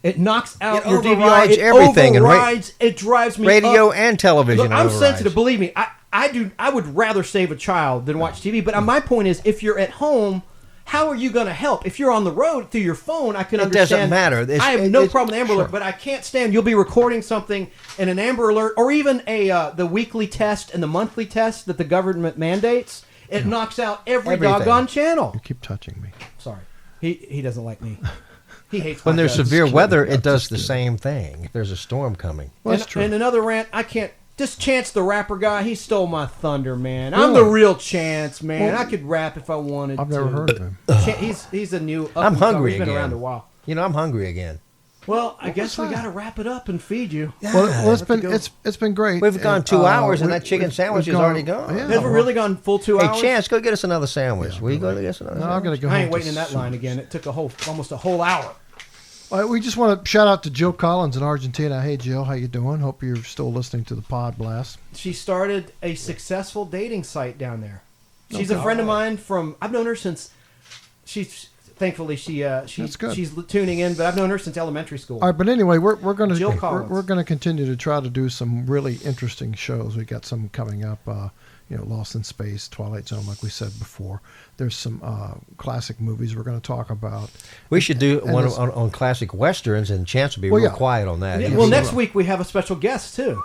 It knocks out It your DVR. overrides It everything and overrides. It drives me radio up. and television. Look, I'm overrides. sensitive. Believe me. I would rather save a child than watch TV. But my point is, if you're at home, how are you going to help? If you're on the road through your phone, I can It understand. doesn't matter. I have no problem with Amber Alert, but I can't stand. You'll be recording something in an Amber Alert, or even the weekly test and the monthly test that the government mandates. It knocks out everything. Doggone channel. You keep touching me. Sorry, he doesn't like me. He hates When my there's guts. severe weather, it does the same thing. If there's a storm coming. Well, that's true. And another rant, I can't. This Chance the Rapper guy, he stole my thunder, man. I'm Really? the real Chance, man. Well, I could rap if I wanted I've to. never heard of him. He's a new. I'm hungry He's been again. around a while. I'm hungry again. Well, I guess we got to wrap it up and feed you. Well, it's been great. We've gone 2 hours, and that chicken we've sandwich is gone- already gone. Yeah. Have we really gone full 2 hours? Hey, Chance, go get us another sandwich. Will you go get us another No, sandwich? I'm gonna go. I home ain't to waiting in that line again. It took almost a whole hour. All right, we just want to shout out to Jill Collins in Argentina. Hey, Jill, how you doing? Hope you're still listening to the Pod Blast. She started a successful dating site down there. She's Okay. a friend of mine from. I've known her since she's thankfully That's good. she's tuning in. But I've known her since elementary school. All right, but anyway, we're going Jill to Collins. we're going to continue to try to do some really interesting shows. We got some coming up. Lost in Space, Twilight Zone, like we said before. There's some classic movies we're going to talk about. We should do one on classic westerns, and Chance will be real quiet on that. Well, next week we have a special guest too.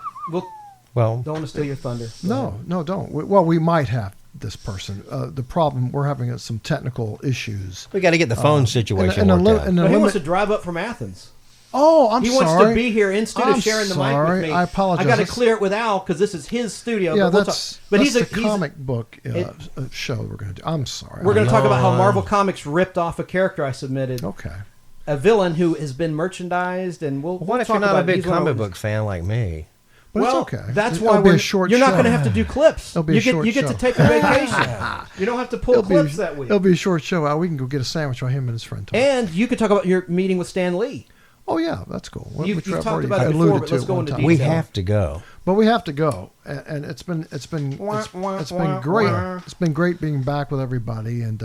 Well, don't want to steal your thunder. No, don't. We might have this person. The problem, we're having some technical issues. We got to get the phone situation worked out. But he wants to drive up from Athens. Oh, I'm sorry. He wants to be here instead of sharing the mic with me. I apologize. I got to clear it with Al because this is his studio. Yeah, but that's he's the comic book show we're going to do. I'm sorry. We're going to talk about how Marvel Comics ripped off a character I submitted. Okay. A villain who has been merchandised, and we'll what if talk you're not about a big comic book fan like me? But well, it's okay. That's It'll why be a short you're not show. going to have to do clips. It'll be a short you get show. to take a vacation. You don't have to pull clips that week. It'll be a short show. We can go get a sandwich while him and his friend talk. And you could talk about your meeting with Stan Lee. Oh yeah, that's cool. You've talked about it before, but let's go into detail. We have to go. But we have to go, and it's been great. It's been great being back with everybody, and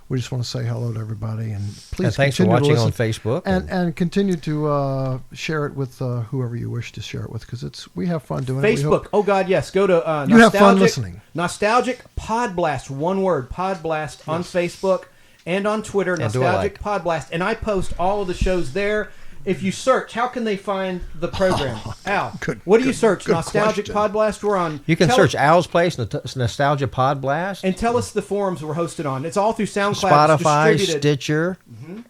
we just want to say hello to everybody, and please and thanks for continue watching to on Facebook, and continue to share it with whoever you wish to share it with, because we have fun doing it. Facebook. Oh God, yes. Go to you have fun listening. Nostalgic Podblast, one word, Podblast on Facebook and on Twitter. And Nostalgic Podblast, and I post all of the shows there. If you search, how can they find the program? Al, what do you search? Nostalgic question. Podblast. We're on. You can search Al's Place, Nostalgia Podblast. And tell us the forums we're hosted on. It's all through SoundCloud. Spotify, Stitcher,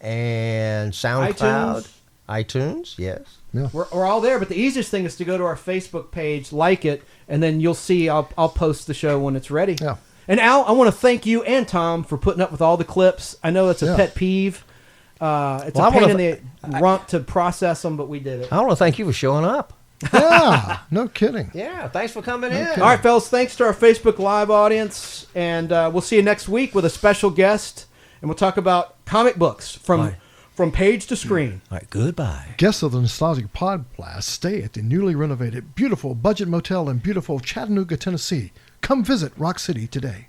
and SoundCloud. iTunes, yes. Yeah. We're all there, but the easiest thing is to go to our Facebook page, like it, and then you'll see I'll post the show when it's ready. Yeah. And Al, I want to thank you and Tom for putting up with all the clips. I know it's a pet peeve. It's a pain in the rump to process them, but we did it. I want to thank you for showing up. Yeah, no kidding. Yeah, thanks for coming in. All right, fellas, thanks to our Facebook Live audience, and we'll see you next week with a special guest, and we'll talk about comic books from page to screen. All right, goodbye. Guests of the Nostalgic Podblast stay at the newly renovated, beautiful Budget Motel in beautiful Chattanooga, Tennessee. Come visit Rock City today.